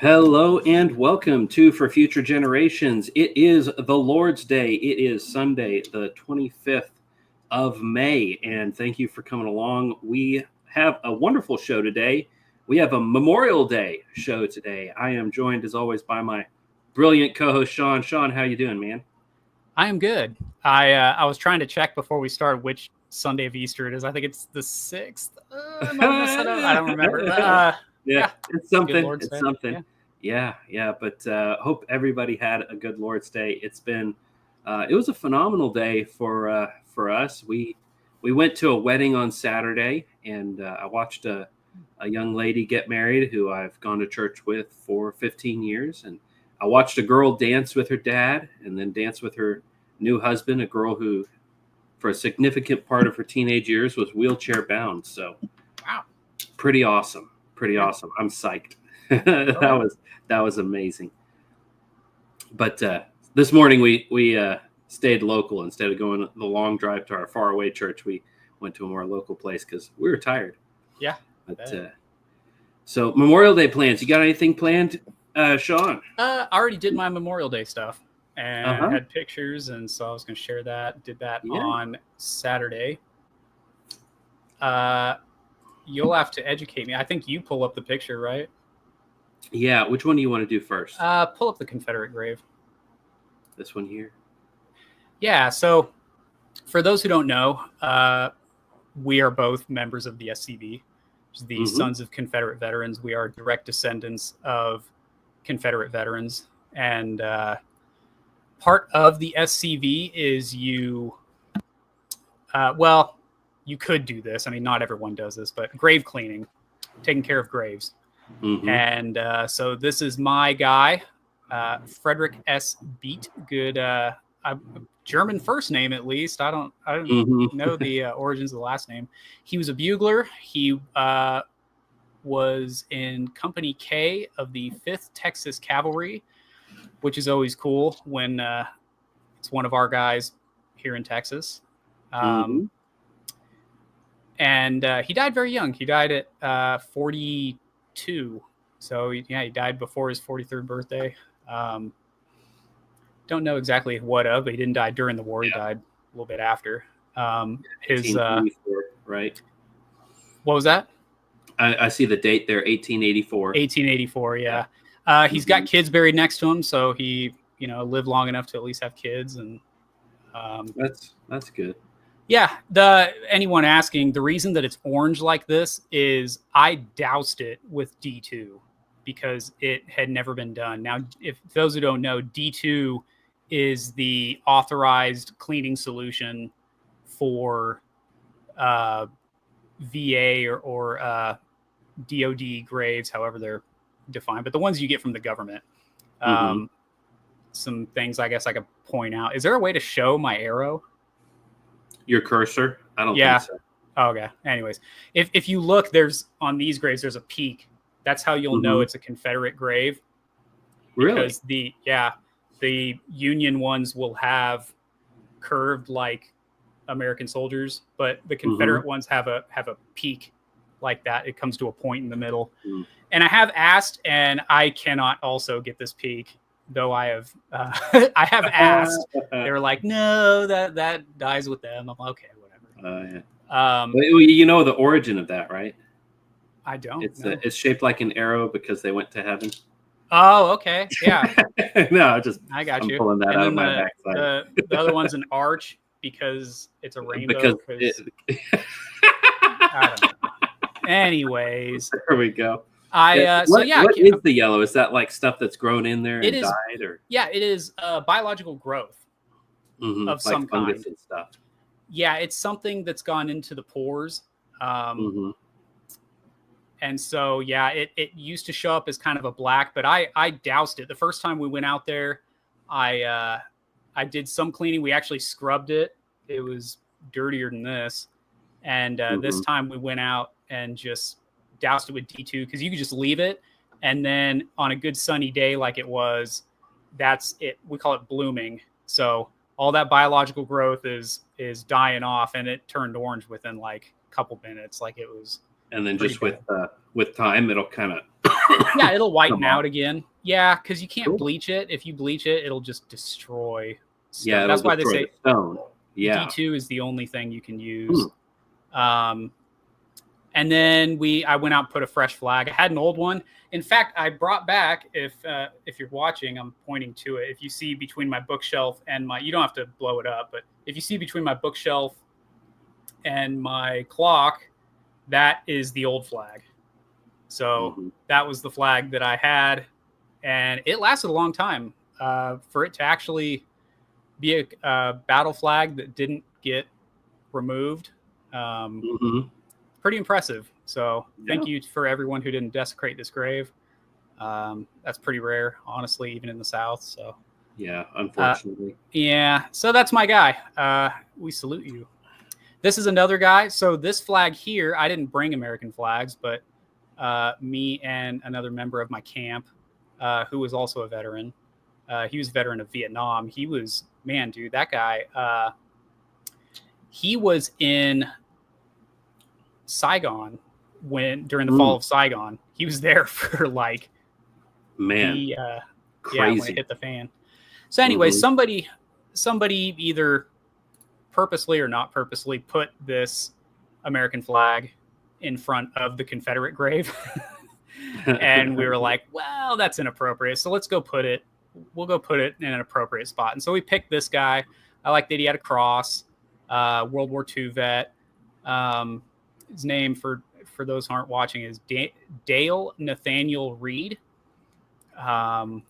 Hello and welcome to For Future Generations. It is the Lord's Day. It is Sunday, the 25th of May, and thank you for coming along. We have a wonderful show today. We have a Memorial Day show today. I am joined, as always, by my brilliant co-host, Sean. Sean, how you doing, man? I am good. I was trying to check before we started which Sunday of Easter it is. I think it's the 6th. Am I messing up? I don't remember. Yeah, it's something. It's Day. something. Yeah. But hope everybody had a good Lord's Day. It's been, it was a phenomenal day for us. We went to a wedding on Saturday, and I watched a young lady get married who I've gone to church with for 15 years, and I watched a girl dance with her dad, and then dance with her new husband, a girl who, for a significant part of her teenage years, was wheelchair bound. So, wow, pretty awesome. Awesome. I'm psyched. That was amazing. But this morning we stayed local. Instead of going the long drive to our faraway church, we went to a more local place because we were tired. Yeah. But so Memorial Day plans. You got anything planned, Sean? I already did my Memorial Day stuff and had pictures, and so I was going to share that. Did that on Saturday. You'll have to educate me. I think you pull up the picture, right? Yeah. Which one do you want to do first? Pull up the Confederate grave. This one here? Yeah. So for those who don't know, we are both members of the SCV, which is the Sons of Confederate Veterans. We are direct descendants of Confederate veterans. And part of the SCV is you could do this. I mean, not everyone does this, but grave cleaning, taking care of graves. And so this is my guy, Frederick S. Beat. Good German first name, at least. I don't know the origins of the last name. He was a bugler. He was in Company K of the 5th Texas Cavalry, which is always cool when it's one of our guys here in Texas. And he died very young. He died at 42. So, he died before his 43rd birthday. Don't know exactly what of, but he didn't die during the war. He died a little bit after. His right? What was that? I see the date there, 1884. 1884, yeah. He's got kids buried next to him, so he, lived long enough to at least have kids, and that's good. Yeah, anyone asking, the reason that it's orange like this is I doused it with D2 because it had never been done. Now, if those who don't know, D2 is the authorized cleaning solution for VA or DOD graves, however they're defined, but the ones you get from the government. Some things I guess I could point out. Is there a way to show my arrow? Your cursor? I don't think so. Oh, okay. Anyways, if you look, on these graves, there's a peak. That's how you'll know it's a Confederate grave. Really? Because the Union ones will have curved like American soldiers, but the Confederate ones have a peak like that. It comes to a point in the middle. And I have asked, and I cannot also get this peak, though I have I have asked. They were like, no, that dies with them. I'm like, okay, whatever. You know the origin of that, right? I don't. It's shaped like an arrow because they went to heaven. Oh, okay, yeah. No, I got you. Pulling that out of my backside. The other one's an arch because it's a rainbow. I don't know. Anyways, there we go. What is the yellow? Is that like stuff that's grown in there and died, or? Yeah, it is biological growth of like some fungus kind. And stuff. Yeah, it's something that's gone into the pores. And so, it used to show up as kind of a black, but I doused it. The first time we went out there, I did some cleaning. We actually scrubbed it. It was dirtier than this. And this time we went out and just doused it with D2 because you could just leave it. And then on a good sunny day like it was, that's it. We call it blooming. So all that biological growth is dying off, and it turned orange within like a couple minutes. Like it was. And then just with time, it'll kind of Yeah, it'll whiten Come on. out again. Yeah, because you can't Cool. bleach it. If you bleach it, it'll just destroy stuff. Yeah, That's it'll why they destroy say the stone. Yeah. D2 is the only thing you can use. And then I went out and put a fresh flag. I had an old one. In fact, I brought back, if you're watching, I'm pointing to it. If you see between my bookshelf and you don't have to blow it up, but if you see between my bookshelf and my clock, that is the old flag. So that was the flag that I had, and it lasted a long time. For it to actually be a battle flag that didn't get removed. Pretty impressive. So thank you for everyone who didn't desecrate this grave. That's pretty rare, honestly, even in the South. So yeah, unfortunately. So that's my guy. We salute you. This is another guy. So this flag here, I didn't bring American flags, but me and another member of my camp, who was also a veteran. He was a veteran of Vietnam. He was, man, dude, that guy. He was in Saigon during the fall of Saigon. He was there for like, man, crazy. When it hit the fan. So anyway, somebody either purposely or not purposely put this American flag in front of the Confederate grave. And we were like, well, that's inappropriate. So we'll go put it in an appropriate spot. And so we picked this guy. I like that he had a cross, World War II vet. His name, for those who aren't watching, is Dale Nathaniel Reed. And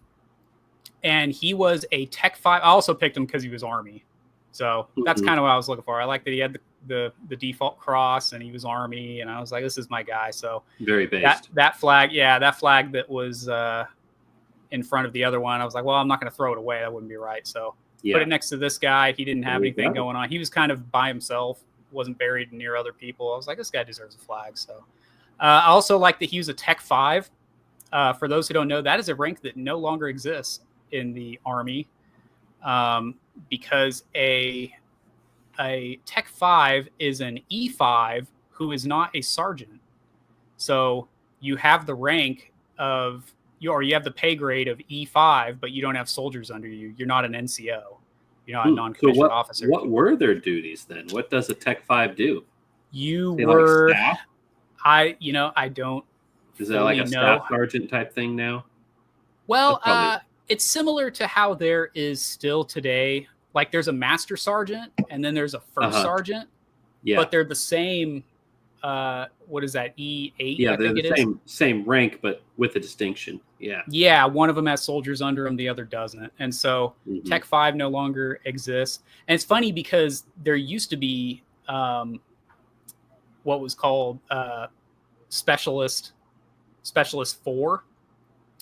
he was a Tech 5. I also picked him because he was Army. So that's kind of what I was looking for. I like that he had the default cross and he was Army. And I was like, this is my guy. So very based. That flag, that flag that was in front of the other one, I was like, well, I'm not going to throw it away. That wouldn't be right. So put it next to this guy. He didn't have anything going on. He was kind of by himself, wasn't buried near other people. I was like, this guy deserves a flag. So I also like that he was a Tech 5. For those who don't know, that is a rank that no longer exists in the Army, because a Tech 5 is an E5 who is not a sergeant. So you have the rank of you have the pay grade of E5, but you don't have soldiers under you. You're not an NCO. You're not a non-commissioned officer. What were their duties then? What does a Tech 5 do? You were like staff? I don't. Is that like a staff sergeant type thing now? Well, it's similar to how there is still today. Like there's a master sergeant and then there's a first sergeant. Yeah. But they're the same. What is that? E8? Yeah, they're the same rank, but with a distinction. Yeah. Yeah, one of them has soldiers under them, the other doesn't. And so Tech 5 no longer exists. And it's funny because there used to be what was called Specialist 4,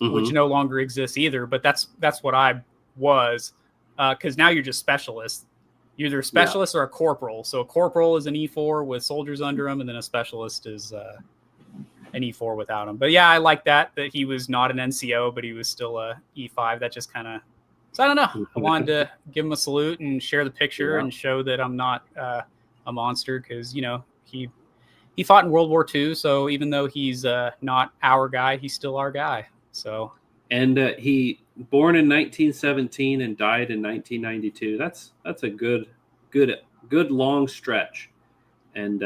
which no longer exists either. But that's what I was, because now you're just specialist. You're either a specialist or a corporal. So a corporal is an E4 with soldiers under him, and then a specialist is an E4 without him. But yeah, I like that he was not an NCO, but he was still a E5. That just kind of, so I don't know. I wanted to give him a salute and share the picture and show that I'm not a monster, because he fought in World War II. So even though he's not our guy, he's still our guy. So. And he born in 1917 and died in 1992. That's a good long stretch. And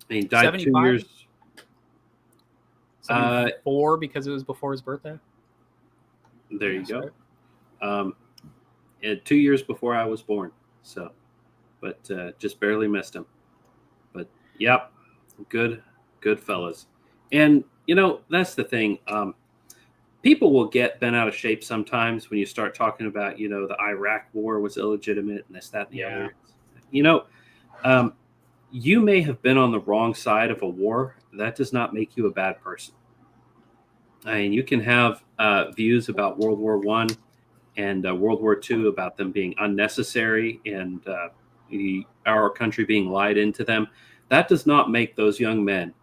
he died 75? 2 years. 74 because it was before his birthday. There you go. Right. 2 years before I was born. So, but just barely missed him. But yep, good fellas. And that's the thing. People will get bent out of shape sometimes when you start talking about, the Iraq war was illegitimate and this, that, and the other. You may have been on the wrong side of a war. That does not make you a bad person. I mean, you can have views about World War I and World War II about them being unnecessary and our country being lied into them. That does not make those young men,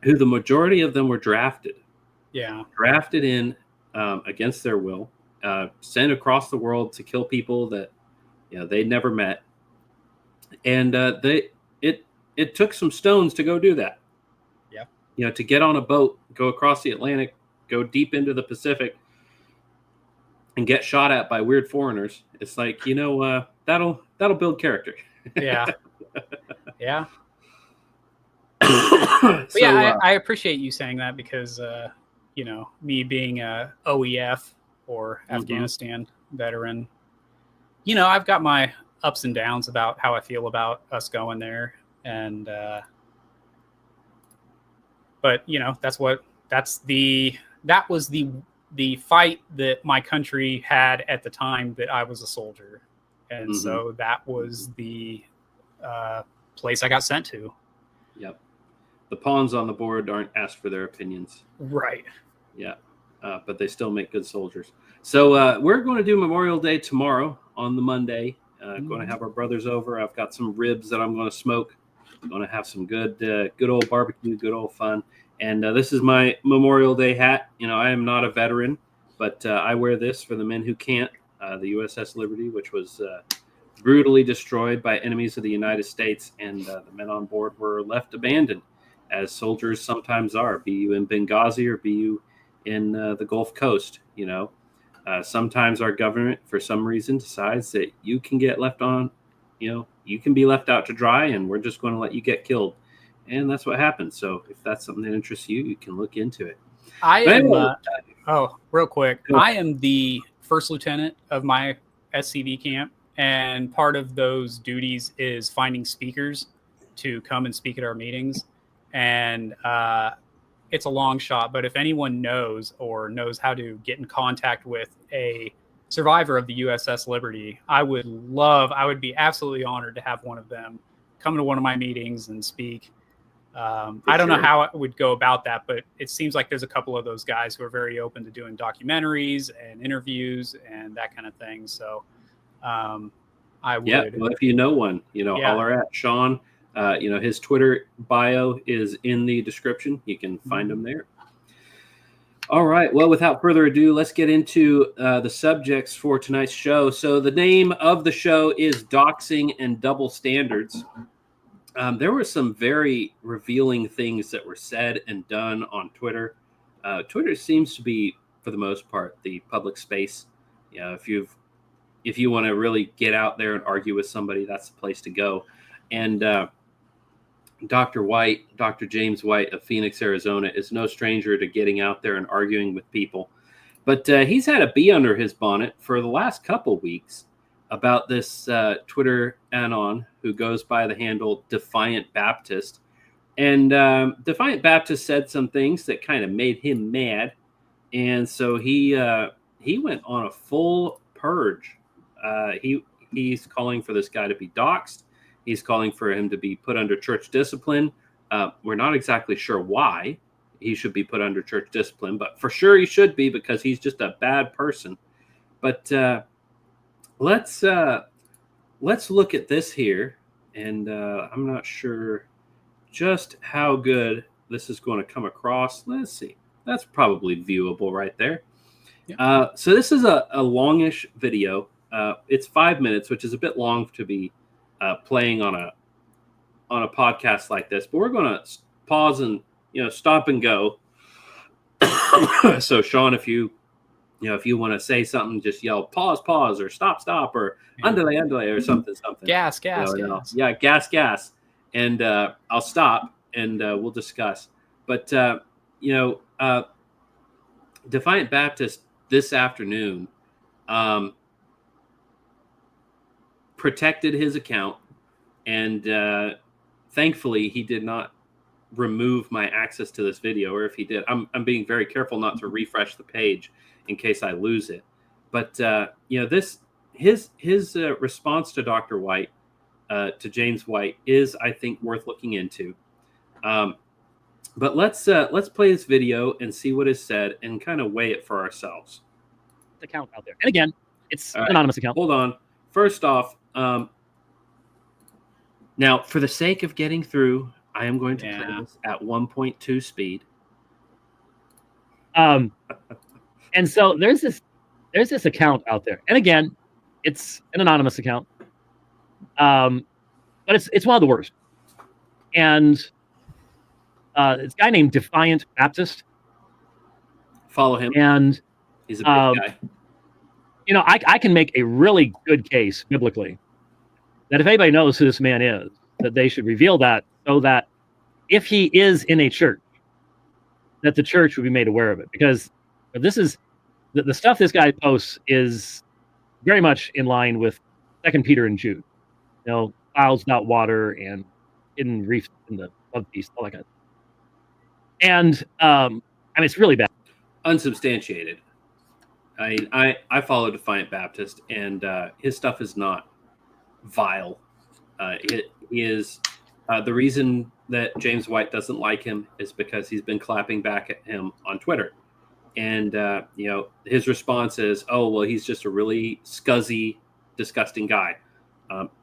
who the majority of them were drafted in against their will, sent across the world to kill people that they'd never met, and it took some stones to go do that. to get on a boat, go across the Atlantic, go deep into the Pacific, and get shot at by weird foreigners. It's like, that'll build character. Yeah. Yeah. So, I appreciate you saying that because, me being a OEF or Afghanistan veteran, I've got my ups and downs about how I feel about us going there. And, but that was the fight that my country had at the time that I was a soldier. And so that was the place I got sent to. Yep. The pawns on the board aren't asked for their opinions. Right. Yeah. But they still make good soldiers. So we're going to do Memorial Day tomorrow on the Monday. Going to have our brothers over. I've got some ribs that I'm going to smoke. I'm going to have some good old barbecue, good old fun. And this is my Memorial Day hat. I am not a veteran, but I wear this for the men who can't. The USS Liberty, which was brutally destroyed by enemies of the United States, and the men on board were left abandoned, as soldiers sometimes are, be you in Benghazi or be you in the Gulf Coast. Sometimes our government, for some reason, decides that you can get left on, you can be left out to dry, and we're just going to let you get killed. And that's what happens. So if that's something that interests you, you can look into it. Real quick. I am the first lieutenant of my SCV camp, and part of those duties is finding speakers to come and speak at our meetings. And it's a long shot, but if anyone knows how to get in contact with a survivor of the USS Liberty, I would be absolutely honored to have one of them come to one of my meetings and speak. I don't know how I would go about that, but it seems like there's a couple of those guys who are very open to doing documentaries and interviews and that kind of thing. So I would. Yeah, well, if you know one, holler at Sean. His Twitter bio is in the description. You can find him there. All right. Well, without further ado, let's get into the subjects for tonight's show. So the name of the show is Doxing and Double Standards. There were some very revealing things that were said and done on Twitter. Twitter seems to be, for the most part, the public space. If you want to really get out there and argue with somebody, that's the place to go. And Dr. James White of Phoenix, Arizona, is no stranger to getting out there and arguing with people. But he's had a bee under his bonnet for the last couple weeks about this Twitter Anon who goes by the handle Defiant Baptist. And Defiant Baptist said some things that kind of made him mad. And so he went on a full purge. He's calling for this guy to be doxxed. He's calling for him to be put under church discipline. We're not exactly sure why he should be put under church discipline, but for sure he should be because he's just a bad person. But let's look at this here, and I'm not sure just how good this is going to come across. Let's see. That's probably viewable right there. Yep. So this is a longish video. It's 5 minutes, which is a bit long to be playing on a podcast like this, but we're going to pause and stop and go. So Sean, if you want to say something, just yell pause or stop or andale or something. Gas. Yeah, gas. And I'll stop and we'll discuss. But Defiant Baptist this afternoon protected his account, and thankfully he did not remove my access to this video, or if he did, I'm being very careful not to refresh the page in case I lose it. But his response to Dr. White, to James White, is, I think, worth looking into. But let's play this video and see what is said and kind of weigh it for ourselves. Account out there, and again, it's an anonymous account. Hold on. First off, now for the sake of getting through, I am going to play this at 1.2 speed. And so there's this account out there, and again, it's an anonymous account. But it's one of the worst. And This guy named Defiant Baptist. Follow him. And he's a big guy. You know, I can make a really good case biblically that if anybody knows who this man is, that they should reveal that, so that if he is in a church, that the church would be made aware of it. Because this is the stuff this guy posts is very much in line with 2 Peter and Jude. You know, clouds without water and hidden reefs in the love feast, all that kind of stuff. And I mean, it's really bad. Unsubstantiated. I follow Defiant Baptist, and his stuff is not vile. It is the reason that James White doesn't like him is because he's been clapping back at him on Twitter. And, you know, his response is, oh, well, he's just a really scuzzy, disgusting guy.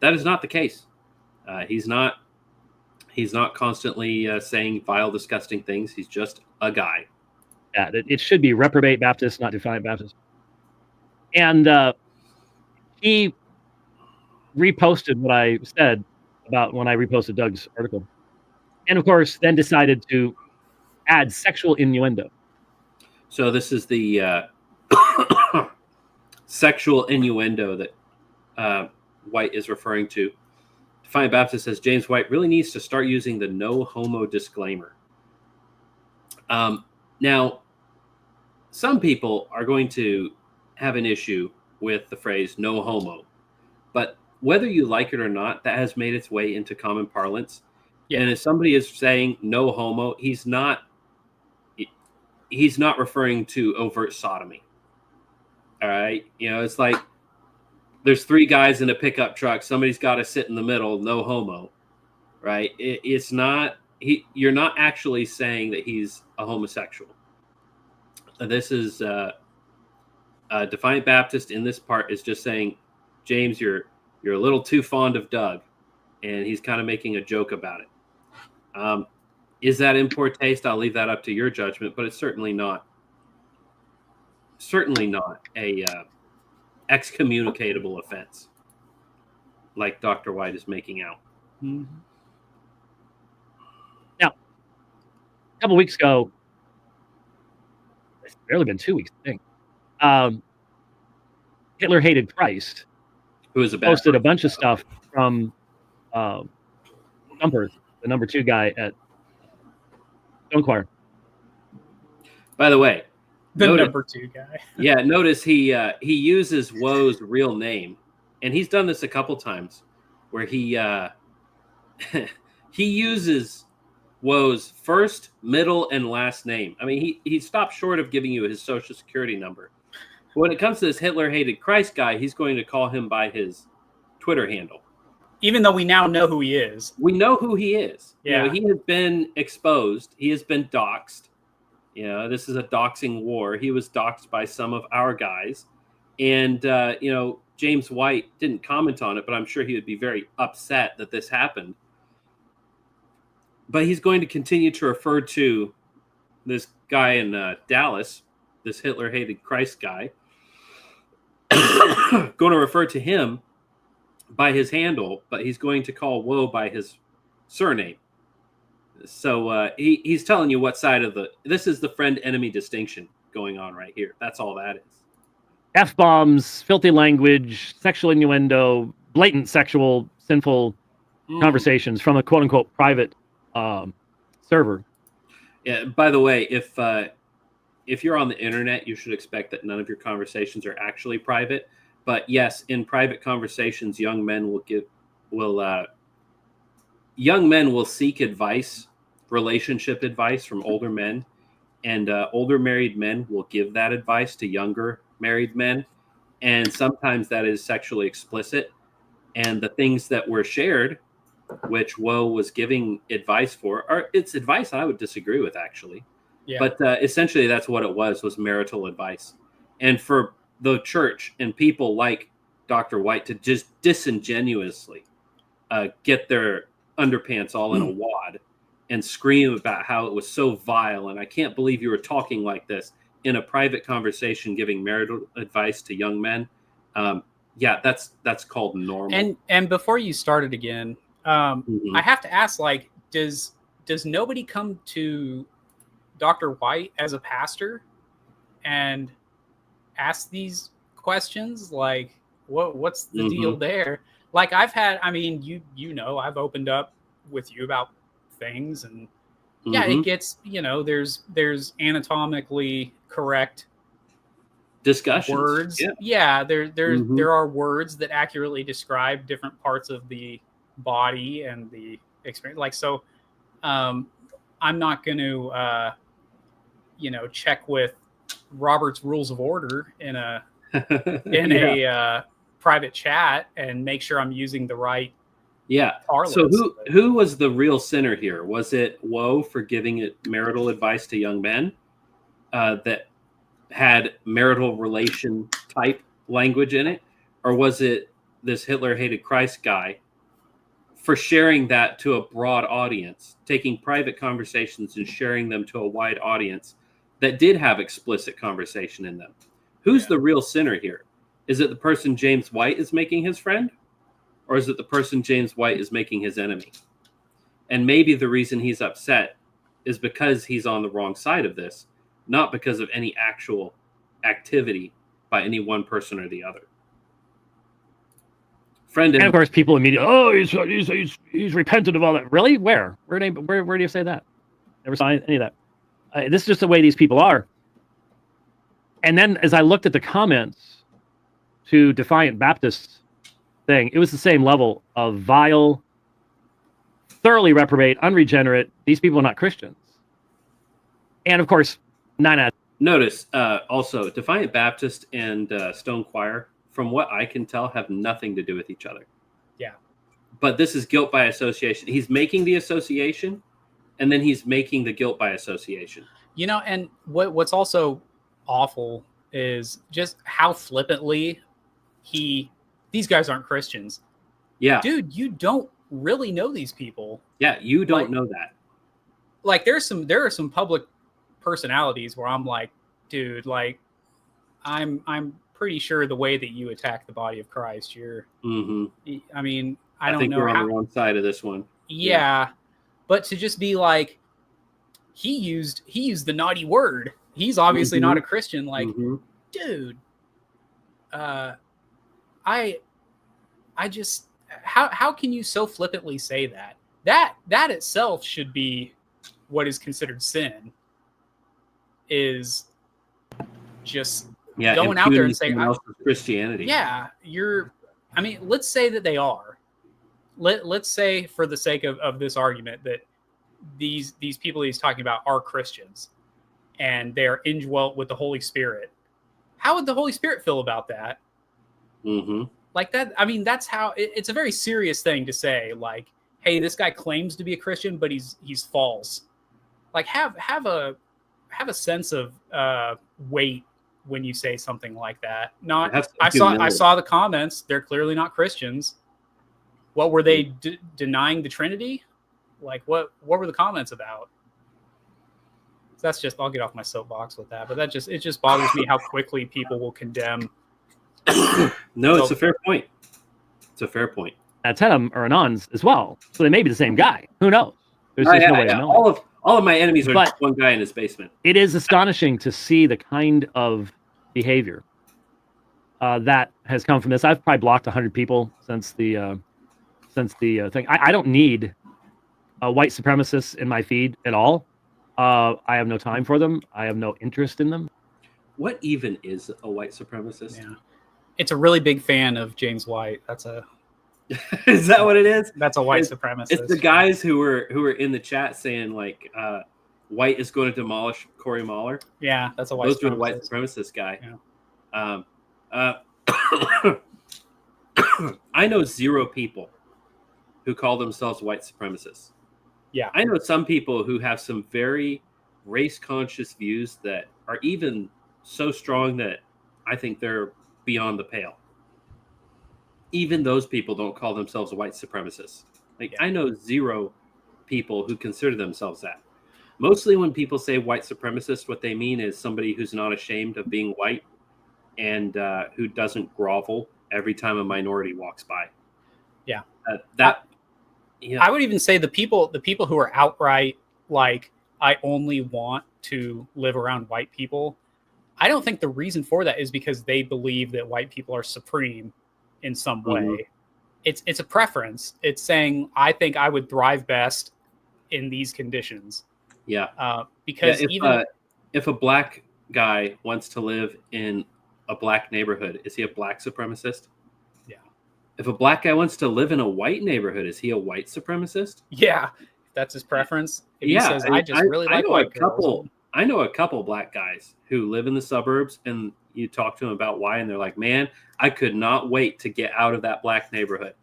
That is not the case. He's not constantly saying vile, disgusting things. He's just a guy. Yeah, it should be Reprobate Baptist, not Defiant Baptist. And he reposted what I said about when I reposted Doug's article. And, of course, then decided to add sexual innuendo. So this is the sexual innuendo that White is referring to. Defiant Baptist says James White really needs to start using the no homo disclaimer. Now, some people are going to have an issue with the phrase no homo, but whether you like it or not, that has made its way into common parlance. Yeah. And if somebody is saying no homo, he's not referring to overt sodomy. All right. You know, it's like there's 3 guys in a pickup truck. Somebody's got to sit in the middle. No homo. Right. It's not you're not actually saying that he's a homosexual. This is Defiant Baptist in this part is just saying, James, you're a little too fond of Doug, and he's kind of making a joke about it. Is that in poor taste? I'll leave that up to your judgment, but it's certainly not a excommunicatable offense like Dr. White is making out. Mm-hmm. Now, a couple weeks ago, it's barely been 2 weeks, I think. Hitler Hated Christ, who is posted a bunch of stuff from Jumper, the number 2 guy at Stone Choir. By the way, number 2 guy. Yeah, notice he uses Woe's real name, and he's done this a couple times, where he he uses Woe's first, middle, and last name. I mean, he stopped short of giving you his social security number. But when it comes to this Hitler Hated Christ guy, he's going to call him by his Twitter handle. Even though we now know who he is. We know who he is. Yeah. You know, he has been exposed. He has been doxxed. You know, this is a doxing war. He was doxxed by some of our guys. And, you know, James White didn't comment on it, but I'm sure he would be very upset that this happened. But he's going to continue to refer to this guy in Dallas, this Hitler Hated Christ guy, going to refer to him by his handle, but he's going to call Woe by his surname. So he's telling you what side of this is the friend-enemy distinction going on right here. That's all that is. F-bombs, filthy language, sexual innuendo, blatant sexual, sinful conversations from a quote-unquote private server. Yeah. By the way, if you're on the internet, you should expect that none of your conversations are actually private. But yes, in private conversations, young men will seek advice, relationship advice from older men, and older married men will give that advice to younger married men, and sometimes that is sexually explicit. And the things that were shared, which Woe was giving advice for, it's advice I would disagree with, actually. Yeah. But essentially that's what it was marital advice. And for the church and people like Dr. White to just disingenuously get their underpants all in a wad and scream about how it was so vile, and I can't believe you were talking like this in a private conversation giving marital advice to young men. Yeah, that's called normal. And before you started again, I have to ask, like, does does nobody come to Dr. White as a pastor and ask these questions? Like, what's the deal there? Like, I've had, I mean, you know, I've opened up with you about things, and yeah, it gets, you know, there's anatomically correct discussions. Words. Yeah, there are words that accurately describe different parts of the body and the experience. Like, so I'm not going to, you know, check with Robert's Rules of Order in a a private chat and make sure I'm using the right parlance. So who was the real sinner here? Was it Woe for giving marital advice to young men that had marital relation type language in it? Or was it this Hitler hated Christ guy for sharing that to a broad audience, taking private conversations and sharing them to a wide audience that did have explicit conversation in them? Who's the real sinner here? Is it the person James White is making his friend? Or is it the person James White is making his enemy? And maybe the reason he's upset is because he's on the wrong side of this, not because of any actual activity by any one person or the other. And of course, people immediately, he's repentant of all that. Really? Where do you say that? Never saw any of that. This is just the way these people are. And then as I looked at the comments to Defiant Baptist thing, it was the same level of vile, thoroughly reprobate, unregenerate. These people are not Christians. And of course, 9 out. Notice also Defiant Baptist and Stone Choir, from what I can tell, have nothing to do with each other. Yeah. But this is guilt by association. He's making the association, and then he's making the guilt by association. You know, and what's also awful is just how flippantly these guys aren't Christians. Yeah. Dude, you don't really know these people. Yeah, you don't know that. Like, there are some public personalities where I'm like, dude, like, I'm pretty sure the way that you attack the body of Christ, you're I mean, I don't think know you're on the wrong side of this one. Yeah. But to just be like, he used the naughty word. He's obviously not a Christian. Like, dude, I just, how can you so flippantly say that? That itself should be what is considered sin, is just going out there and saying Christianity. Yeah, I mean, let's say that they are. Let's say, for the sake of this argument, that these people he's talking about are Christians and they're indwelt with the Holy Spirit. How would the Holy Spirit feel about that? Like that, I mean, that's how it's a very serious thing to say, like, hey, this guy claims to be a Christian, but he's false. Like, have a sense of weight when you say something like that. Not, I saw the comments. They're clearly not Christians. What were they denying the Trinity? Like, what were the comments about? That's just, I'll get off my soapbox with that, but it just bothers me how quickly people will condemn. No, it's a fair point. It's a fair point. That's them or Anons as well, so they may be the same guy. Who knows? There's just no way to know. All of my enemies are just one guy in his basement. It is astonishing to see the kind of behavior that has come from this. I've probably blocked 100 people since the thing. I don't need white supremacists in my feed at all. I have no time for them. I have no interest in them. What even is a white supremacist? Yeah. It's a really big fan of James White. That's a Is that what it is? That's a white supremacist. It's the guys who were in the chat saying, like, White is going to demolish Corey Mahler. Yeah, that's a white Those were the white supremacist guy. Yeah. I know 0 people who call themselves white supremacists. Yeah. I know some people who have some very race-conscious views that are even so strong that I think they're beyond the pale. Even those people don't call themselves white supremacists. Like, I know 0 people who consider themselves that. Mostly when people say white supremacist, what they mean is somebody who's not ashamed of being white and who doesn't grovel every time a minority walks by. Yeah. Yeah. I would even say the people who are outright like, I only want to live around white people, I don't think the reason for that is because they believe that white people are supreme in some way. Mhm. It's a preference. It's saying, I think I would thrive best in these conditions. Yeah. Because If a black guy wants to live in a black neighborhood, is he a black supremacist? Yeah. If a black guy wants to live in a white neighborhood, is he a white supremacist? Yeah, if that's his preference. If he says, I just really like white girls. I know a couple black guys who live in the suburbs, and you talk to them about why, and they're like, man, I could not wait to get out of that black neighborhood.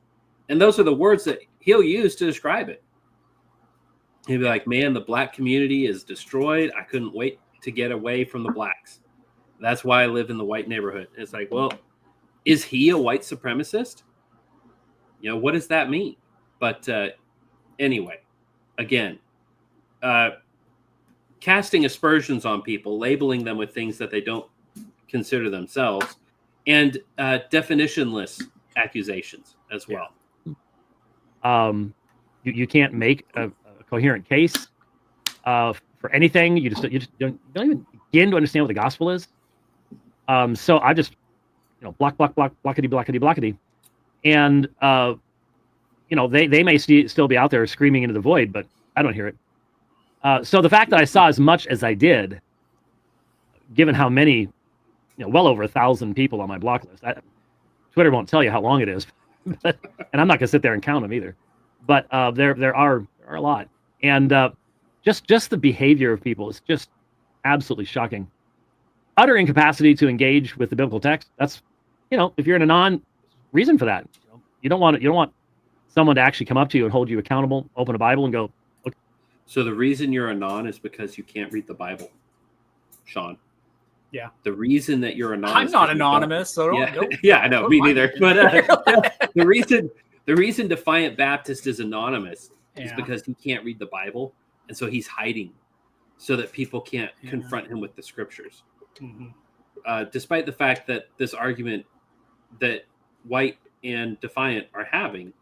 And those are the words that he'll use to describe it. He'll be like, man, the black community is destroyed. I couldn't wait to get away from the blacks. That's why I live in the white neighborhood. And it's like, well, is he a white supremacist? You know, what does that mean? But anyway, again, casting aspersions on people, labeling them with things that they don't consider themselves, and definitionless accusations as well. You can't make a coherent case for anything. You just don't even begin to understand what the gospel is. So I just, blockety, and they may still be out there screaming into the void, but I don't hear it. So the fact that I saw as much as I did, given how many, well over 1,000 people on my block list, Twitter won't tell you how long it is, and I'm not going to sit there and count them either. But there are a lot, and just the behavior of people is just absolutely shocking. Utter incapacity to engage with the biblical text. That's, if you're an Anon, reason for that. You don't want someone to actually come up to you and hold you accountable, open a Bible and go, okay. So the reason you're Anon is because you can't read the Bible, Sean. Yeah. The reason that you're anonymous. I'm not anonymous, so don't. Yeah, I know, me neither. But the reason Defiant Baptist is anonymous is because he can't read the Bible, and so he's hiding, so that people can't confront him with the scriptures. Mm-hmm. Despite the fact that this argument that White and Defiant are having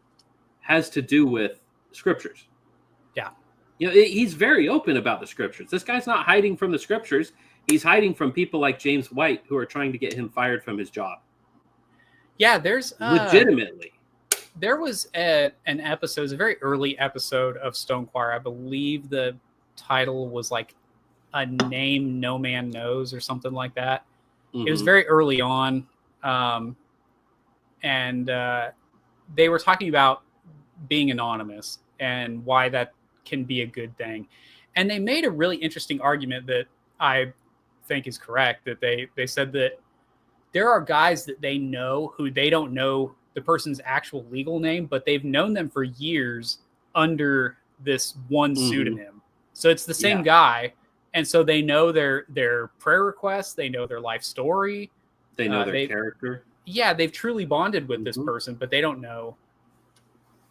has to do with scriptures. Yeah. He's very open about the scriptures. This guy's not hiding from the scriptures. He's hiding from people like James White who are trying to get him fired from his job. Yeah, there's legitimately. There was an episode, it was a very early episode of Stone Choir. I believe the title was like A Name No Man Knows or something like that. Mm-hmm. It was very early on. And they were talking about being anonymous and why that can be a good thing. And they made a really interesting argument that I think is correct, that they said that there are guys that they know who they don't know the person's actual legal name, but they've known them for years under this one pseudonym. So it's the same guy. And so they know their prayer requests, they know their life story. They know their character. Yeah, they've truly bonded with this person, but they don't know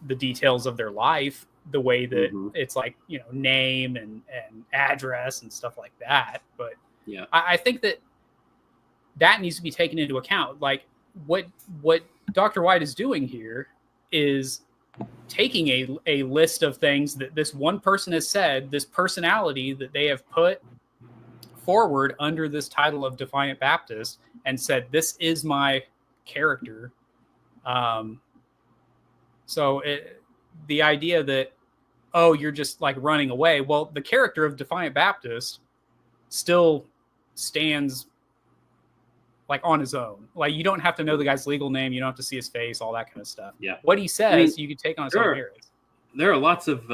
the details of their life the way that it's like, name and address and stuff like that. But yeah, I think that needs to be taken into account. Like what Dr. White is doing here is taking a list of things that this one person has said, this personality that they have put forward under this title of Defiant Baptist, and said, this is my character. So the idea that, you're just like running away. Well, the character of Defiant Baptist still stands like on his own. Like you don't have to know the guy's legal name. You don't have to see his face, all that kind of stuff. Yeah. What he says, you can take on his own merits. There are lots of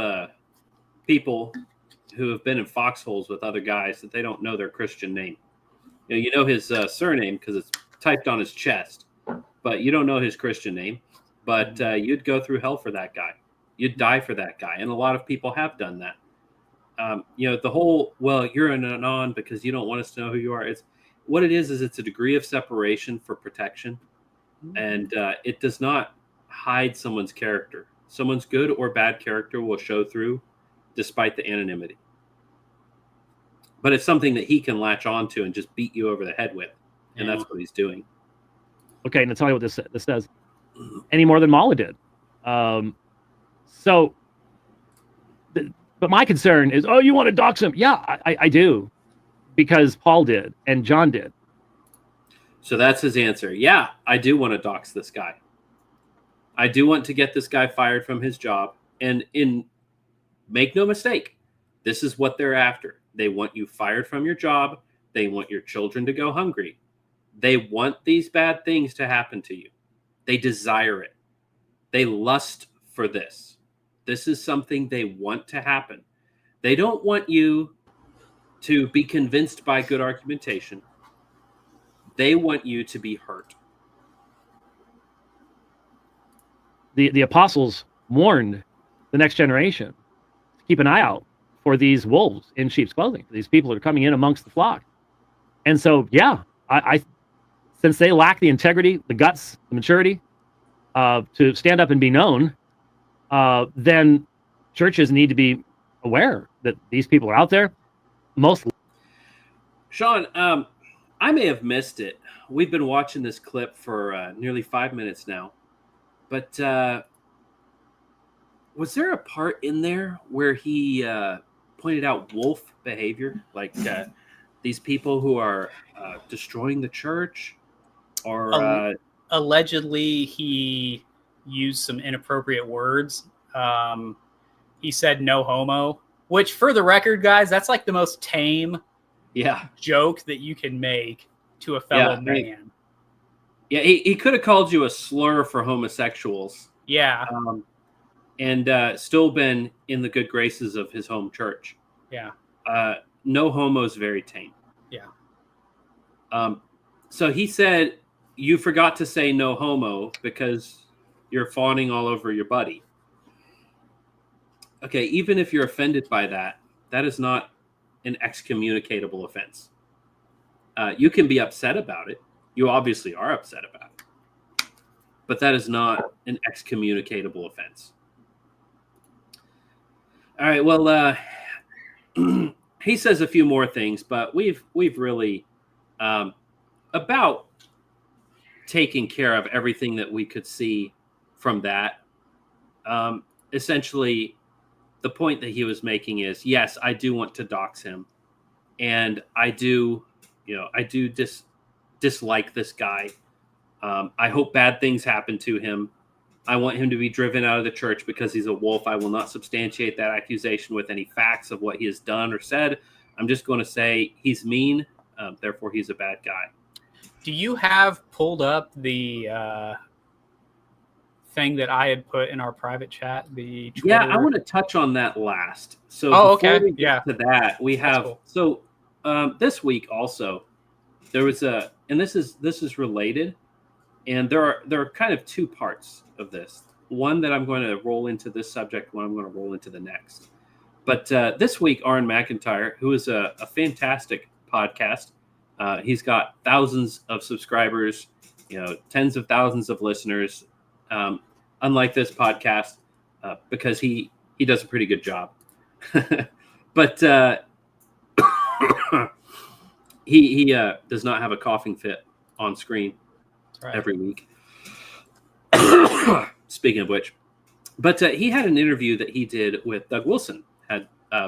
people who have been in foxholes with other guys that they don't know their Christian name. You know his surname because it's typed on his chest, but you don't know his Christian name. But you'd go through hell for that guy. You'd die for that guy. And a lot of people have done that. The whole, you're an Anon because you don't want us to know who you are. It's what it is it's a degree of separation for protection. And it does not hide someone's character. Someone's good or bad character will show through despite the anonymity. But it's something that he can latch on to and just beat you over the head with. And that's what he's doing. Okay, and I'll tell you what this says. Any more than Mala did. So, but my concern is, oh, you want to dox him? Yeah, I do, because Paul did and John did. So that's his answer. Yeah, I do want to dox this guy. I do want to get this guy fired from his job. And make no mistake, this is what they're after. They want you fired from your job. They want your children to go hungry. They want these bad things to happen to you. They desire it. They lust for this. This is something they want to happen. They don't want you to be convinced by good argumentation. They want you to be hurt. The apostles warned the next generation to keep an eye out for these wolves in sheep's clothing. These people are coming in amongst the flock. And so, yeah, I since they lack the integrity, the guts, the maturity to stand up and be known, then churches need to be aware that these people are out there. Sean, I may have missed it. We've been watching this clip for nearly 5 minutes now. But was there a part in there where he pointed out wolf behavior? Like these people who are destroying the church? Or allegedly he used some inappropriate words. He said no homo, which for the record, guys, that's like the most tame joke that you can make to a fellow man. Yeah, he could have called you a slur for homosexuals. Yeah. And still been in the good graces of his home church. Yeah. No homo is very tame. Yeah. So he said, you forgot to say no homo because you're fawning all over your buddy. Okay, even if you're offended by that, that is not an excommunicatable offense. You can be upset about it. You obviously are upset about it. But that is not an excommunicatable offense. All right, well, he says a few more things, but we've really about taken care of everything that we could see from that. Essentially, the point that he was making is, yes, I do want to dox him. And I do dislike this guy. I hope bad things happen to him. I want him to be driven out of the church because he's a wolf. I will not substantiate that accusation with any facts of what he has done or said. I'm just going to say he's mean. Therefore, he's a bad guy. Do you have pulled up the thing that I had put in our private chat? The Twitter? Yeah, I want to touch on that last. So okay. We get to that, we have cool. So this week also there was and this is related, and there are kind of two parts of this. One that I'm going to roll into this subject, one I'm going to roll into the next. But this week, Anon McIntyre, who is a fantastic podcast, he's got thousands of subscribers, tens of thousands of listeners. Unlike this podcast, because he does a pretty good job. But he does not have a coughing fit on screen every week. Speaking of which, but he had an interview that he did with Doug Wilson, had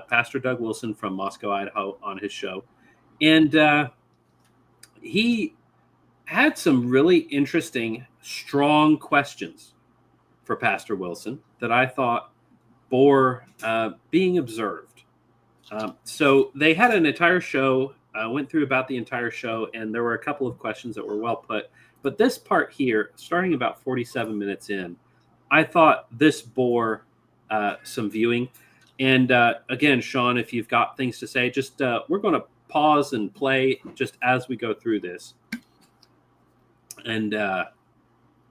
Pastor Doug Wilson from Moscow, Idaho on his show. And he had some really interesting, strong questions for Pastor Wilson that I thought bore being observed. So they had an entire show, went through about the entire show, and there were a couple of questions that were well put. But this part here, starting about 47 minutes in, I thought this bore some viewing. And again, Sean, if you've got things to say, just we're going to pause and play just as we go through this. And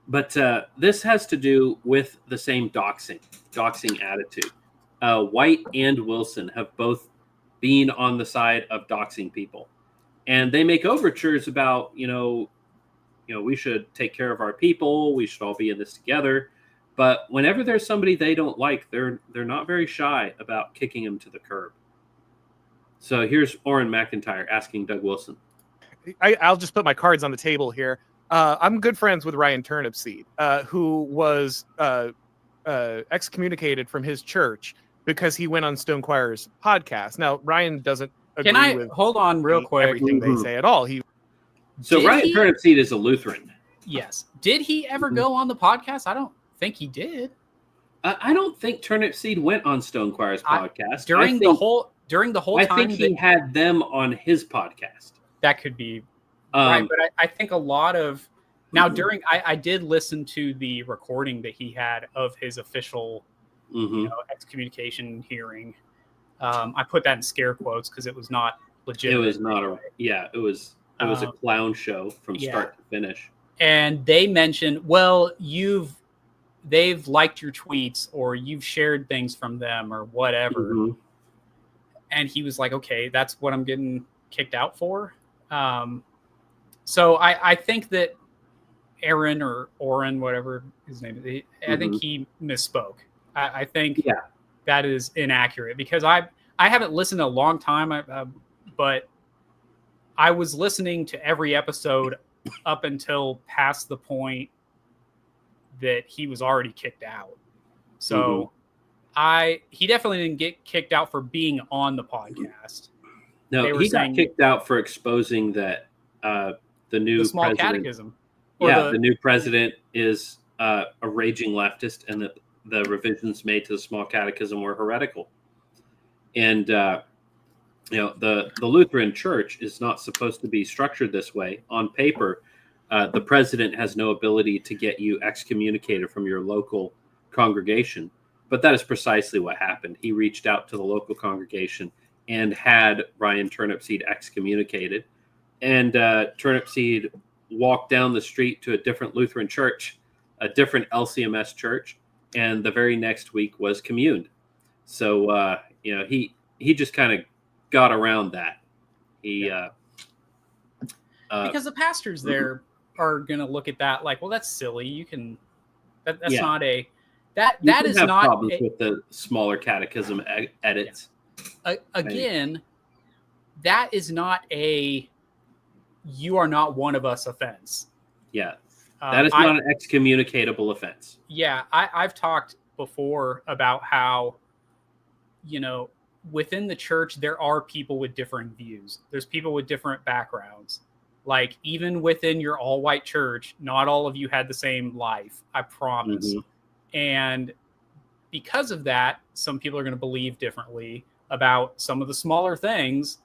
but this has to do with the same doxing attitude. White and Wilson have both been on the side of doxing people, and they make overtures about we should take care of our people, we should all be in this together. But whenever there's somebody they don't like, they're not very shy about kicking them to the curb. So here's Anon McIntyre asking Doug Wilson. I'll just put my cards on the table here. I'm good friends with Ryan Turnipseed, who was excommunicated from his church because he went on Stone Choir's podcast. Now, Ryan doesn't agree Can I with hold on real quick? everything they say at all. So Ryan Turnipseed is a Lutheran. Yes. Did he ever go on the podcast? I don't think he did. I don't think Turnipseed went on Stone Choir's podcast during the whole I time. think he had them on his podcast. That could be right, but I think a lot of now during I did listen to the recording that he had of his official excommunication hearing. I put that in scare quotes because it was not legitimate. It was not it was a clown show from start to finish. And they mentioned, well, they've liked your tweets or you've shared things from them or whatever. Mm-hmm. And he was like, okay, that's what I'm getting kicked out for. So I think that Aaron or Oren, whatever his name is, I think he misspoke. I think that is inaccurate because I haven't listened in a long time, but I was listening to every episode up until past the point that he was already kicked out. So he definitely didn't get kicked out for being on the podcast. No, he got kicked out for exposing that the small catechism. The new president is a raging leftist, and that the revisions made to the small catechism were heretical. And the Lutheran Church is not supposed to be structured this way. On paper, the president has no ability to get you excommunicated from your local congregation. But that is precisely what happened. He reached out to the local congregation and had Ryan Turnipseed excommunicated. And Turnipseed walked down the street to a different Lutheran church, a different LCMS church, and the very next week was communed. So, he just kind of got around that. Because the pastors there are going to look at that like, well, that's silly. You can, that's not a, that is not problems with the smaller catechism edits. Again, that is not a, you are not one of us offense. Yeah. That is not an excommunicatable offense. Yeah. I've talked before about how, within the church, there are people with differing views. There's people with different backgrounds. Like, even within your all-white church, not all of you had the same life, I promise. And because of that, some people are going to believe differently about some of the smaller things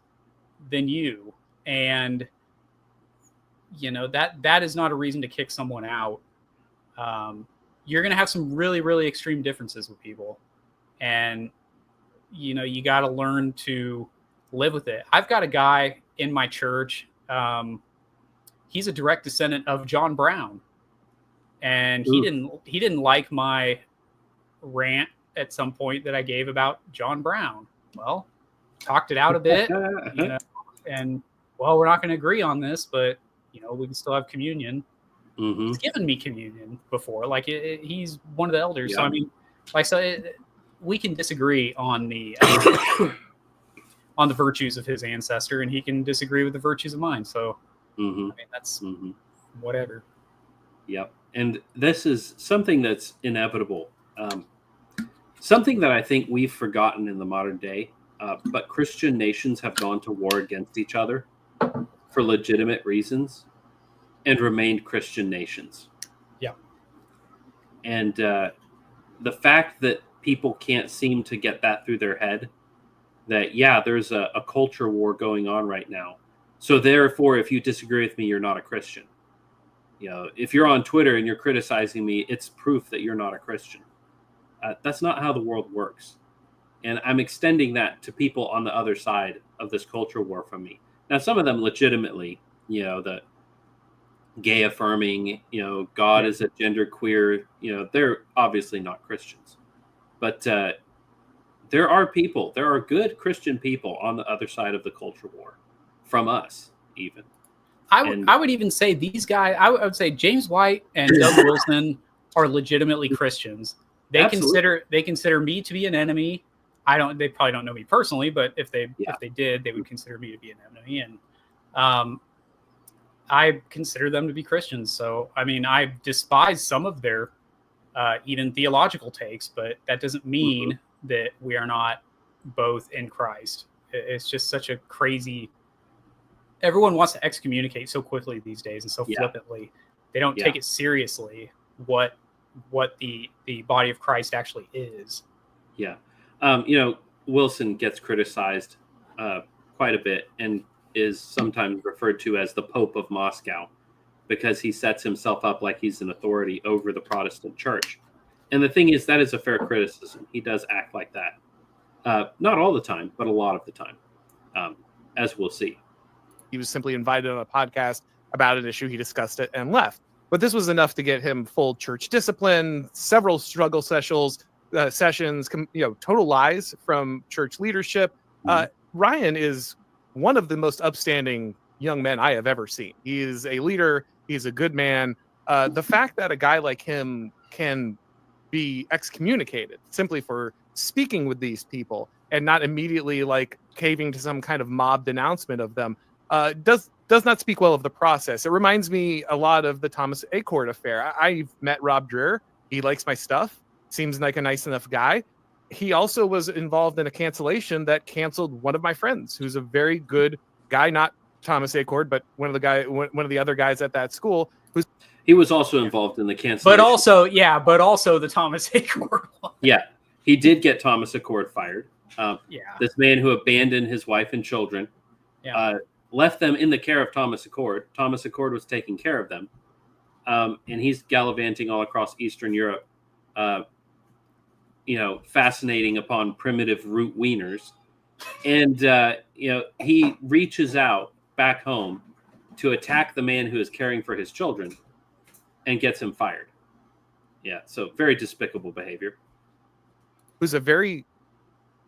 than you. And, that is not a reason to kick someone out. You're going to have some really, really extreme differences with people. And, you got to learn to live with it. I've got a guy in my church. He's a direct descendant of John Brown. And he didn't like my rant at some point that I gave about John Brown. Well, talked it out a bit, and we're not going to agree on this, but we can still have communion. He's given me communion before, like he's one of the elders. So I mean, we can disagree on the on the virtues of his ancestor, and he can disagree with the virtues of mine. So I mean, that's whatever. Yep. And this is something that's inevitable. Something that I think we've forgotten in the modern day, but Christian nations have gone to war against each other for legitimate reasons and remained Christian nations. Yeah. And the fact that people can't seem to get that through their head, that, there's a culture war going on right now. So therefore, if you disagree with me, you're not a Christian. If you're on Twitter and you're criticizing me, it's proof that you're not a Christian. That's not how the world works. And I'm extending that to people on the other side of this culture war from me. Now, some of them legitimately, the gay affirming, God is a gender queer, they're obviously not Christians. But there are good Christian people on the other side of the culture war from us, even. I would even say these guys, I would say James White and Doug Wilson are legitimately Christians. They consider me to be an enemy. They probably don't know me personally, but if they did, they would consider me to be an enemy. And I consider them to be Christians. So, I mean, I despise some of their even theological takes, but that doesn't mean that we are not both in Christ. It's just such a crazy. Everyone wants to excommunicate so quickly these days and so flippantly. They don't take it seriously what the body of Christ actually is. Yeah. Wilson gets criticized quite a bit and is sometimes referred to as the Pope of Moscow because he sets himself up like he's an authority over the Protestant church. And the thing is, that is a fair criticism. He does act like that. Not all the time, but a lot of the time, as we'll see. He was simply invited on a podcast about an issue. He discussed it and left. But this was enough to get him full church discipline, several struggle sessions, total lies from church leadership. Ryan is one of the most upstanding young men I have ever seen. He is a leader. He's a good man. The fact that a guy like him can be excommunicated simply for speaking with these people and not immediately like caving to some kind of mob denouncement of them does not speak well of the process. It reminds me a lot of the Thomas Acord affair. I've met Rob Dreher. He likes my stuff. Seems like a nice enough guy. He also was involved in a cancellation that canceled one of my friends, who's a very good guy, not Thomas Acord, but one of the other guys at that school. He was also involved in the cancellation. But also the Thomas Acord one. Yeah, he did get Thomas Acord fired. This man who abandoned his wife and children, left them in the care of Thomas Acord. Thomas Acord was taking care of them. And he's gallivanting all across Eastern Europe, fascinating upon primitive root wieners. And, he reaches out back home to attack the man who is caring for his children and gets him fired. Yeah, so very despicable behavior. Who's a very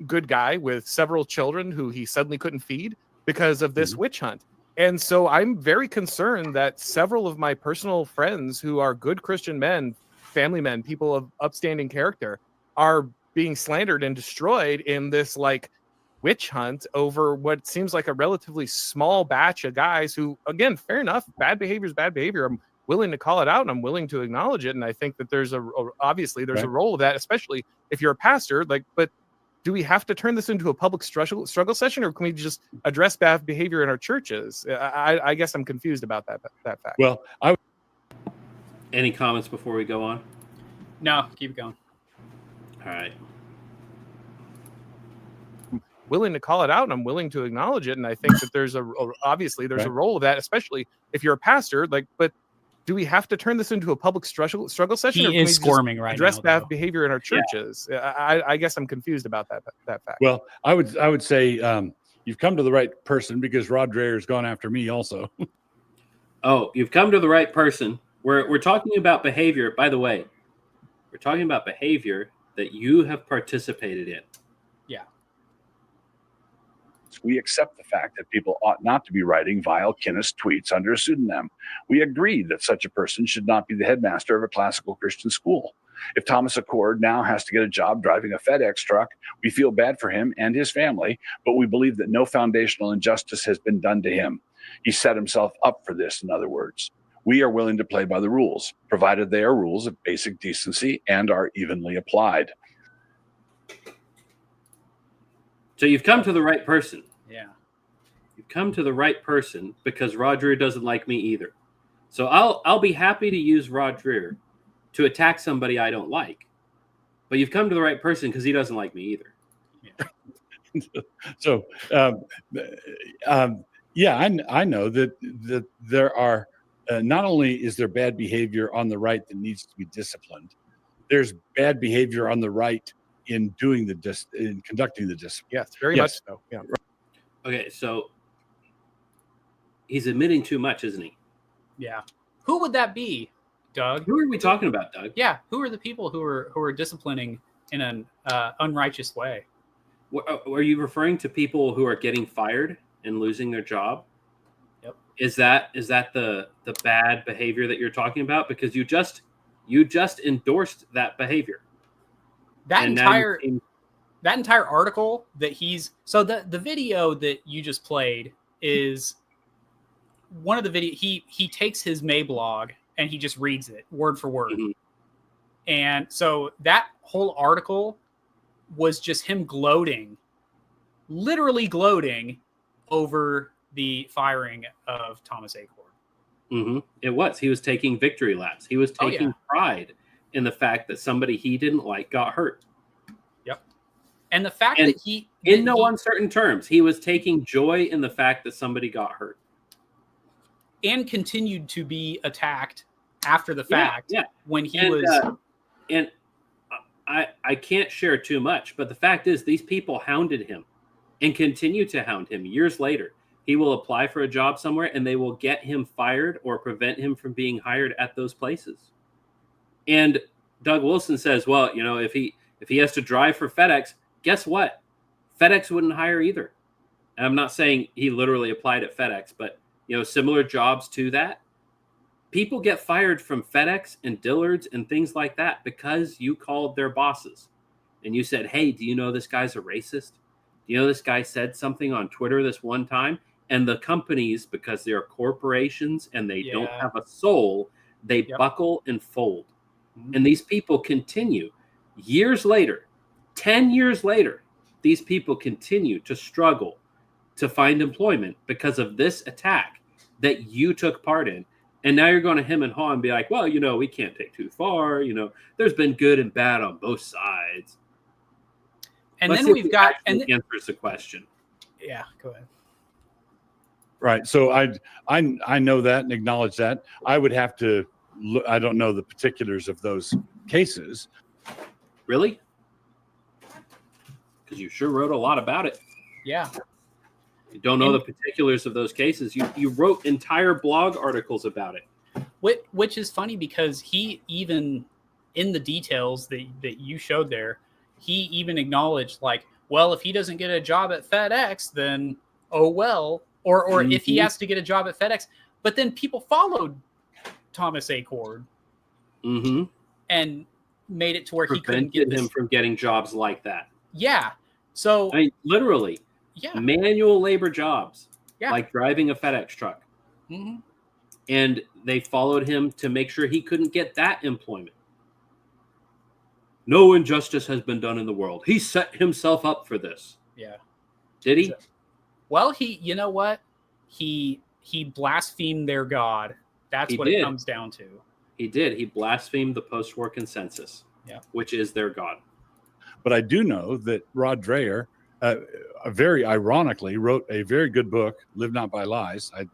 good guy with several children who he suddenly couldn't feed because of this witch hunt. And so I'm very concerned that several of my personal friends who are good Christian men, family men, people of upstanding character, are being slandered and destroyed in this like witch hunt over what seems like a relatively small batch of guys who, again, fair enough, bad behavior is bad behavior. I'm willing to call it out and I'm willing to acknowledge it. And I think that there's a role of that, especially if you're a pastor, but do we have to turn this into a public struggle session, or can we just address bad behavior in our churches? I guess I'm confused about that fact. Well, any comments before we go on? No, keep it going. All right. Willing to call it out and I'm willing to acknowledge it. And I think that there's a role of that, especially if you're a pastor, but do we have to turn this into a public struggle session? He is squirming right now. Address bad behavior in our churches. Yeah. I guess I'm confused about that fact. Well, I would say you've come to the right person because Rob Dreher's gone after me also. Oh, you've come to the right person. We're talking about behavior. By the way, we're talking about behavior that you have participated in. Yeah. We accept the fact that people ought not to be writing vile Kinnis tweets under a pseudonym. We agree that such a person should not be the headmaster of a classical Christian school. If Thomas Acord now has to get a job driving a FedEx truck, we feel bad for him and his family, but we believe that no foundational injustice has been done to him. He set himself up for this, in other words. We are willing to play by the rules, provided they are rules of basic decency and are evenly applied. So you've come to the right person. Yeah. You've come to the right person because Rod Dreher doesn't like me either. So I'll be happy to use Rod Dreher to attack somebody I don't like. But you've come to the right person because he doesn't like me either. Yeah. So, I know that there are not only is there bad behavior on the right that needs to be disciplined, there's bad behavior on the right in doing in conducting the discipline. Yes, very much so. Yeah. Okay, so he's admitting too much, isn't he? Yeah. Who would that be, Doug? Who are we talking about, Doug? Yeah. Who are the people who are disciplining in an unrighteous way? Are you referring to people who are getting fired and losing their job? Yep. Is that the bad behavior that you're talking about? Because you just endorsed that behavior. That entire article that the video that you just played is one of the video. He takes his Mablog and he just reads it word for word. Mm-hmm. And so that whole article was just him gloating, literally gloating over the firing of Thomas Acord. Mm-hmm. It was. He was taking victory laps. He was taking pride in the fact that somebody he didn't like got hurt. Yep. And the fact that he... In no uncertain terms, he was taking joy in the fact that somebody got hurt. And continued to be attacked after the fact when he was... and I can't share too much, but the fact is these people hounded him and continue to hound him years later. He will apply for a job somewhere and they will get him fired or prevent him from being hired at those places. And Doug Wilson says, well, you know, if he has to drive for FedEx, guess what? FedEx wouldn't hire either. And I'm not saying he literally applied at FedEx, but, you know, similar jobs to that. People get fired from FedEx and Dillard's and things like that because you called their bosses and you said, hey, do you know this guy's a racist? Do you know this guy said something on Twitter this one time? And the companies, because they are corporations and they don't have a soul, they buckle and fold. Mm-hmm. And these people continue. Years later, 10 years later, these people continue to struggle to find employment because of this attack that you took part in. And now you're going to hem and haw and be like, well, you know, we can't take too far. You know, there's been good and bad on both sides. And then we've got... And answers the question. Yeah, go ahead. Right. So I know that and acknowledge that. I would have to look, I don't know the particulars of those cases. Really? Because you sure wrote a lot about it. Yeah. You don't know the particulars of those cases. You wrote entire blog articles about it. Which is funny because he even, in the details that you showed there, he even acknowledged like, well, if he doesn't get a job at FedEx, then oh well. Or if he has to get a job at FedEx. But then people followed Thomas Acord and made it to where he couldn't get him from getting jobs like that. Yeah. So I mean, literally, manual labor jobs, like driving a FedEx truck. Mm-hmm. And they followed him to make sure he couldn't get that employment. No injustice has been done in the world. He set himself up for this. Yeah. Did he? Well, you know what? He blasphemed their God. That's what it comes down to. He did. He blasphemed the post-war consensus, which is their God. But I do know that Rod Dreher, very ironically, wrote a very good book, Live Not by Lies. I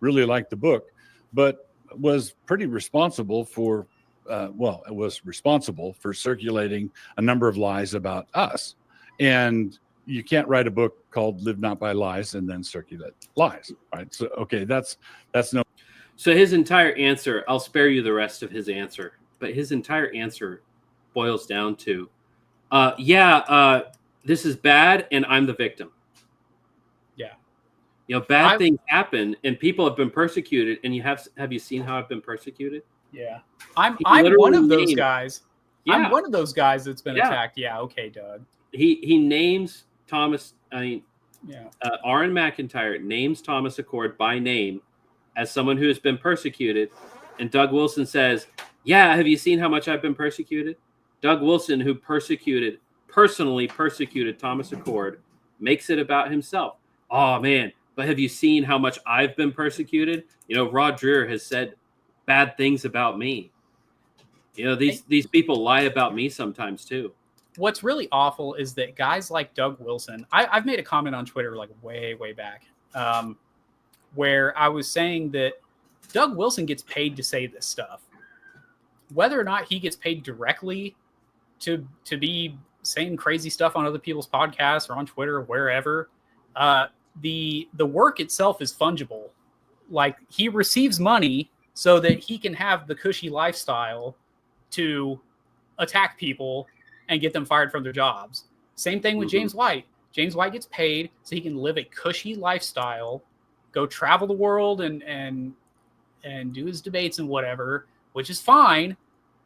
really liked the book, but was pretty responsible for, circulating a number of lies about us. And you can't write a book called Live Not by Lies and then circulate lies, right? So, okay, that's no. So his entire answer, I'll spare you the rest of his answer, but his entire answer boils down to, this is bad and I'm the victim. Yeah. You know, bad things happen and people have been persecuted. And have you seen how I've been persecuted? Yeah. I'm one of those guys. Yeah. I'm one of those guys that's been attacked. Yeah. Okay, Doug. He names Thomas, Aaron McIntyre names Thomas Acord by name as someone who has been persecuted. And Doug Wilson says, have you seen how much I've been persecuted? Doug Wilson, who personally persecuted Thomas Acord, makes it about himself. Oh, man, but have you seen how much I've been persecuted? You know, Rod Dreher has said bad things about me. You know, these people lie about me sometimes, too. What's really awful is that guys like Doug Wilson, I've made a comment on Twitter like way, way back, where I was saying that Doug Wilson gets paid to say this stuff. Whether or not he gets paid directly to be saying crazy stuff on other people's podcasts or on Twitter or wherever, the work itself is fungible. Like he receives money so that he can have the cushy lifestyle to attack people and get them fired from their jobs. Same thing with James White. James White gets paid so he can live a cushy lifestyle, go travel the world and do his debates and whatever, which is fine.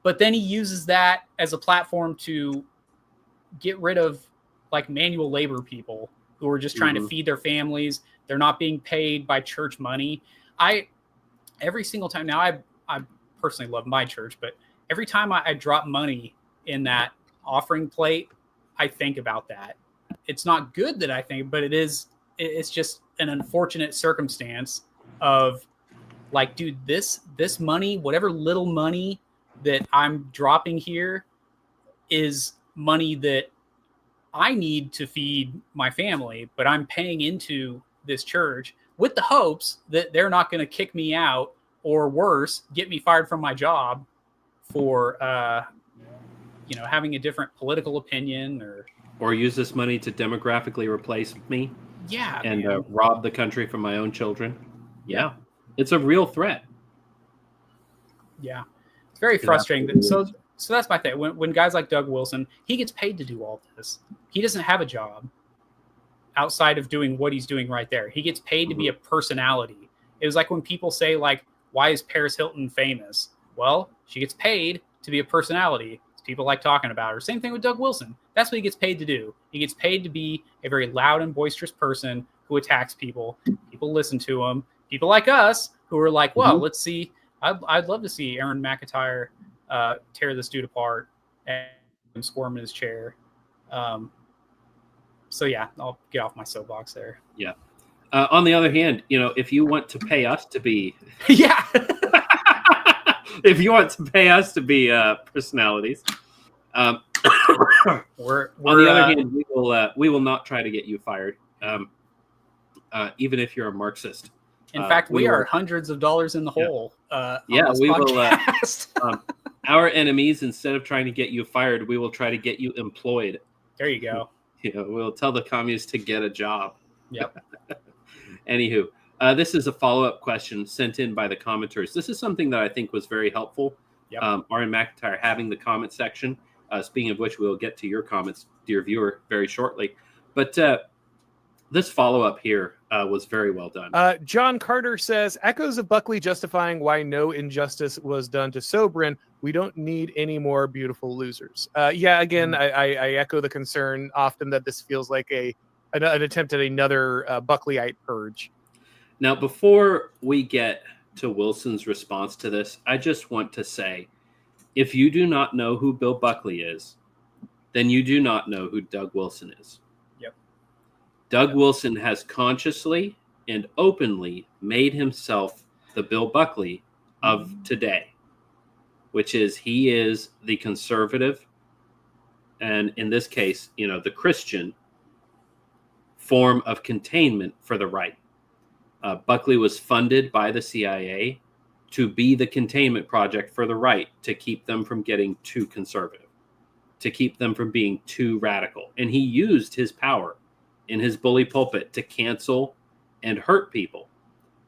But then he uses that as a platform to get rid of like manual labor people who are just trying to feed their families. They're not being paid by church money. Every single time now, I personally love my church, but every time I drop money in that offering plate, I think about that. It's not good that I think, but it's just an unfortunate circumstance of like, dude, this money, whatever little money that I'm dropping here is money that I need to feed my family, but I'm paying into this church with the hopes that they're not going to kick me out, or worse, get me fired from my job for having a different political opinion or use this money to demographically replace me. Yeah, and rob the country from my own children. Yeah, it's a real threat. Yeah, it's very frustrating. So that's my thing. When guys like Doug Wilson, he gets paid to do all this. He doesn't have a job outside of doing what he's doing right there. He gets paid to be a personality. It was like when people say, like, why is Paris Hilton famous? Well, she gets paid to be a personality. People like talking about her. Same thing with Doug Wilson. That's what he gets paid to do. He gets paid to be a very loud and boisterous person who attacks people. People listen to him. People like us who are like, well, let's see. I'd love to see Aaron McIntyre tear this dude apart and squirm in his chair. So yeah, I'll get off my soapbox there. Yeah. On the other hand, if you want to pay us to be, yeah, if you want to pay us to be personalities, on the other hand, we will not try to get you fired, even if you're a Marxist. In fact, we are hundreds of dollars in the hole. We will. Our enemies, instead of trying to get you fired, we will try to get you employed. There you go. We'll tell the communists to get a job. Yep. Anywho, this is a follow-up question sent in by the commenters. This is something that I think was very helpful. Yep. Aaron McIntyre having the comment section. Speaking of which, we'll get to your comments, dear viewer, very shortly. But this follow-up here was very well done. John Carter says, echoes of Buckley justifying why no injustice was done to Sobrin. We don't need any more beautiful losers. Again, I echo the concern often that this feels like an attempt at another Buckleyite purge. Now, before we get to Wilson's response to this, I just want to say, if you do not know who Bill Buckley is, then you do not know who Doug Wilson is. Yep. Doug Wilson has consciously and openly made himself the Bill Buckley of today, which is he is the conservative, and in this case, the Christian form of containment for the right. Buckley was funded by the CIA to be the containment project for the right, to keep them from getting too conservative, to keep them from being too radical. And he used his power in his bully pulpit to cancel and hurt people,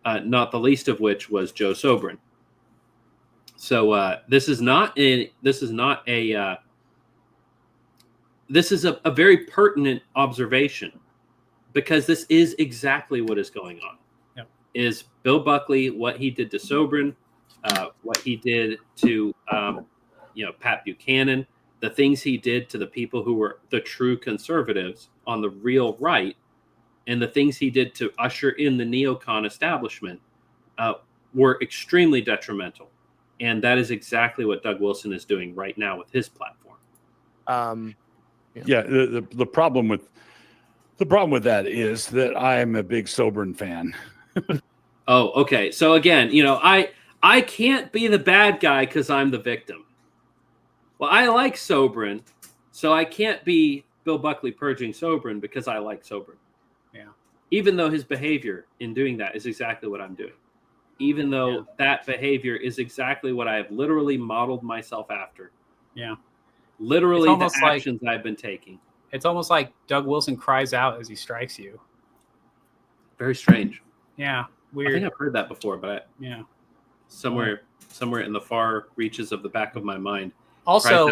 not the least of which was Joe Sobrin. So this is a very pertinent observation, because this is exactly what is going on. Yep. Is Bill Buckley, what he did to Sobrin, what he did to Pat Buchanan, the things he did to the people who were the true conservatives on the real right, and the things he did to usher in the neocon establishment were extremely detrimental. And that is exactly what Doug Wilson is doing right now with his platform. The problem with that is that I am a big Sobrin fan. Oh, okay. So again, I can't be the bad guy because I'm the victim. Well, I like Sobrin, so I can't be Bill Buckley purging Sobrin because I like Sobrin. Yeah. Even though his behavior in doing that is exactly what I'm doing. Even though that behavior is exactly what I have literally modeled myself after. Yeah. Literally the actions I've been taking. It's almost like Doug Wilson cries out as he strikes you. Very strange. Yeah. Weird. I think I've heard that before, but somewhere in the far reaches of the back of my mind. Also,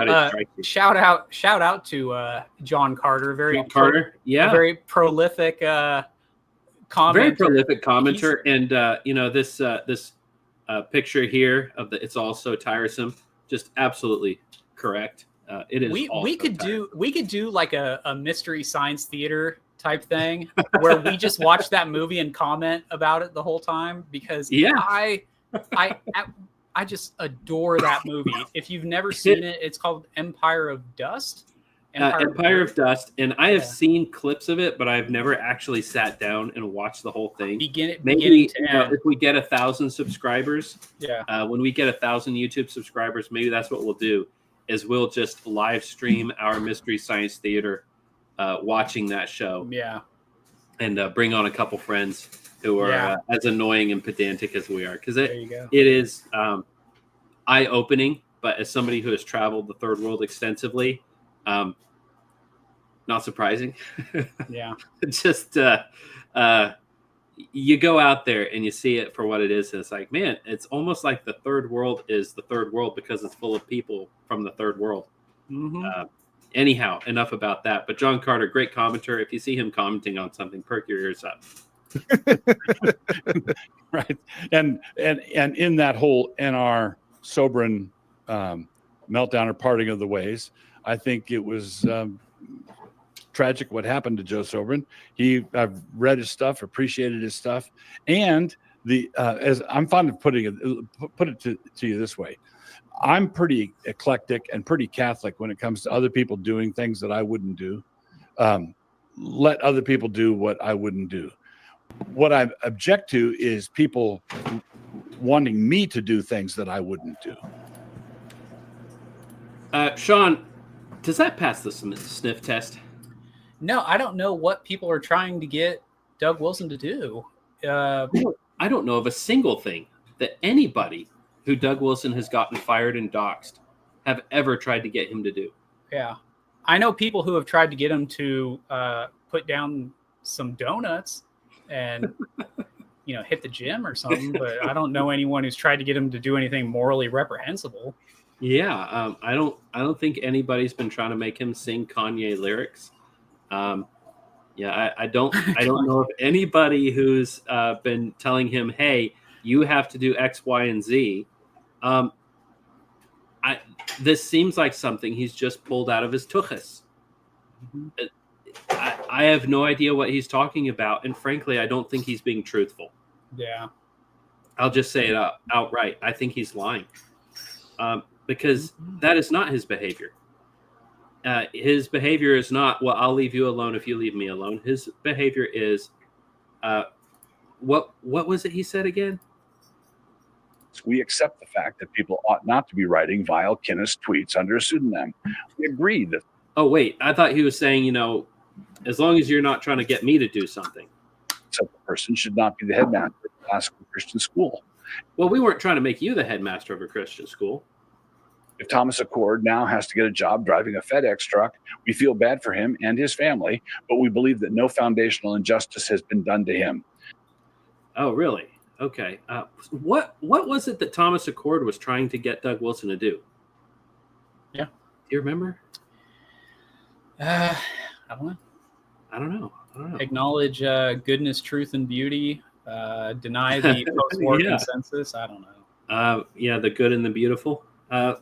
shout out to John Carter. John Carter, a very prolific commenter. Very prolific commenter, and this picture here of the "It's all so tiresome," just absolutely correct. It is. We could do like a mystery science theater type thing where we just watch that movie and comment about it the whole time, because I just adore that movie. If you've never seen it, it's called Empire of Dust. Empire of Dust, and I have Yeah. seen clips of it, but I've never actually sat down and watched the whole thing. Beginning Maybe to end. if we get 1,000 subscribers, Yeah. when we get 1,000 YouTube subscribers, maybe that's what we'll do. Is we'll just live stream our Mystery Science Theater, watching that show. Yeah. And bring on a couple friends who are as annoying and pedantic as we are, because There you go. it is eye-opening. But as somebody who has traveled the third world extensively, not surprising. Yeah. Just you go out there and you see it for what it is, and it's like, man, it's almost like the third world is the third world because it's full of people from the third world. Mm-hmm. Anyhow, enough about that. But John Carter, great commenter. If you see him commenting on something, perk your ears up. Right. And in that whole NR Sobran meltdown or parting of the ways, I think it was tragic what happened to Joe Sobran. I've read his stuff, appreciated his stuff, and as I'm fond of put it to you this way, I'm pretty eclectic and pretty Catholic when it comes to other people doing things that I wouldn't do. Let other people do what I wouldn't do. What I object to is people wanting me to do things that I wouldn't do. Sean, does that pass the sniff test? No, I don't know what people are trying to get Doug Wilson to do. I don't know of a single thing that anybody who Doug Wilson has gotten fired and doxxed have ever tried to get him to do. Yeah. I know people who have tried to get him to put down some donuts and hit the gym or something, but I don't know anyone who's tried to get him to do anything morally reprehensible. Yeah, I don't think anybody's been trying to make him sing Kanye lyrics. I don't know of anybody who's been telling him, hey, you have to do X, Y, and Z. This seems like something he's just pulled out of his tuchus. Mm-hmm. I have no idea what he's talking about, and frankly, I don't think he's being truthful. Yeah. I'll just say it outright. I think he's lying, because that is not his behavior. His behavior is not, well, I'll leave you alone if you leave me alone. His behavior is, what was it he said again? We accept the fact that people ought not to be writing vile Kinnis tweets under a pseudonym. We agree that. Oh, wait. I thought he was saying, as long as you're not trying to get me to do something. Such a person should not be the headmaster of a classical Christian school. Well, we weren't trying to make you the headmaster of a Christian school. If Thomas Accord now has to get a job driving a FedEx truck, we feel bad for him and his family, but we believe that no foundational injustice has been done to him. Oh, really? Okay. What was it that Thomas Accord was trying to get Doug Wilson to do? Yeah. Do you remember? I don't know. Acknowledge goodness, truth, and beauty. Deny the post-war consensus. I don't know. The good and the beautiful.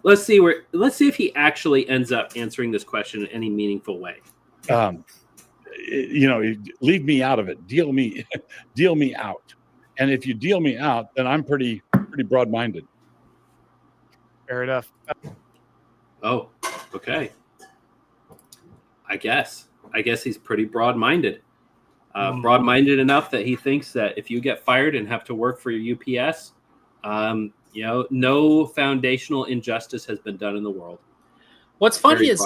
Let's see if he actually ends up answering this question in any meaningful way. Leave me out of it. Deal me out. And if you deal me out, then I'm pretty broad-minded. Fair enough. Oh, okay. I guess he's pretty broad-minded. Broad-minded enough that he thinks that if you get fired and have to work for your UPS, no foundational injustice has been done in the world. What's funny is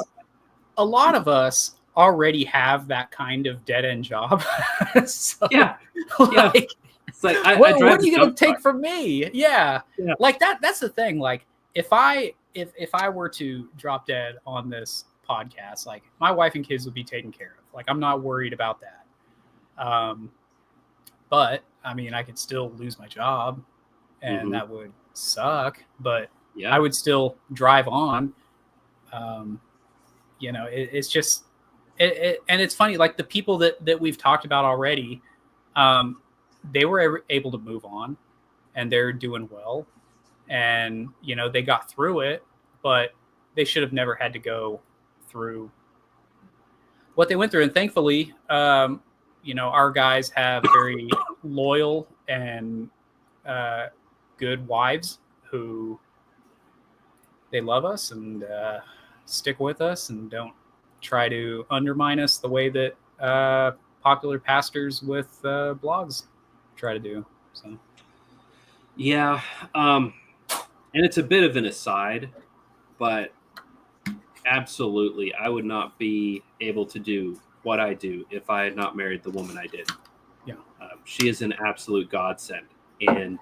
a lot of us already have that kind of dead-end job. So, yeah. It's like, what are you going to take from me? Yeah. Like that's the thing. Like if I were to drop dead on this podcast, like my wife and kids would be taken care of. Like I'm not worried about that. But I mean, I could still lose my job and that would suck, but I would still drive on. It's just, and it's funny, like the people that we've talked about already, they were able to move on and they're doing well, and, they got through it, but they should have never had to go through what they went through. And thankfully, our guys have very loyal and good wives who they love us and stick with us and don't try to undermine us the way that popular pastors with blogs try to do. So, yeah, and it's a bit of an aside, but absolutely, I would not be able to do what I do if I had not married the woman I did. Yeah, she is an absolute godsend, and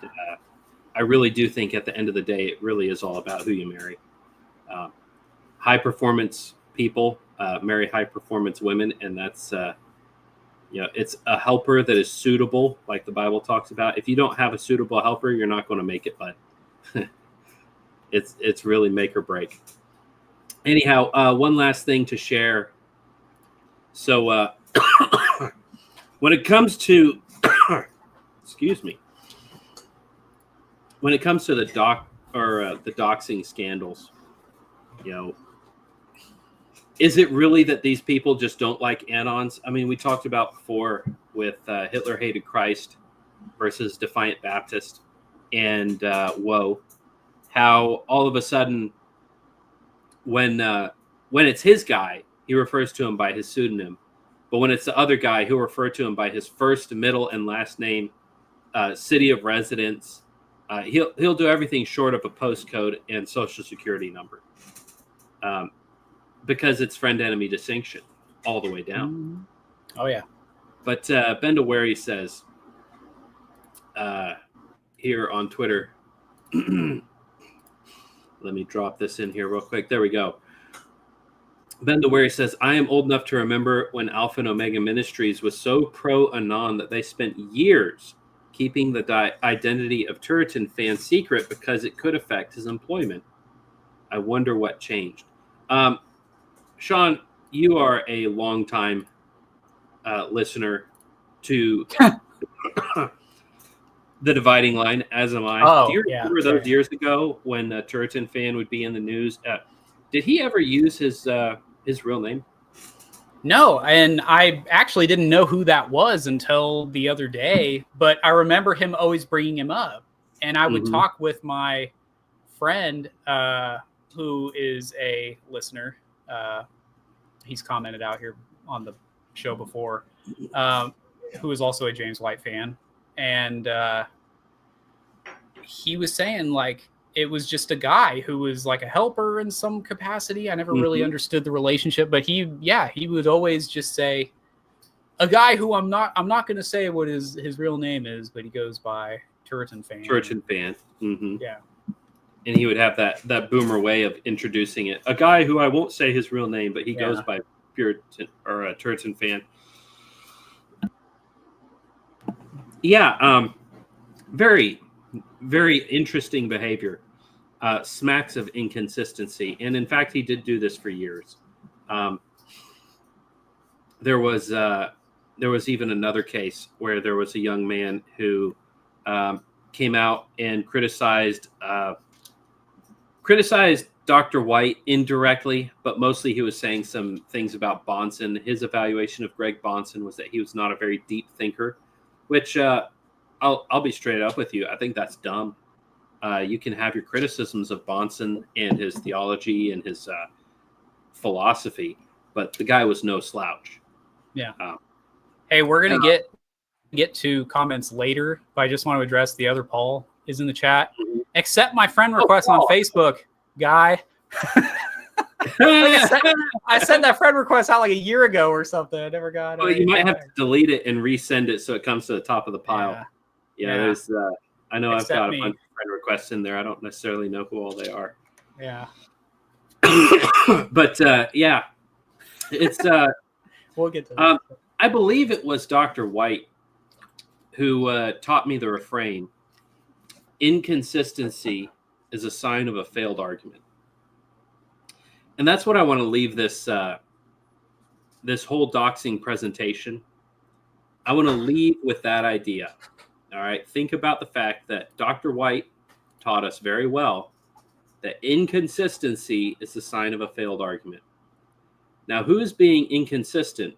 I really do think at the end of the day, it really is all about who you marry. High performance people marry high performance women, and that's it's a helper that is suitable, like the Bible talks about. If you don't have a suitable helper, you're not going to make it, but it's really make or break. Anyhow, one last thing to share. So when it comes to excuse me, when it comes to the doxing scandals, is it really that these people just don't like Anons? I mean, we talked about before with Hitler hated Christ versus Defiant Baptist, and how all of a sudden when it's his guy, he refers to him by his pseudonym, but when it's the other guy, he'll refer to him by his first, middle, and last name, city of residence. He'll do everything short of a postcode and social security number, because it's friend-enemy distinction all the way down. Oh yeah. But Ben DeWary says here on Twitter. Let me drop this in here real quick. There we go. Ben DeWary says, I am old enough to remember when Alpha and Omega Ministries was so pro-Anon that they spent years keeping the identity of Turretin fan secret because it could affect his employment. I wonder what changed. Sean, you are a longtime listener to The Dividing Line, as am I. Oh, do you remember those years ago when Turretin fan would be in the news? Did he ever use his real name? No, and I actually didn't know who that was until the other day, but I remember him always bringing him up. And I would talk with my friend who is a listener. He's commented out here on the show before, who is also a James White fan. And he was saying, like, it was just a guy who was like a helper in some capacity. I never really understood the relationship, but he would always just say a guy who I'm not going to say what his real name is, but he goes by Turretin fan. Turretin fan. Mm-hmm. Yeah. And he would have that boomer way of introducing it. A guy who I won't say his real name, but he goes by Puritan or Turretin fan. Yeah. Very, very interesting behavior. Smacks of inconsistency. And in fact, he did do this for years. There was even another case where there was a young man who came out and criticized Dr. White indirectly, but mostly he was saying some things about Bonson. His evaluation of Greg Bonson was that he was not a very deep thinker, which I'll be straight up with you. I think that's dumb. You can have your criticisms of Bonson and his theology and his philosophy, but the guy was no slouch. Yeah. Hey, we're going to get to comments later, but I just want to address the other Paul is in the chat. Accept my friend request on Facebook, guy. I sent that friend request out like a year ago or something. I never got it. Well, you might have to delete it and resend it so it comes to the top of the pile. Yeah. There's I know I've got a bunch of friend requests in there. I don't necessarily know who all they are. Yeah. But it's we'll get to that. I believe it was Dr. White who taught me the refrain: inconsistency is a sign of a failed argument. And that's what I want to leave this this whole doxing presentation. I want to leave with that idea. All right. Think about the fact that Dr. White taught us very well that inconsistency is the sign of a failed argument. Now, who is being inconsistent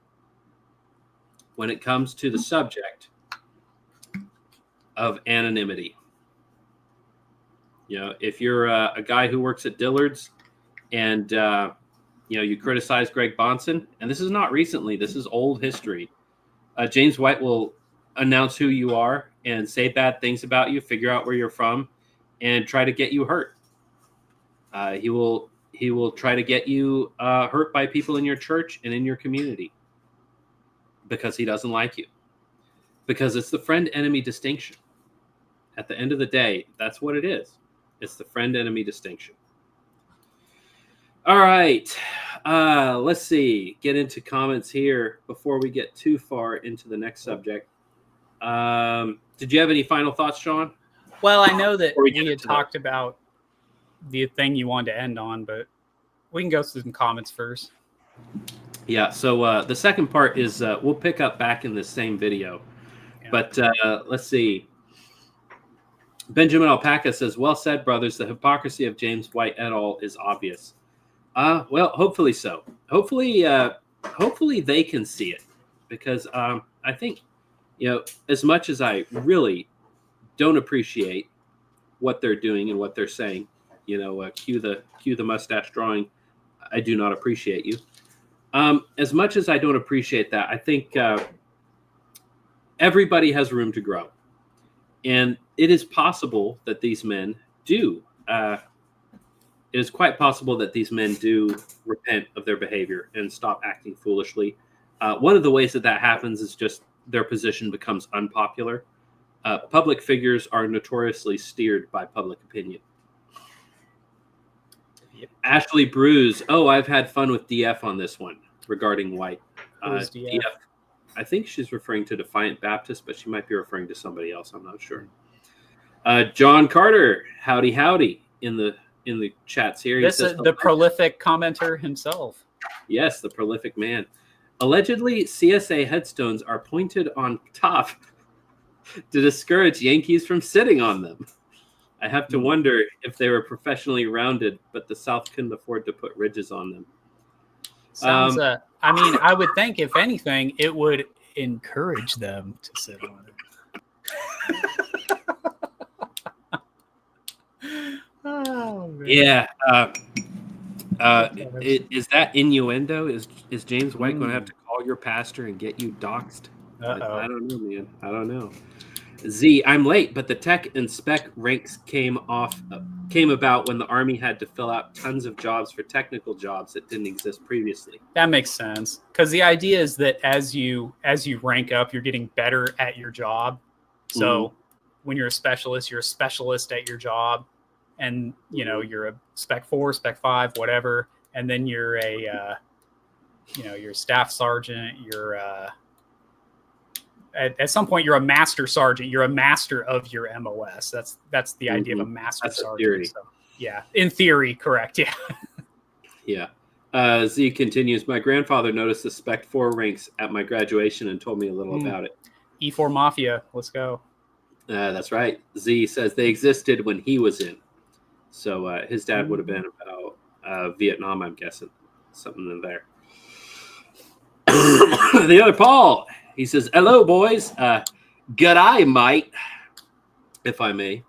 when it comes to the subject of anonymity? You know, if you're a guy who works at Dillard's and you criticize Greg Bonson, and this is not recently, this is old history. James White will announce who you are and say bad things about you, figure out where you're from, and try to get you hurt. He will try to get you hurt by people in your church and in your community because he doesn't like you. Because it's the friend-enemy distinction. At the end of the day, that's what it is. It's the friend-enemy distinction. All right. Let's see. Get into comments here before we get too far into the next subject. Did you have any final thoughts, Sean? Well, I know that we had talked about the thing you wanted to end on, but we can go through some comments first. Yeah, so the second part is we'll pick up back in this same video. Yeah. But let's see. Benjamin Alpaca says, well said, brothers. The hypocrisy of James White et al. Is obvious. Well, hopefully so. Hopefully they can see it. Because I think, as much as I really don't appreciate what they're doing and what they're saying, cue the mustache drawing, I do not appreciate you. As much as I don't appreciate that, I think everybody has room to grow. And it is possible that these men do. It is quite possible that these men do repent of their behavior and stop acting foolishly. One of the ways that happens is just their position becomes unpopular. Public figures are notoriously steered by public opinion. Yep. Ashley Bruce. Oh, I've had fun with DF on this one regarding White. DF. I think she's referring to Defiant Baptist, but she might be referring to somebody else. I'm not sure. John Carter, howdy in the chats here. This is the prolific commenter himself. Yes, the prolific man. Allegedly, CSA headstones are pointed on top to discourage Yankees from sitting on them. I have to wonder if they were professionally rounded, but the South couldn't afford to put ridges on them. Sounds. I mean, I would think if anything, it would encourage them to sit on it. Oh, man. Yeah. Is that innuendo? Is James White going to have to call your pastor and get you doxxed? I don't know, man. I don't know. Z, I'm late, but the tech and spec ranks came about when the Army had to fill out tons of jobs for technical jobs that didn't exist previously. That makes sense, because the idea is that as you rank up, you're getting better at your job. So when you're a specialist at your job, and you're a spec 4, spec 5, whatever, and then you're a you're a staff sergeant, you're at some point, you're a master sergeant. You're a master of your MOS. That's the idea of a master sergeant. So, yeah, in theory, correct. Yeah. Yeah. Z continues. My grandfather noticed the Spec 4 ranks at my graduation and told me a little about it. E4 Mafia. Let's go. That's right. Z says they existed when he was in. So his dad would have been about Vietnam, I'm guessing. Something in there. The other Paul. He says, hello, boys. Good eye, mate, if I may.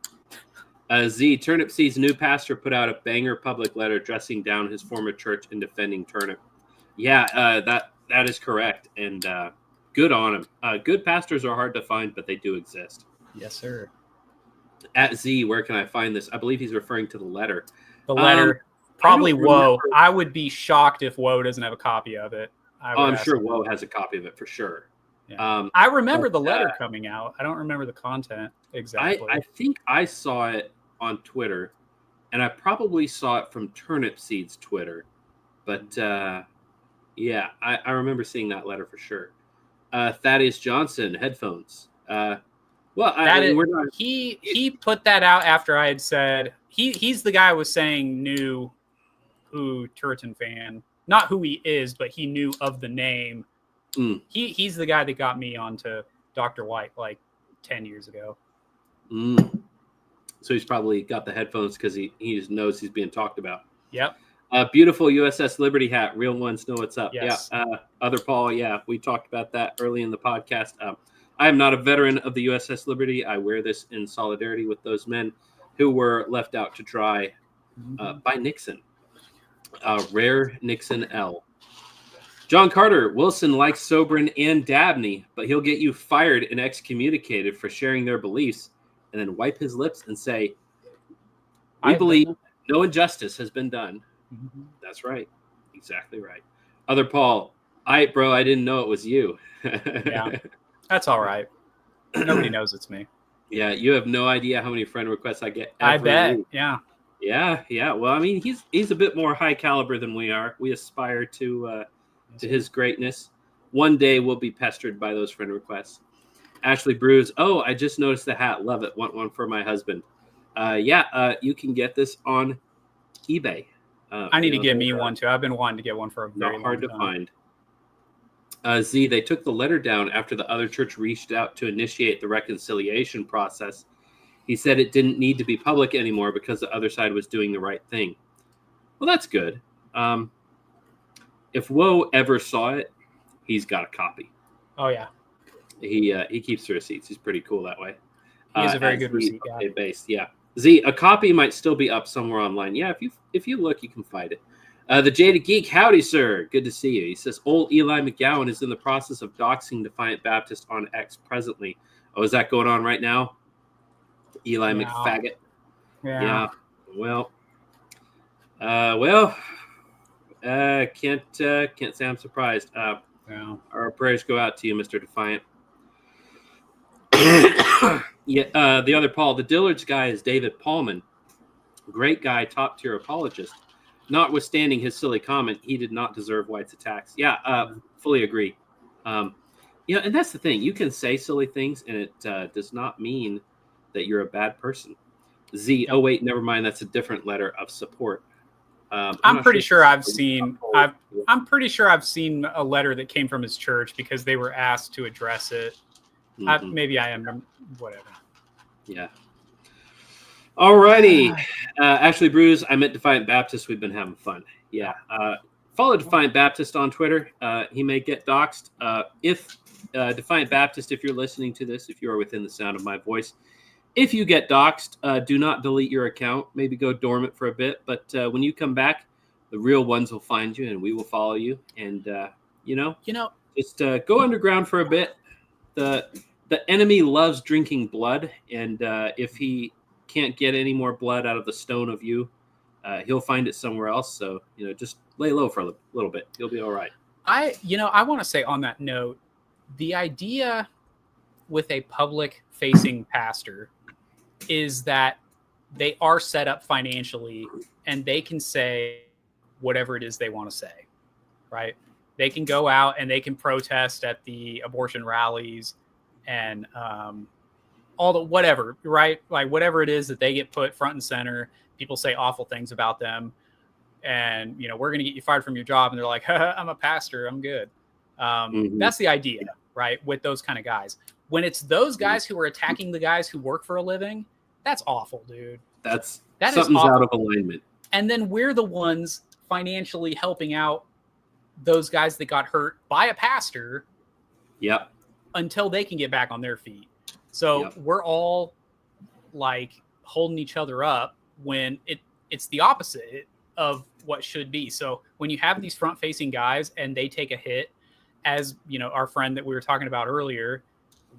Z, Turnip Seed's new pastor put out a banger public letter dressing down his former church and defending Turnip. Yeah, that is correct. And good on him. Good pastors are hard to find, but they do exist. Yes, sir. At Z, where can I find this? I believe he's referring to the letter. The letter. Probably Woe. I would be shocked if Woe doesn't have a copy of it. I'm sure Woe has a copy of it for sure. Yeah. I remember the letter coming out. I don't remember the content exactly. I think I saw it on Twitter, and I probably saw it from Turnip Seed's Twitter. But yeah, I remember seeing that letter for sure. Thaddeus Johnson, headphones. He put that out after I had said he's the guy I was saying knew who Turretin fan, not who he is, but he knew of the name. He's the guy that got me onto Dr. White like 10 years ago. So he's probably got the headphones because he just knows he's being talked about. Yep. Beautiful USS Liberty hat. Real ones know what's up. Yes. Yeah. Other Paul. Yeah. We talked about that early in the podcast. I am not a veteran of the USS Liberty. I wear this in solidarity with those men who were left out to dry by Nixon. Rare Nixon L. John Carter, Wilson likes Sobran and Dabney, but he'll get you fired and excommunicated for sharing their beliefs, and then wipe his lips and say, we believe no injustice has been done. Mm-hmm. That's right. Exactly right. Other Paul, bro, I didn't know it was you. Yeah, that's all right. Nobody knows it's me. Yeah, you have no idea how many friend requests I get I bet. week. Yeah. Yeah. Well, I mean, he's a bit more high caliber than we are. We aspire to his greatness. One day we'll be pestered by those friend requests. Ashley Brews. Oh, I just noticed the hat. Love it. Want one for my husband. You can get this on eBay. I need to get me one too. I've been wanting to get one for a very not hard long to time. find. Z, they took the letter down after the other church reached out to initiate the reconciliation process. He said it didn't need to be public anymore because the other side was doing the right thing. Well, that's good. If Woe ever saw it, he's got a copy. Oh yeah. He keeps the receipts. He's pretty cool that way. He's a very good receipt guy. Based, yeah. Z, a copy might still be up somewhere online. Yeah, if you look, you can find it. The Jaded Geek, howdy, sir. Good to see you. He says, old Eli McGowan is in the process of doxing Defiant Baptist on X presently. Oh, is that going on right now? Eli McFaggot. Yeah. Well, can't say I'm surprised. Our prayers go out to you, Mr. Defiant. Yeah. The other Paul, the Dillard's guy is David Paulman. Great guy, top tier apologist. Notwithstanding his silly comment, he did not deserve White's attacks. Yeah, fully agree. And that's the thing. You can say silly things, and it does not mean that you're a bad person. Z, Yep. Oh wait, never mind. That's a different letter of support. I'm pretty sure I've seen a letter that came from his church because they were asked to address it. Mhm. Maybe I am, whatever. Yeah. Alrighty. Ashley Brews, I meant Defiant Baptist. We've been having fun. Yeah. Follow Defiant Baptist on Twitter. He may get doxxed. If Defiant Baptist, if you're listening to this, if you are within the sound of my voice, if you get doxxed, do not delete your account. Maybe go dormant for a bit. But when you come back, the real ones will find you and we will follow you. And, just go underground for a bit. The enemy loves drinking blood. And if he can't get any more blood out of the stone of you, he'll find it somewhere else. So, just lay low for a little bit. You'll be all right. I want to say on that note, the idea with a public facing pastor is that they are set up financially and they can say whatever it is they want to say, right? They can go out and they can protest at the abortion rallies and all the whatever, right? Like whatever it is that they get put front and center, people say awful things about them. And, we're going to get you fired from your job. And they're like, I'm a pastor. I'm good. That's the idea, right? With those kind of guys. When it's those guys who are attacking the guys who work for a living, that's awful, dude. That something's out of alignment. And then we're the ones financially helping out those guys that got hurt by a pastor. Yep. Until they can get back on their feet. So we're all like holding each other up when it's the opposite of what should be. So when you have these front facing guys and they take a hit, as our friend that we were talking about earlier,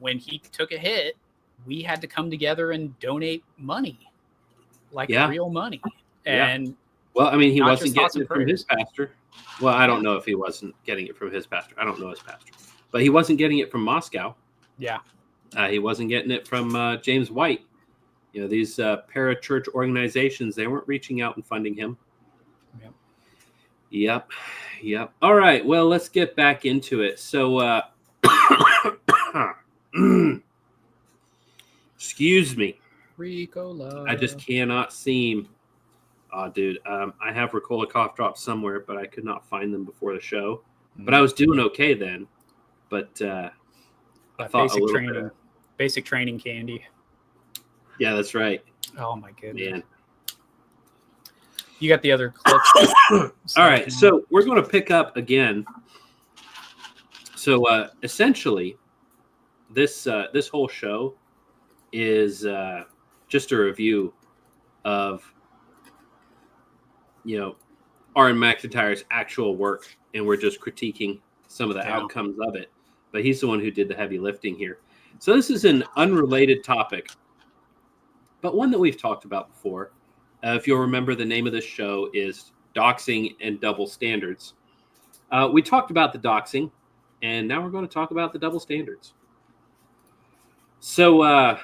when he took a hit, we had to come together and donate money, like real money. And well, I mean, he wasn't getting it from his pastor. Well, I don't know if he wasn't getting it from his pastor. I don't know his pastor, but he wasn't getting it from Moscow. Yeah. He wasn't getting it from James White. These para-church organizations, they weren't reaching out and funding him. Yep. All right. Well, let's get back into it. So, excuse me. Ricola. I just cannot seem. Oh, dude. I have Ricola cough drops somewhere, but I could not find them before the show. But I was doing okay then. But I thought basic training candy. Yeah, that's right. Oh my goodness. Man. You got the other clips. All right, so we're going to pick up again. So essentially, this whole show is just a review of, Aaron McIntyre's actual work, and we're just critiquing some of the outcomes of it. But he's the one who did the heavy lifting here. So this is an unrelated topic, but one that we've talked about before. If you'll remember, the name of this show is Doxing and Double Standards. We talked about the doxing, and now we're going to talk about the double standards. So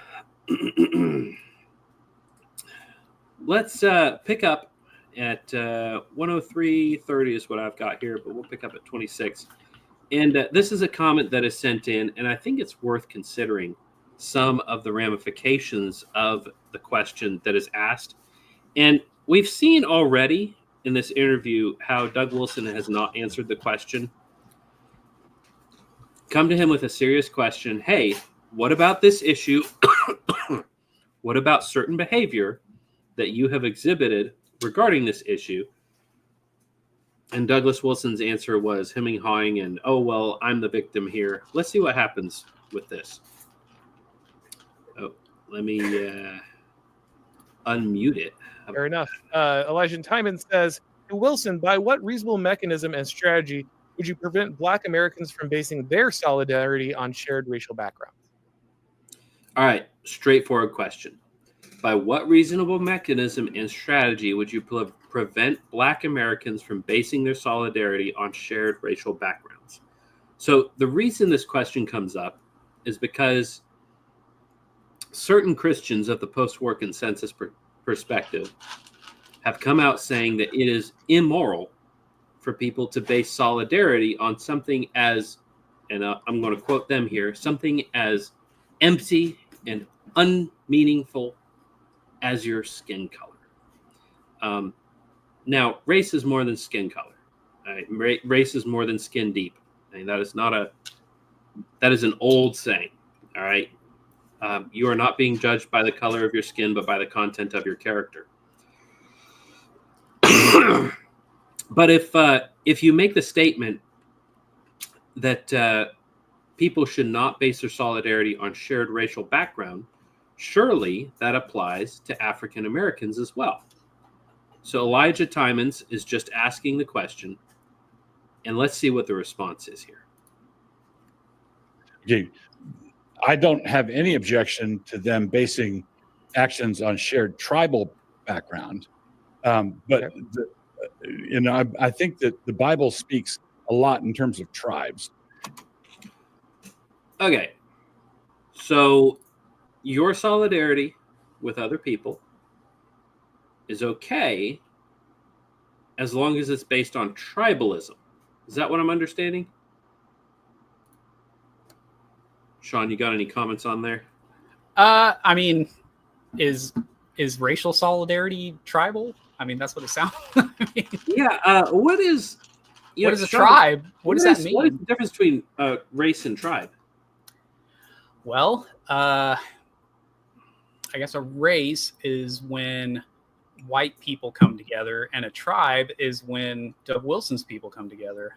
let's pick up at 103.30 is what I've got here, but we'll pick up at 26. And this is a comment that is sent in, and I think it's worth considering some of the ramifications of the question that is asked. And we've seen already in this interview how Doug Wilson has not answered the question. Come to him with a serious question. Hey, what about this issue? What about certain behavior that you have exhibited regarding this issue? And Douglas Wilson's answer was hemming, hawing, and, oh, well, I'm the victim here. Let's see what happens with this. Oh, let me unmute it. Fair enough. Elijah Timon says, Wilson, by what reasonable mechanism and strategy would you prevent Black Americans from basing their solidarity on shared racial backgrounds? All right, straightforward question. By what reasonable mechanism and strategy would you prevent Black Americans from basing their solidarity on shared racial backgrounds? So the reason this question comes up is because certain Christians of the post-war consensus perspective have come out saying that it is immoral for people to base solidarity on something as, and I'm going to quote them here, something as empty and unmeaningful as your skin color. Now, race is more than skin color. Right? Race is more than skin deep. I mean, that is an old saying. All right. You are not being judged by the color of your skin, but by the content of your character. But if you make the statement that people should not base their solidarity on shared racial background, surely that applies to African Americans as well. So Elijah Timons is just asking the question, and let's see what the response is here. Okay. I don't have any objection to them basing actions on shared tribal background. But I think that the Bible speaks a lot in terms of tribes. Okay. So your solidarity with other people is okay as long as it's based on tribalism. Is that what I'm understanding? Sean, you got any comments on there? I mean, is racial solidarity tribal? I mean, that's what it sounds like. Yeah. What is a tribe? What does that mean? What is the difference between race and tribe? Well, I guess a race is when white people come together, and a tribe is when Doug Wilson's people come together.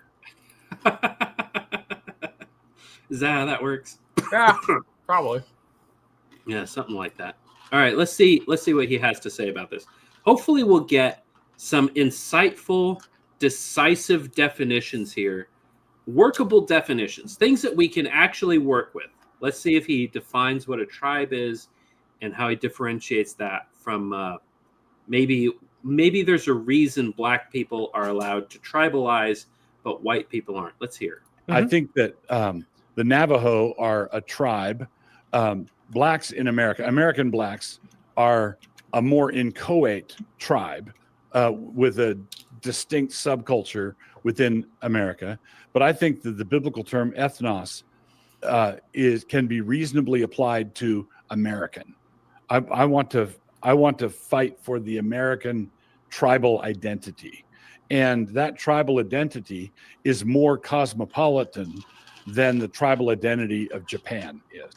Is that how that works? Yeah, probably. Yeah, something like that. All right, let's see what he has to say about this. Hopefully we'll get some insightful, decisive definitions here, workable definitions, things that we can actually work with. Let's see if he defines what a tribe is and how he differentiates that from maybe there's a reason Black people are allowed to tribalize, but white people aren't. Let's hear. I think that the Navajo are a tribe. Blacks in American Blacks are a more inchoate tribe with a distinct subculture within America. But I think that the biblical term ethnos can be reasonably applied to American. I want to fight for the American tribal identity, and that tribal identity is more cosmopolitan than the tribal identity of Japan is.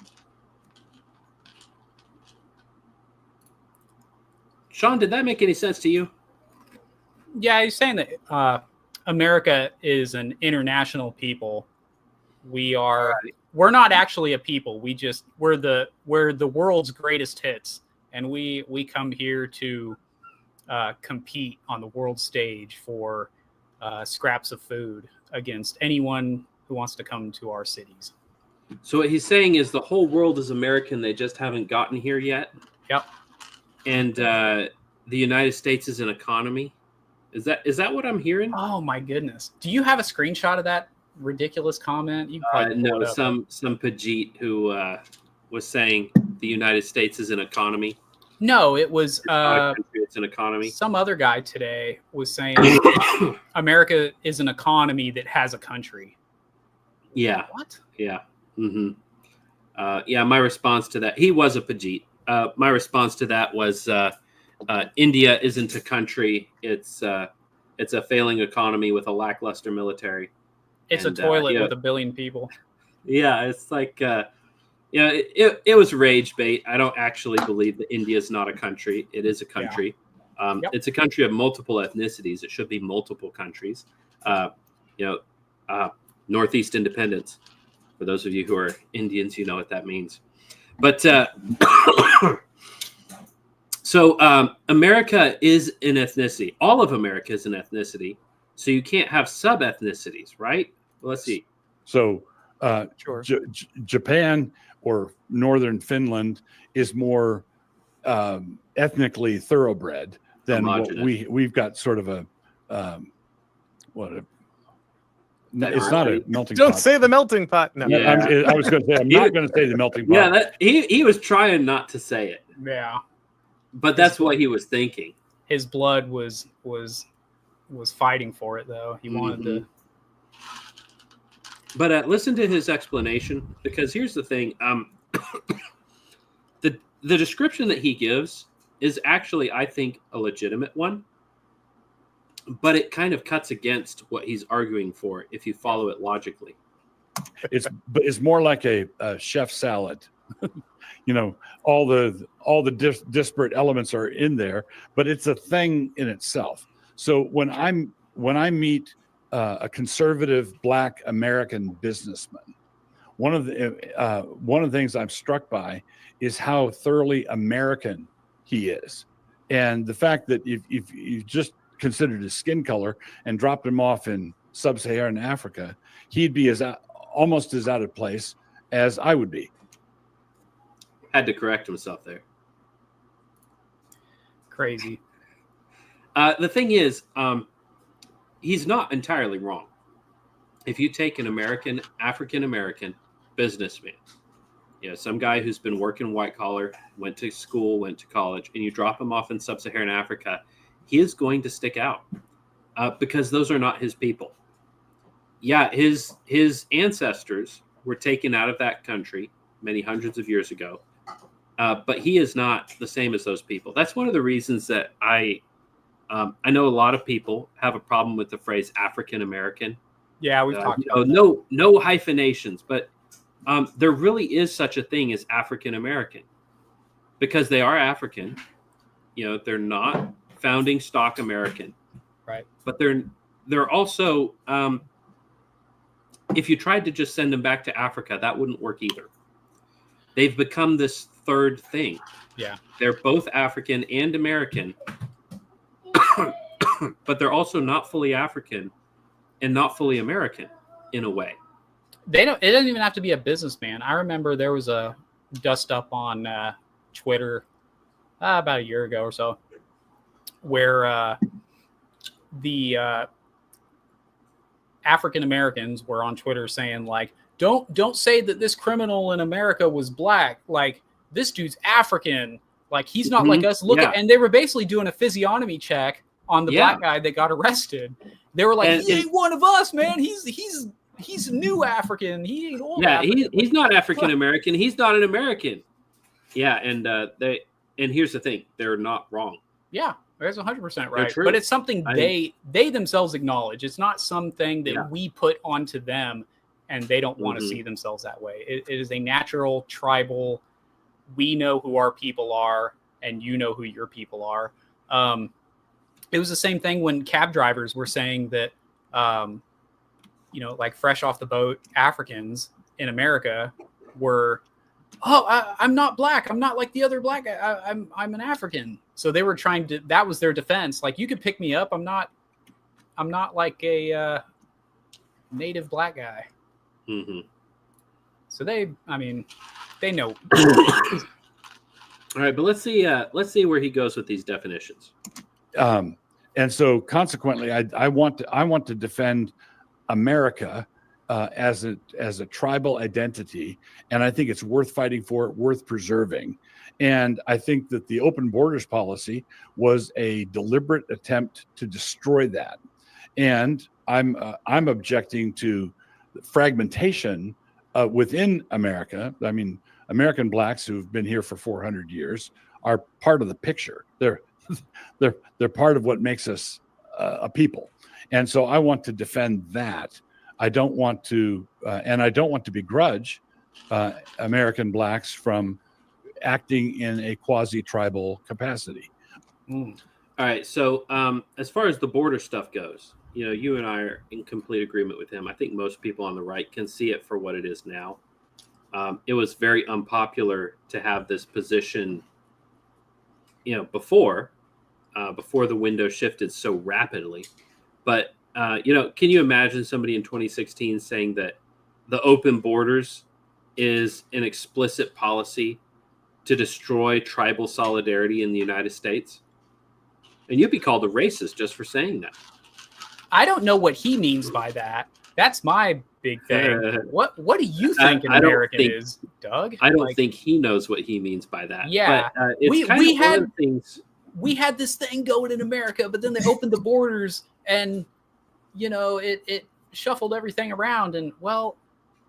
Sean, did that make any sense to you? Yeah, he's saying that America is an international people. We're not actually a people. We're the world's greatest hits. and we come here to compete on the world stage for scraps of food against anyone who wants to come to our cities. So what he's saying is the whole world is American. They just haven't gotten here yet. Yep. And the United States is an economy. Is that what I'm hearing? Oh my goodness! Do you have a screenshot of that ridiculous comment? You can probably pull No, it up. some Pajit who was saying the United States is an economy. No, it was It's an economy. some other guy today was saying America is an economy that has a country. Yeah. What? Yeah. Mm-hmm. Yeah. My response to that, he was a Pajit. My response to that was India isn't a country. It's a failing economy with a lackluster military. It's And, a toilet yeah. with a billion people. Yeah, it's like it was rage bait. I don't actually believe that India is not a country. It is a country. Yep. It's a country of multiple ethnicities. It should be multiple countries. Northeast independence. For those of you who are Indians, you know what that means. But so America is an ethnicity. All of America is an ethnicity. So you can't have sub-ethnicities, right? Well, let's see. So Sure. Japan or northern Finland is more ethnically thoroughbred than what Homogenous. we've got. Sort of a it's not a melting Don't pot. say the melting pot. No. Yeah. I was going to say I'm not going to say the melting pot. Yeah, he was trying not to say it, Yeah. but that's what he was thinking. His blood was fighting for it though. He wanted to. But listen to his explanation, because here's the thing: the description that he gives is actually, I think, a legitimate one, but it kind of cuts against what he's arguing for if you follow it logically. It's more like a chef salad. You know, all the disparate elements are in there, but it's a thing in itself. So when I meet a conservative Black American businessman, one of the things I'm struck by is how thoroughly American he is, and the fact that if you just considered his skin color and dropped him off in sub-Saharan Africa, he'd be almost as out of place as I would be. Had to correct himself there. Crazy. The thing is, he's not entirely wrong. If you take an African American businessman, some guy who's been working white collar, went to school, went to college, and you drop him off in sub-Saharan Africa, he is going to stick out because those are not his people. Yeah, his ancestors were taken out of that country many hundreds of years ago, but he is not the same as those people. That's one of the reasons that I know a lot of people have a problem with the phrase African American. Yeah, we've talked about that. No hyphenations, but there really is such a thing as African American because they are African. They're not founding stock American, right? But they're also if you tried to just send them back to Africa, that wouldn't work either. They've become this third thing. Yeah, they're both African and American. But they're also not fully African and not fully American in a way. It doesn't even have to be a businessman. I remember there was a dust up on Twitter about a year ago or so where the African Americans were on Twitter saying like, don't say that this criminal in America was Black. Like, this dude's African. Like, he's not like us. And they were basically doing a physiognomy check on the Black guy that got arrested. They were like, he ain't one of us, man. He's new African. He ain't old. Yeah, African. he's not African American. He's not an American. Yeah, and here's the thing: they're not wrong. Yeah, that's 100% right. True. But it's something they themselves acknowledge. It's not something that we put onto them, and they don't want to see themselves that way. It is a natural tribal. We know who our people are, and you know who your people are. It was the same thing when cab drivers were saying that, like fresh off the boat Africans in America were oh, I'm not black. I'm not like the other black guy. I'm an African. So they were trying to, that was their defense. Like, you could pick me up. I'm not like a native black guy. Mm-hmm. So they know. All right, but let's see where he goes with these definitions. And so consequently, I want to defend America as a tribal identity, and I think it's worth fighting for, worth preserving. And I think that the open borders policy was a deliberate attempt to destroy that. And I'm objecting to fragmentation within America. I mean, American blacks who've been here for 400 years are part of the picture. They're part of what makes us a people. And so I want to defend that. I don't want to, and I don't want to begrudge American blacks from acting in a quasi-tribal capacity. All right. So as far as the border stuff goes, you and I are in complete agreement with him. I think most people on the right can see it for what it is now. It was very unpopular to have this position, before the window shifted so rapidly. But, can you imagine somebody in 2016 saying that the open borders is an explicit policy to destroy tribal solidarity in the United States? And you'd be called a racist just for saying that. I don't know what he means by that. That's my big thing. What do you think an American is, Doug? I don't think he knows what he means by that. Yeah. But, it's we had this thing going in America, but then they opened the borders and, it shuffled everything around. And, well,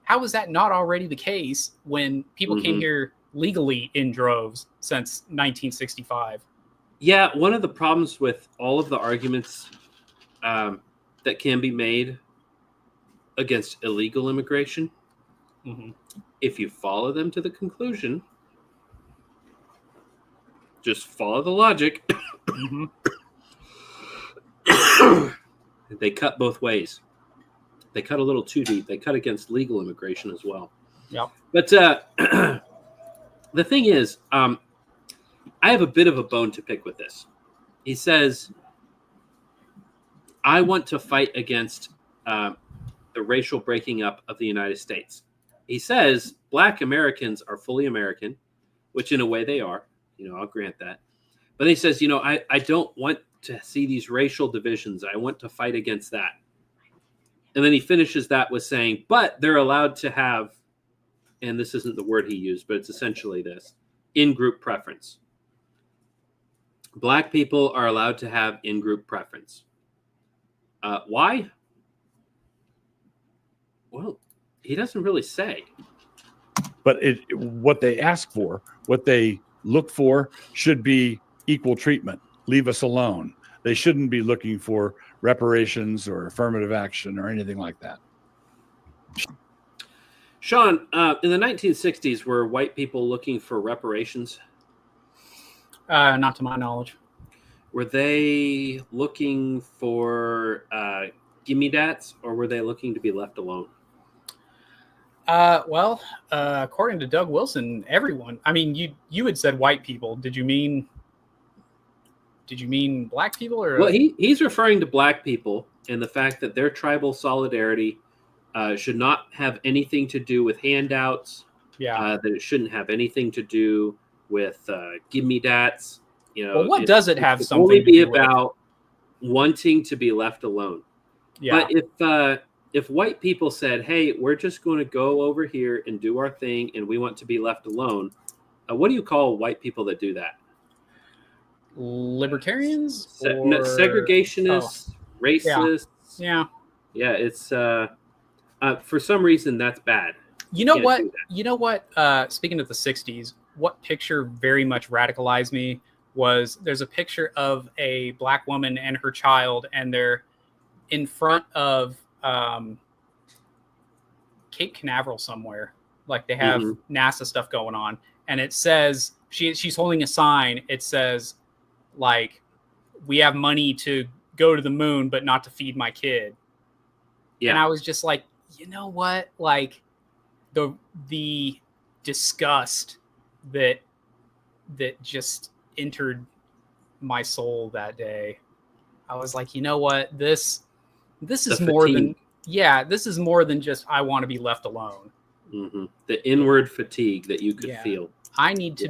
how is that not already the case when people came here legally in droves since 1965? Yeah, one of the problems with all of the arguments that can be made against illegal immigration, if you follow them to the conclusion, just follow the logic, they cut both ways. They cut a little too deep. They cut against legal immigration as well. Yep. But the thing is, I have a bit of a bone to pick with this. He says, I want to fight against the racial breaking up of the United States. He says Black Americans are fully American, which in a way they are. I'll grant that. But he says, I don't want to see these racial divisions. I want to fight against that. And then he finishes that with saying, but they're allowed to have, and this isn't the word he used, but it's essentially this, in-group preference. Black people are allowed to have in-group preference. Why? Well, he doesn't really say. But what they ask for, what they look for, should be equal treatment. Leave us alone. They shouldn't be looking for reparations or affirmative action or anything like that. Sean, in the 1960s, were white people looking for reparations? Not to my knowledge. Were they looking for gimme-dats, or were they looking to be left alone? According to Doug Wilson, everyone. I mean, you had said white people. Did you mean black people? Or well, he's referring to black people and the fact that their tribal solidarity should not have anything to do with handouts. Yeah. That it shouldn't have anything to do with gimme-dats. Well, what does it have something only be to do about wanting to be left alone? Yeah. But if white people said, "Hey, we're just going to go over here and do our thing, and we want to be left alone," what do you call white people that do that? Libertarians? Segregationists, racists. Yeah. Yeah, it's for some reason that's bad. You know what? Speaking of the 60s, what picture very much radicalized me was there's a picture of a black woman and her child, and they're in front of Cape Canaveral somewhere. Like they have NASA stuff going on. And it says, she's holding a sign. It says, like, we have money to go to the moon, but not to feed my kid. Yeah. And I was just like, you know what? Like the disgust that just entered my soul that day. I was like, you know what? This is more than this is more than just I want to be left alone. Mm-hmm. The inward fatigue that you could feel. I need to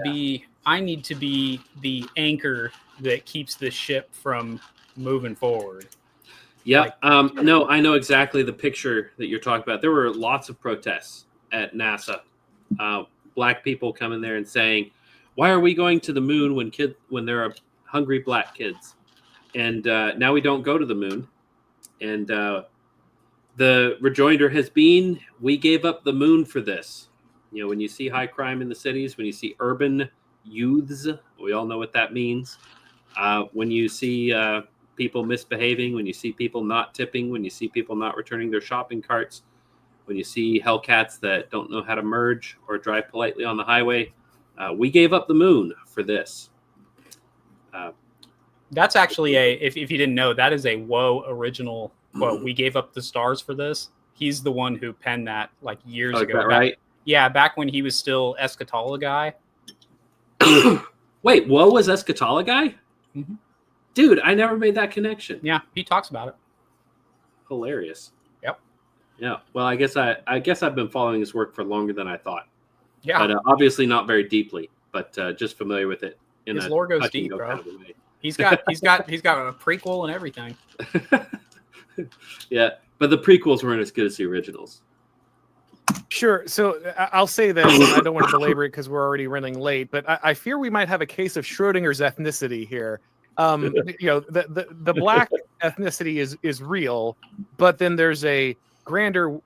be the anchor that keeps the ship from moving forward. Yeah. No, I know exactly the picture that you're talking about. There were lots of protests at NASA. Black people coming there and saying, "Why are we going to the moon when there are hungry black kids?" And now we don't go to the moon. And the rejoinder has been, we gave up the moon for this. You know, when you see high crime in the cities, when you see urban youths, we all know what that means. When you see people misbehaving, when you see people not tipping, when you see people not returning their shopping carts, when you see Hellcats that don't know how to merge or drive politely on the highway, we gave up the moon for this. That's actually if you didn't know, that is a Woe original quote. We gave up the stars for this. He's the one who penned that like years ago. That right? Yeah, back when he was still Escatola guy. Wait, Woe was Escatola guy? Mm-hmm. Dude, I never made that connection. Yeah, he talks about it. Hilarious. Yep. Yeah. Well, I guess I've been following his work for longer than I thought. Yeah. But obviously not very deeply, but just familiar with it. His lore goes deep, bro. Kind of way. He's got a prequel and everything. Yeah, but the prequels weren't as good as the originals. Sure. So I'll say this. I don't want to belabor it because we're already running late, but I fear we might have a case of Schrodinger's ethnicity here. The black ethnicity is real, but then there's a grander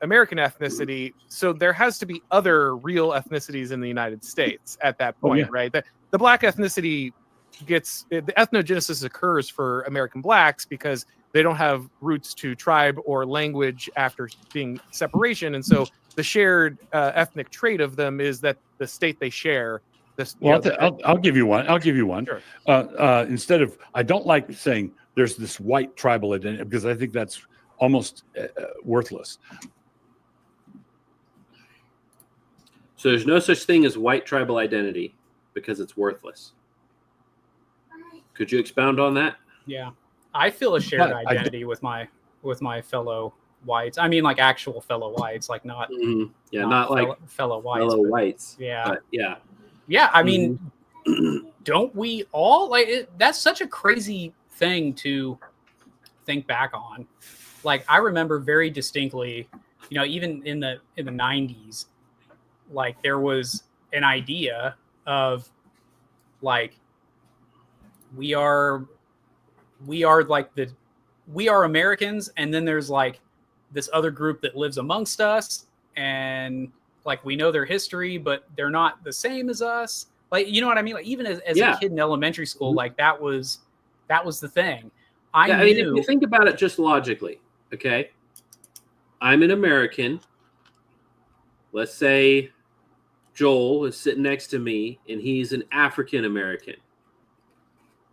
American ethnicity. So there has to be other real ethnicities in the United States at that point, right? The black ethnicity the ethnogenesis occurs for American blacks because they don't have roots to tribe or language after being separation. And so the shared ethnic trait of them is that the state they share. I'll give you one. Sure. Instead of, I don't like saying there's this white tribal identity because I think that's almost worthless. So there's no such thing as white tribal identity because it's worthless. Could you expound on that? Yeah. I feel a shared identity with my fellow whites. I mean, like actual fellow whites, like not not like fellow whites. Fellow whites. Yeah. But yeah. Yeah. I mean, don't we all that's such a crazy thing to think back on. Like I remember very distinctly, even in the 90s, like there was an idea of like we are Americans, and then there's like this other group that lives amongst us, and like we know their history, but they're not the same as us. Like, you know what I mean? Like even as a kid in elementary school, like that was the thing. I mean, if you think about it just logically, okay? I'm an American. Let's say Joel is sitting next to me and he's an African American.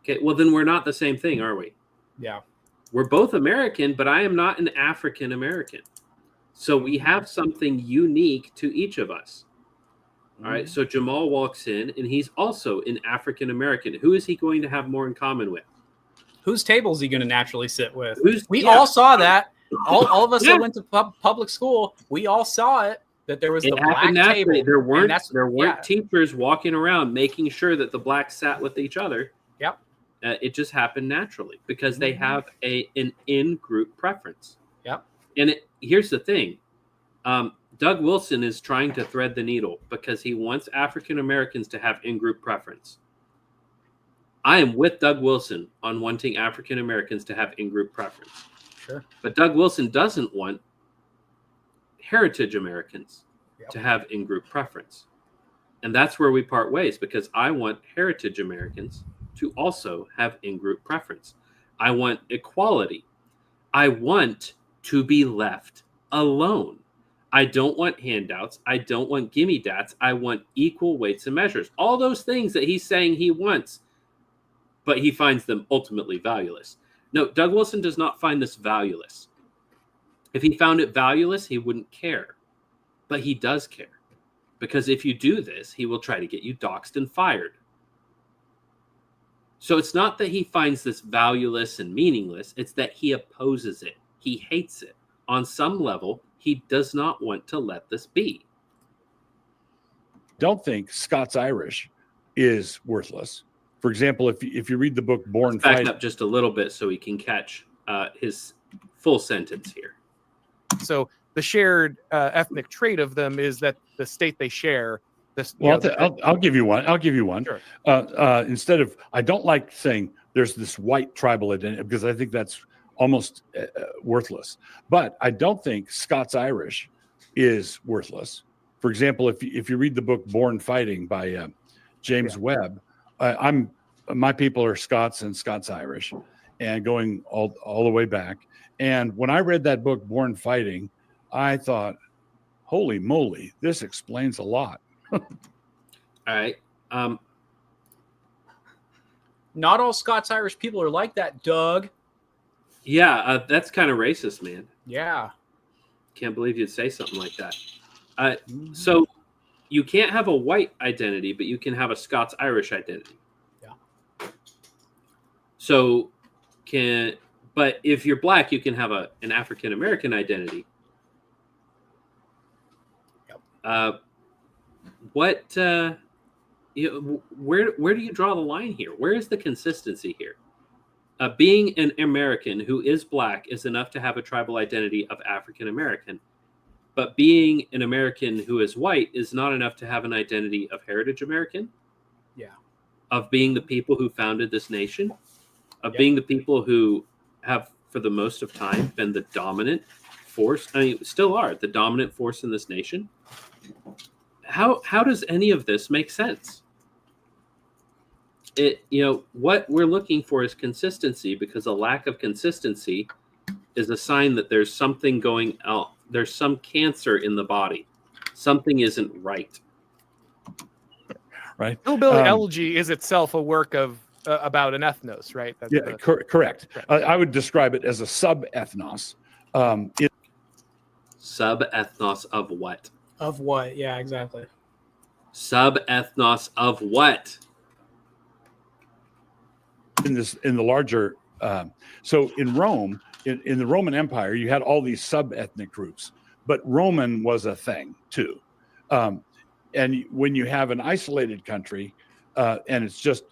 Okay, well then we're not the same thing, are we? Yeah. We're both American, but I am not an African American. So we have something unique to each of us. All right, so Jamal walks in and he's also an African American. Who is he going to have more in common with? Whose table is he going to naturally sit with? We Yeah. all saw that. All of us that went to public school, we all saw it. That there was the black table. There weren't teachers walking around making sure that the blacks sat with each other. Yep. It just happened naturally because they have an in-group preference. Yep. And here's the thing. Doug Wilson is trying to thread the needle because he wants African Americans to have in-group preference. I am with Doug Wilson on wanting African Americans to have in-group preference. Sure. But Doug Wilson doesn't want heritage Americans to have in-group preference. And that's where we part ways because I want heritage Americans to also have in-group preference. I want equality. I want to be left alone. I don't want handouts. I don't want gimme dats. I want equal weights and measures. All those things that he's saying he wants, but he finds them ultimately valueless. No, Doug Wilson does not find this valueless. If he found it valueless, he wouldn't care. But he does care. Because if you do this, he will try to get you doxxed and fired. So it's not that he finds this valueless and meaningless. It's that he opposes it. He hates it. On some level, he does not want to let this be. Don't think Scots-Irish is worthless. For example, if you read the book Born Let's back Fighting, up just a little bit so we can catch his full sentence here. So the shared ethnic trait of them is that the state they share. I'll give you one. I'll give you one. Sure. Instead of, I don't like saying there's this white tribal identity because I think that's almost worthless. But I don't think Scots-Irish is worthless. For example, if you read the book Born Fighting by James Webb, my people are Scots and Scots-Irish, and going all the way back. And when I read that book Born Fighting, I thought, holy moly, this explains a lot. All right. Not all Scots-Irish people are like that, Doug. Yeah, that's kind of racist, man. Yeah. Can't believe you'd say something like that. So you can't have a white identity, but you can have a Scots-Irish identity. Yeah. So but if you're black, you can have an African-American identity. Yep. Where do you draw the line here? Where is the consistency here? Being an American who is black is enough to have a tribal identity of African American, but being an American who is white is not enough to have an identity of heritage American. Yeah. Of being the people who founded this nation, of being the people who have, for the most of time, been the dominant force. I mean, still are the dominant force in this nation. How does any of this make sense? What we're looking for is consistency, because a lack of consistency is a sign that there's something going out. There's some cancer in the body. Something isn't right. Right. Hillbilly Elegy is itself a work of about an ethnos, right? That's correct. I would describe it as a sub-ethnos. Sub-ethnos of what? Of what? Yeah, exactly. Sub-ethnos of what? In the larger, so in Rome, in the Roman Empire, you had all these sub-ethnic groups, but Roman was a thing too. And when you have an isolated country, and it's just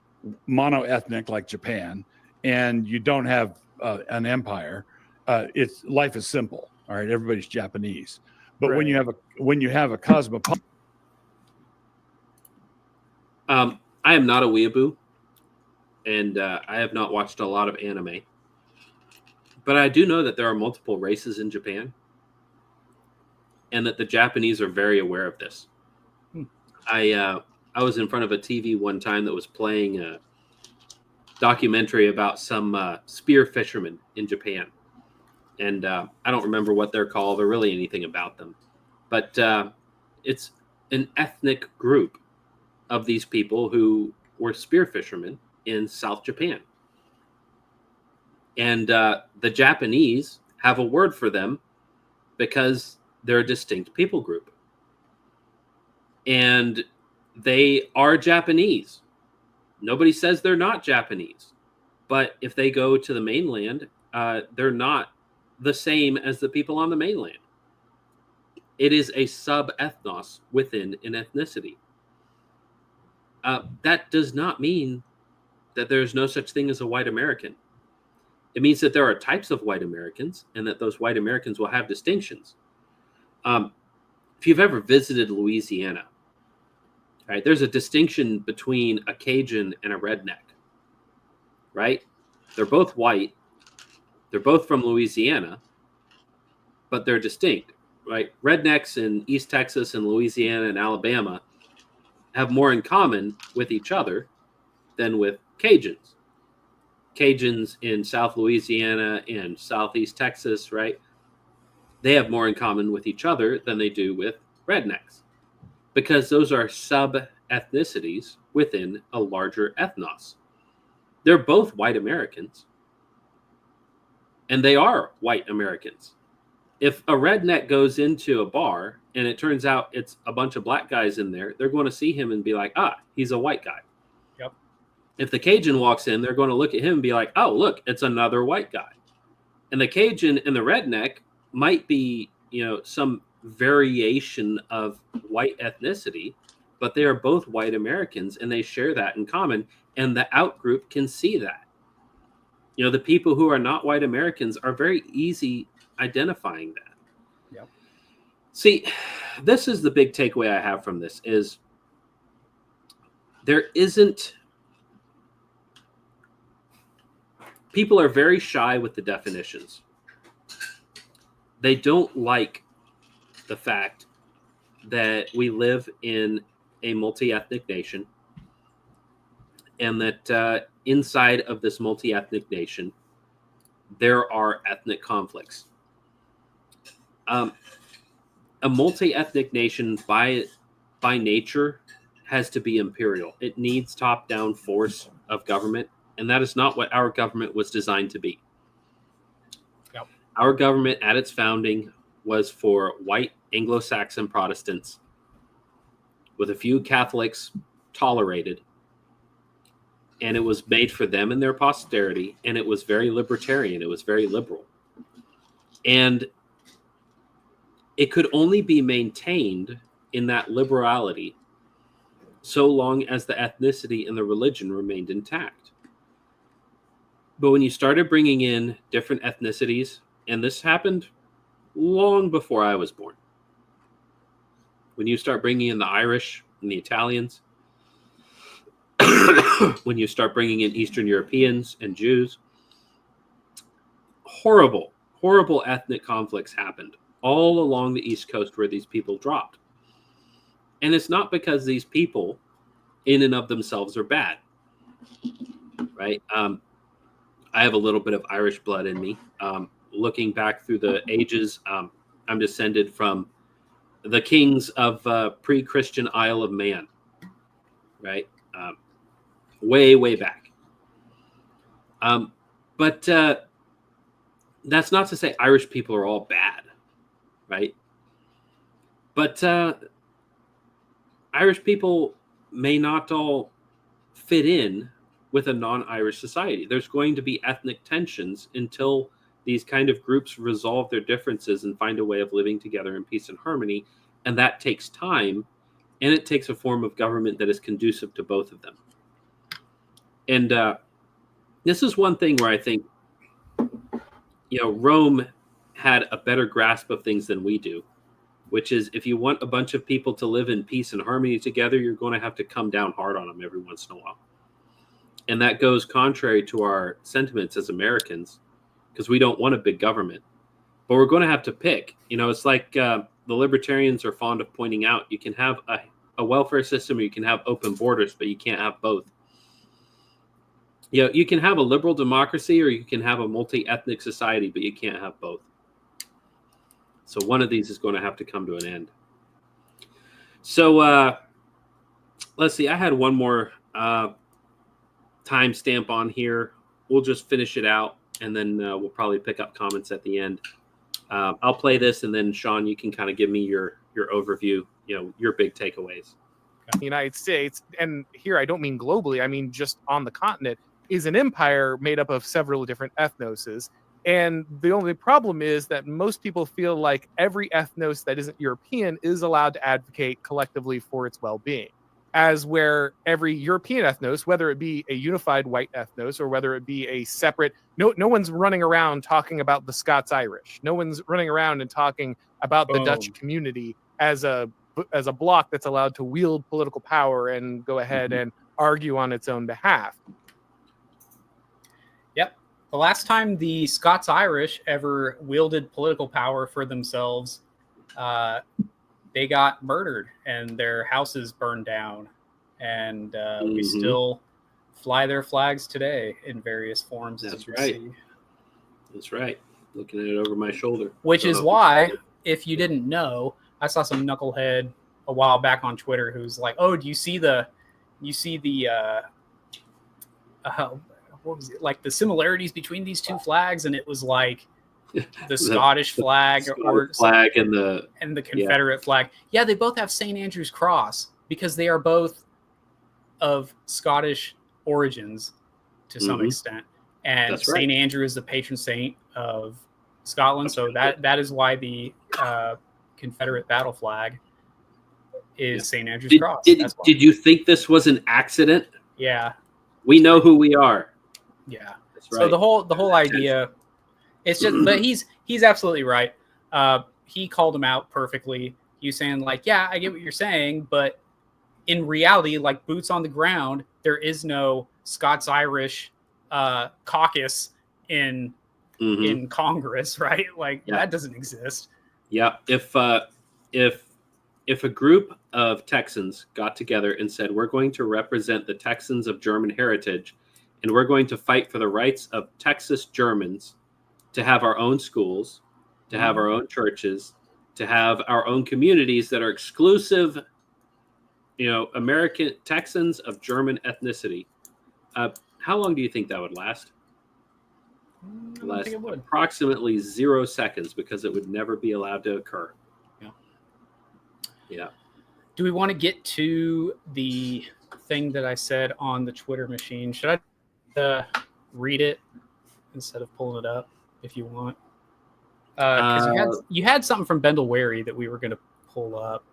mono-ethnic like Japan, and you don't have an empire, life is simple. All right, everybody's Japanese. But right. when you have a cosmopolitan, I am not a weeaboo, and I have not watched a lot of anime. But I do know that there are multiple races in Japan, and that the Japanese are very aware of this. I was in front of a TV one time that was playing a documentary about some spear fishermen in Japan. And I don't remember what they're called or really anything about them. But it's an ethnic group of these people who were spear fishermen in South Japan. And the Japanese have a word for them because they're a distinct people group. And they are Japanese. Nobody says they're not Japanese. But if they go to the mainland, they're not the same as the people on the mainland. It is a sub-ethnos within an ethnicity. That does not mean that there's no such thing as a white American. It means that there are types of white Americans, and that those white Americans will have distinctions. If you've ever visited Louisiana, right, there's a distinction between a Cajun and a redneck, right? They're both white. They're both from Louisiana, but they're distinct, right? Rednecks in East Texas and Louisiana and Alabama have more in common with each other than with Cajuns. Cajuns in South Louisiana and Southeast Texas, right? They have more in common with each other than they do with rednecks, because those are sub-ethnicities within a larger ethnos. They're both white Americans, and they are white Americans. If a redneck goes into a bar and it turns out it's a bunch of black guys in there, they're going to see him and be like, he's a white guy. Yep. If the Cajun walks in, they're going to look at him and be like, oh, look, it's another white guy. And the Cajun and the redneck might be, some variation of white ethnicity, but they are both white Americans and they share that in common. And the out group can see that. The people who are not white Americans are very easy identifying that. Yep. See, this is the big takeaway I have from this is people are very shy with the definitions. They don't like the fact that we live in a multi-ethnic nation and that inside of this multi-ethnic nation, there are ethnic conflicts. A multi-ethnic nation by nature has to be imperial. It needs top-down force of government, and that is not what our government was designed to be. Yep. Our government at its founding was for white Anglo-Saxon Protestants with a few Catholics tolerated, and it was made for them and their posterity, and it was very libertarian. It was very liberal. And it could only be maintained in that liberality so long as the ethnicity and the religion remained intact. But when you started bringing in different ethnicities, and this happened long before I was born, when you start bringing in the Irish and the Italians, when you start bringing in Eastern Europeans and Jews, horrible ethnic conflicts happened all along the East Coast where these people dropped. And it's not because these people in and of themselves are bad, right? I have a little bit of Irish blood in me. Looking back through the ages, I'm descended from the kings of pre-Christian Isle of Man, right? Way back. But that's not to say Irish people are all bad, right? But Irish people may not all fit in with a non-Irish society. There's going to be ethnic tensions until these kind of groups resolve their differences and find a way of living together in peace and harmony. And that takes time, and it takes a form of government that is conducive to both of them. And this is one thing where I think, Rome had a better grasp of things than we do, which is if you want a bunch of people to live in peace and harmony together, you're going to have to come down hard on them every once in a while. And that goes contrary to our sentiments as Americans, because we don't want a big government. But we're going to have to pick. It's like the libertarians are fond of pointing out, you can have a welfare system or you can have open borders, but you can't have both. You can have a liberal democracy or you can have a multi-ethnic society, but you can't have both. So one of these is going to have to come to an end. So let's see. I had one more timestamp on here. We'll just finish it out, and then we'll probably pick up comments at the end. I'll play this, and then Sean, you can kind of give me your overview, your big takeaways. The United States, and here I don't mean globally, I mean just on the continent, is an empire made up of several different ethnoses. And the only problem is that most people feel like every ethnos that isn't European is allowed to advocate collectively for its well-being. As where every European ethnos, whether it be a unified white ethnos or whether it be a separate, no one's running around talking about the Scots-Irish. No one's running around and talking about the Dutch community as a bloc that's allowed to wield political power and go ahead and argue on its own behalf. Yep. The last time the Scots-Irish ever wielded political power for themselves, they got murdered and their houses burned down. And we still fly their flags today in various forms. That's right. That's right. Looking at it over my shoulder. Which is why, if you didn't know, I saw some knucklehead a while back on Twitter who's like, "Oh, do you see the what was it, like the similarities between these two flags?" And it was like the Scottish flag Scottish flag and the Confederate flag. Yeah, they both have St. Andrew's cross because they are both of Scottish origins to some extent. And That's right. St. Andrew is the patron saint of Scotland, so that is why the Confederate battle flag is St. Andrew's cross. Did you think this was an accident? Yeah. We know who we are. Yeah. That's right. So the whole idea, it's just, but he's absolutely right. He called him out perfectly. You saying like, yeah, I get what you're saying, but in reality, like boots on the ground, there is no Scots-Irish caucus in Congress, right? Like that doesn't exist. Yeah. If a group of Texans got together and said, we're going to represent the Texans of German heritage, and we're going to fight for the rights of Texas Germans to have our own schools, to have our own churches, to have our own communities that are exclusive, American Texans of German ethnicity. How long do you think that would last? I think it would. Approximately 0 seconds, because it would never be allowed to occur. Yeah. Do we want to get to the thing that I said on the Twitter machine? Should I read it instead of pulling it up if you want? Because you had something from Bendel Wary that we were going to pull up.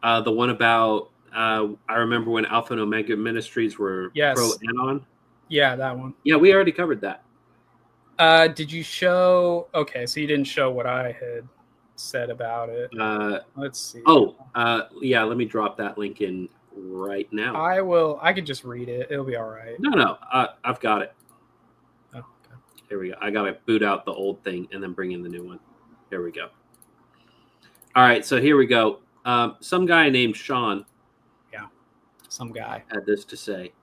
The one about, I remember when Alpha and Omega Ministries were pro-Anon. Yeah, that one. Yeah, we already covered that. Did you show? Okay, so you didn't show what I had said about it. Let's see. Yeah, let me drop that link in right now. I could just read it. It'll be all right. No, I've got it. Oh, okay. Here we go. I gotta boot out the old thing and then bring in the new one. Here we go. All right, so here we go. Some guy named Sean. Yeah, some guy had this to say.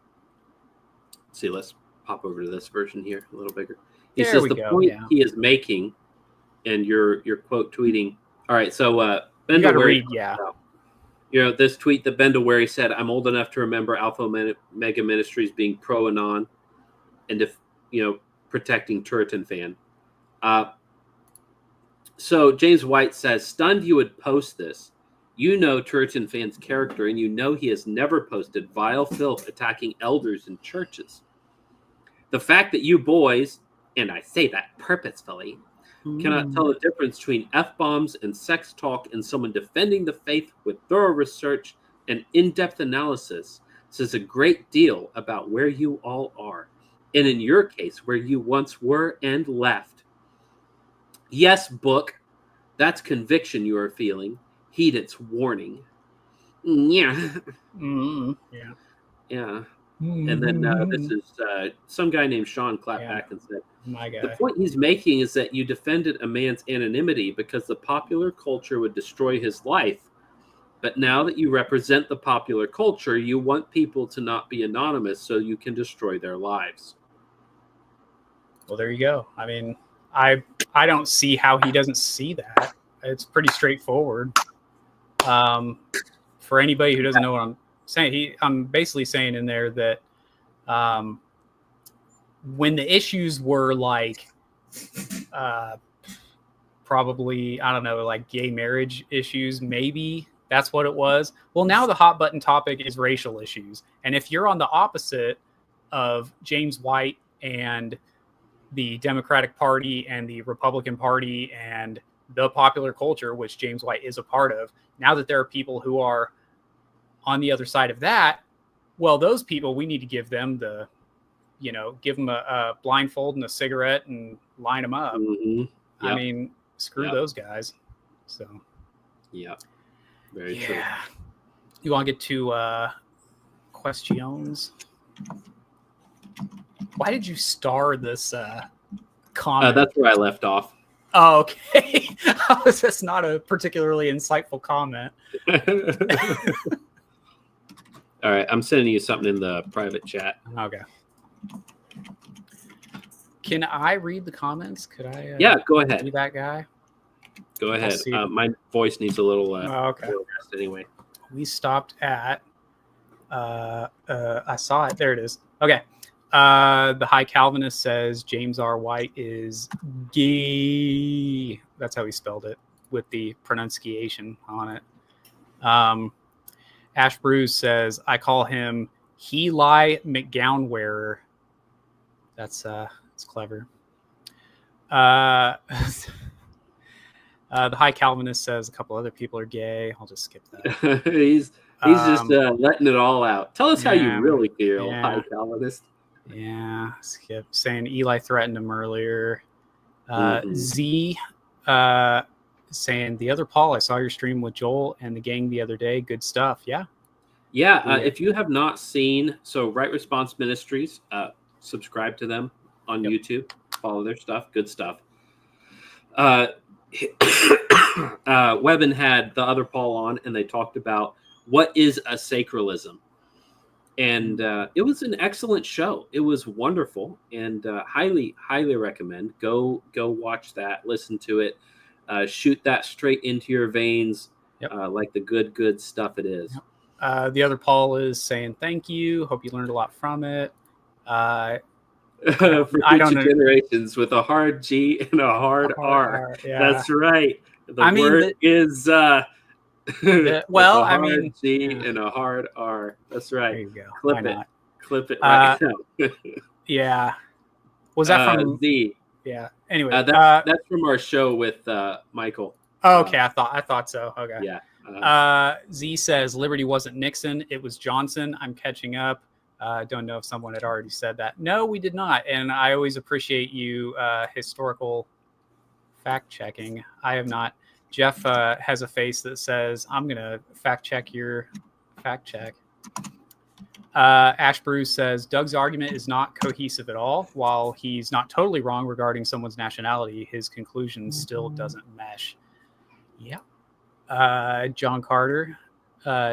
Let's see, let's pop over to this version here, a little bigger. He says the point he is making, and you're quote tweeting. All right, so Bendel Wary, this tweet that Bendel Wary said, "I'm old enough to remember Alpha Mega Ministries being pro-Anon and if protecting Turretin fan." So James White says, "Stunned you would post this. You know Turretin fan's character, and you know he has never posted vile filth attacking elders in churches. The fact that you boys, and I say that purposefully, cannot tell the difference between F-bombs and sex talk and someone defending the faith with thorough research and in-depth analysis says a great deal about where you all are, and in your case, where you once were and left. Yes, book, that's conviction you are feeling. Heed its warning." Yeah. Yeah. And then this is some guy named Sean clapped back and said, "My guy. The point he's making is that you defended a man's anonymity because the popular culture would destroy his life. But now that you represent the popular culture, you want people to not be anonymous so you can destroy their lives." Well, there you go. I mean, I don't see how he doesn't see that. It's pretty straightforward. For anybody who doesn't know what I'm saying, I'm basically saying in there that when the issues were like probably, I don't know, like gay marriage issues, maybe that's what it was. Well, now the hot button topic is racial issues. And if you're on the opposite of James White and the Democratic Party and the Republican Party and the popular culture, which James White is a part of, now that there are people who are on the other side of that, well, those people, we need to give them give them a blindfold and a cigarette and line them up. Yep. I mean, screw those guys. So, very true. You want to get to questions? Why did you star this comment? That's where I left off. Oh, okay. That's not a particularly insightful comment. All right, I'm sending you something in the private chat. Okay. Can I read the comments? Could I? Go ahead. Be that guy. Go ahead. My voice needs a little rest anyway. We stopped at. I saw it. There it is. Okay. The High Calvinist says James R. White is gay. That's how he spelled it with the pronunciation on it. Ash Bruce says, I call him Heli McGown wearer. That's clever. The High Calvinist says a couple other people are gay. I'll just skip that. He's just letting it all out. Tell us how you really feel, High Calvinist. Yeah, skip. Saying Eli threatened him earlier. Z saying, the other Paul, I saw your stream with Joel and the gang the other day. Good stuff. Yeah. If you have not seen, so Right Response Ministries, subscribe to them on YouTube. Follow their stuff. Good stuff. Webben had the other Paul on, and they talked about what is a sacralism. And it was an excellent show. It was wonderful, and highly recommend. Go watch that. Listen to it. Shoot that straight into your veins, like the good stuff it is. Yep. The other Paul is saying thank you. Hope you learned a lot from it. For future generations with a hard G and a hard R. Yeah. That's right. The word is well, I mean, G and a hard R. That's right. There you go. Clip it right now. Yeah. Was that from Z? Yeah. Anyway, that's from our show with Michael. Oh, okay. I thought so. Okay. Yeah. Z says Liberty wasn't Nixon. It was Johnson. I'm catching up. Don't know if someone had already said that. No, we did not. And I always appreciate you historical fact checking. I have not. Jeff has a face that says, I'm going to fact check your fact check. Ash Bruce says, Doug's argument is not cohesive at all. While he's not totally wrong regarding someone's nationality, his conclusion still doesn't mesh. Yeah. John Carter,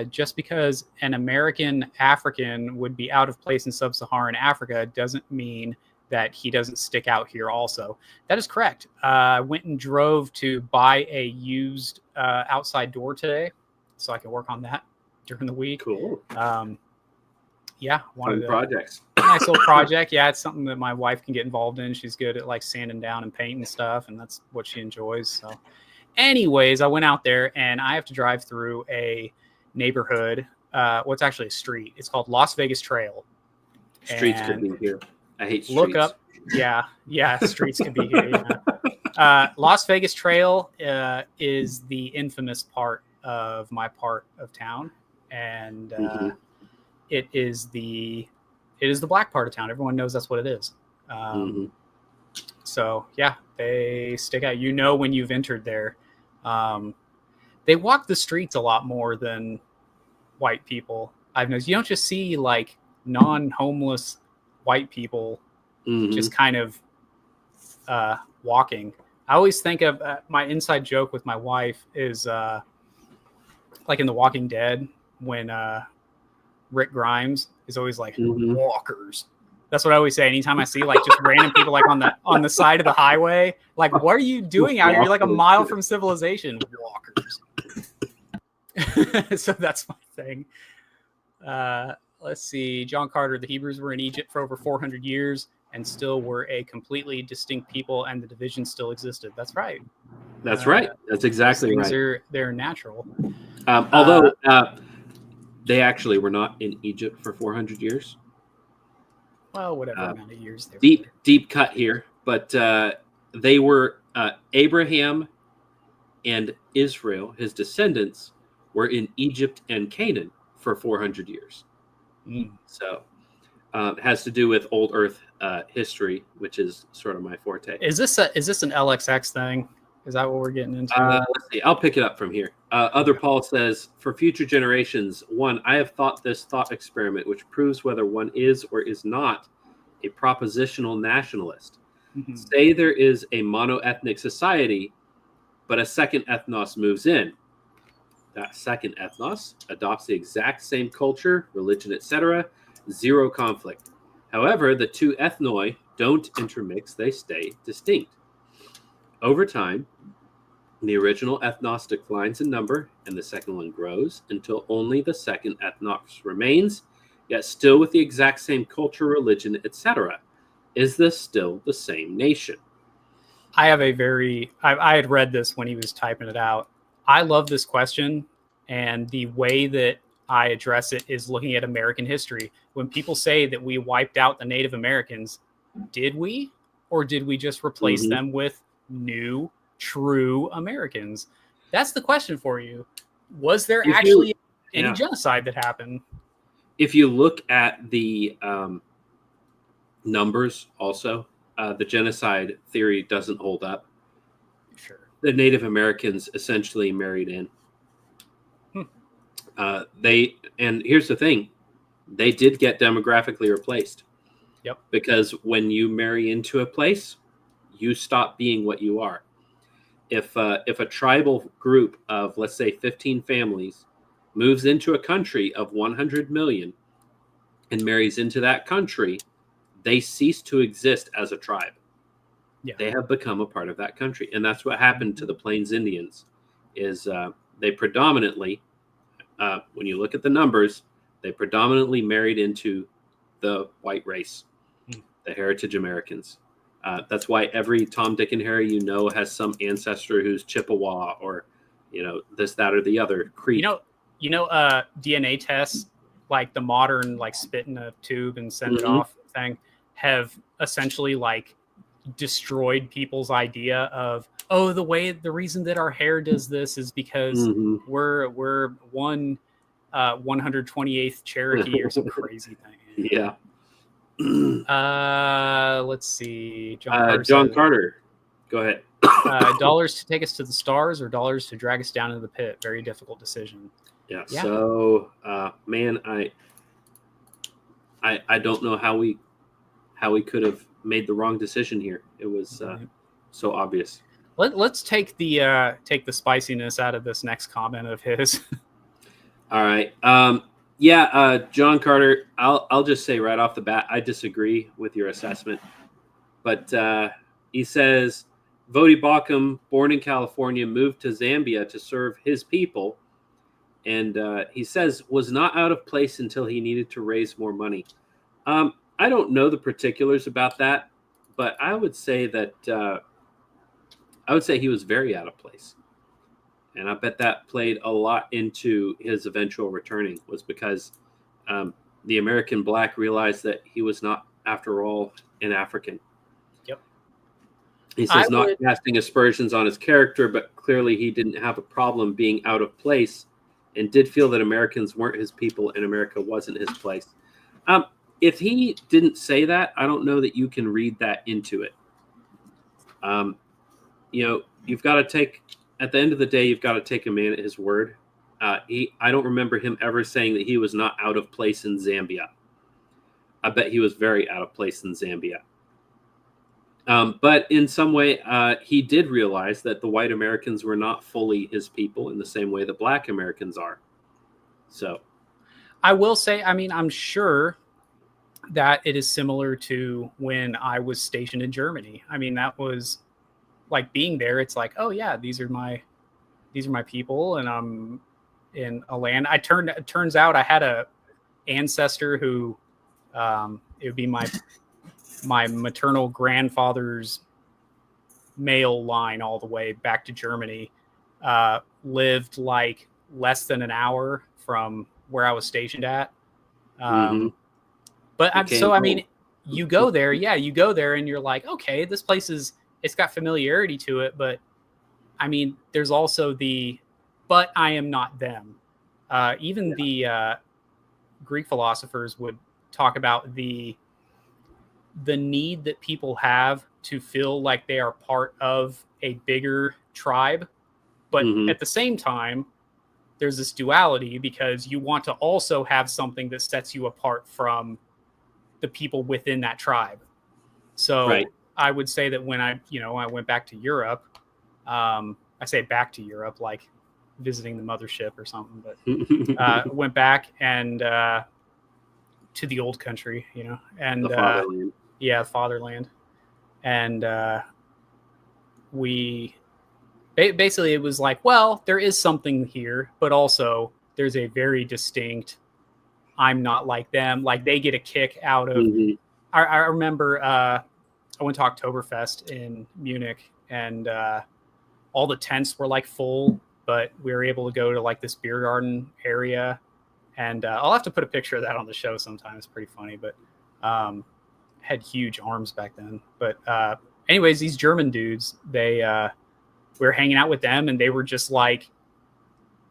just because an American African would be out of place in sub-Saharan Africa doesn't mean that he doesn't stick out here also. That is correct. I went and drove to buy a used outside door today so I can work on that during the week. Cool. Yeah. Fun projects. Nice little project. Yeah, it's something that my wife can get involved in. She's good at like sanding down and painting stuff, and that's what she enjoys. So anyways, I went out there and I have to drive through a neighborhood. What's actually a street. It's called Las Vegas Trail. Streets could be here. I hate streets. Look up. Yeah. Streets could be here. Yeah. Las Vegas Trail is the infamous part of my part of town. And it is the black part of town. Everyone knows that's what it is. So yeah, they stick out. You know when you've entered there. They walk the streets a lot more than white people. I've noticed. You don't just see like non-homeless white people just kind of walking. I always think of my inside joke with my wife is like in The Walking Dead when Rick Grimes is always like walkers. That's what I always say. Anytime I see like just random people like on the side of the highway, like what are you doing out here? You're like a mile from civilization. Walkers. So that's my thing. Let's see. John Carter, the Hebrews were in Egypt for over 400 years and still were a completely distinct people, and the division still existed. That's right. That's right. That's exactly right. They're natural. Although they actually were not in Egypt for 400 years. Well, whatever amount of years they were. Deep cut here, but they were Abraham and Israel, his descendants, were in Egypt and Canaan for 400 years. So it has to do with old Earth history, which is sort of my forte. Is this an LXX thing? Is that what we're getting into? Let's see. I'll pick it up from here. Other Paul says, for future generations, one, I have thought this thought experiment, which proves whether one is or is not a propositional nationalist. Say there is a monoethnic society, but a second ethnos moves in. That second ethnos adopts the exact same culture, religion, etc. Zero conflict. However, the two ethnoi don't intermix. They stay distinct. Over time, the original ethnos declines in number and the second one grows until only the second ethnos remains yet still with the exact same culture, religion, etc. Is this still the same nation? I have I had read this when he was typing it out. I love this question, and the way that I address it is looking at American history. When people say that we wiped out the Native Americans, did we? Or did we just replace them with new, true Americans? That's the question for you. Was there actually any genocide that happened? If you look at the numbers also, the genocide theory doesn't hold up. Sure. The Native Americans essentially married in. And here's the thing, they did get demographically replaced. Yep. Because when you marry into a place, you stop being what you are. If a tribal group of, let's say, 15 families moves into a country of 100 million and marries into that country, they cease to exist as a tribe. Yeah. They have become a part of that country. And that's what happened to the Plains Indians, is they predominantly, when you look at the numbers, they predominantly married into the white race, the heritage Americans. That's why every Tom, Dick, and Harry has some ancestor who's Chippewa or, this, that, or the other Creek. DNA tests, like the modern, like spit in a tube and send it off thing, have essentially like destroyed people's idea of, the reason that our hair does this is because we're 128th Cherokee or some crazy thing. Yeah. Let's see. John Carter. Go ahead. Dollars to take us to the stars or dollars to drag us down into the pit? Very difficult decision. Yeah. So, man, I don't know how we could have made the wrong decision here. It was so obvious. Let's take the spiciness out of this next comment of his. All right. John Carter, I'll just say right off the bat, I disagree with your assessment. But he says, Vodi Bakum, born in California, moved to Zambia to serve his people. And he says, was not out of place until he needed to raise more money. I don't know the particulars about that, but I would say that he was very out of place. And I bet that played a lot into his eventual returning, was because the American black realized that he was not, after all, an African. Yep. He says not casting aspersions on his character, but clearly he didn't have a problem being out of place and did feel that Americans weren't his people and America wasn't his place. If he didn't say that, I don't know that you can read that into it. You've got to take... At the end of the day, you've got to take a man at his word. I don't remember him ever saying that he was not out of place in Zambia. I bet he was very out of place in Zambia. But in some way, he did realize that the white Americans were not fully his people in the same way that black Americans are. So, I will say, I'm sure that it is similar to when I was stationed in Germany. That was... like being there, it's like, oh yeah, these are my people, and I'm in a land. It turns out I had a ancestor who, it would be my maternal grandfather's male line all the way back to Germany, lived like less than an hour from where I was stationed at. You go there, and you're like, okay, this place it's got familiarity to it, but there's also but I am not them. The Greek philosophers would talk about the need that people have to feel like they are part of a bigger tribe. But at the same time, there's this duality because you want to also have something that sets you apart from the people within that tribe. So right. I would say that when I went back to Europe, I say back to Europe, like visiting the mothership or something, but went back and to the old country, and the fatherland. Fatherland. And we basically, it was like, well, there is something here, but also there's a very distinct I'm not like them. Like they get a kick out of. Mhm. I remember I went to Oktoberfest in Munich, and all the tents were like full, but we were able to go to like this beer garden area, and I'll have to put a picture of that on the show sometime. It's pretty funny, but had huge arms back then. But anyways, these German dudes, we were hanging out with them, and they were just like,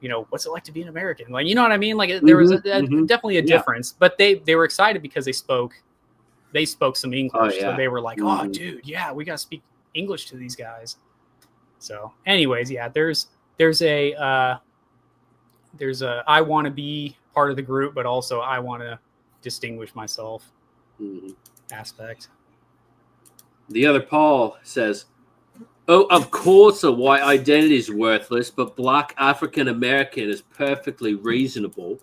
you know, what's it like to be an American? Like, you know what I mean? Like there was definitely a difference, but they were excited because they spoke some English. So they were like, oh dude, yeah, we got to speak English to these guys. So anyways, yeah, there's a I want to be part of the group, but also I want to distinguish myself aspect. The other Paul says, oh, of course a white identity is worthless, but Black African American is perfectly reasonable.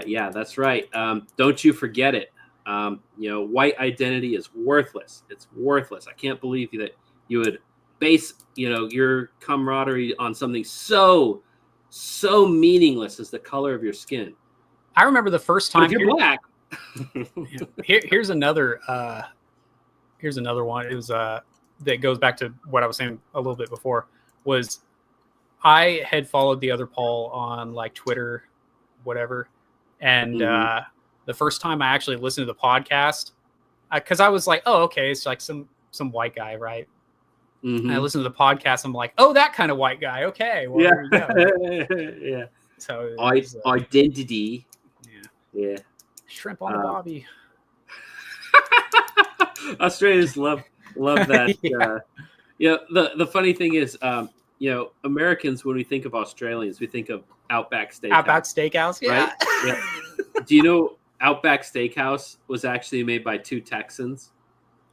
Yeah, that's right. Don't you forget it. You know, white identity is worthless. It's worthless. I can't believe that you would base, you know, your camaraderie on something so meaningless as the color of your skin. I remember the first time. But if you're black. Here's another one. It was that goes back to what I was saying a little bit before. Was I had followed the other Paul on like Twitter, whatever, and the first time I actually listened to the podcast, because I was like, oh, okay, it's like some white guy, right? I listened to the podcast. I'm like, oh, that kind of white guy. Okay, well, there you go. Yeah. So identity. Yeah. Shrimp on the bobby. Australians love that. The funny thing is, you know, Americans, when we think of Australians, we think of Outback Steakhouse. Outback Steakhouse, yeah. Right? Yeah. Do you know Outback Steakhouse was actually made by 2 Texans?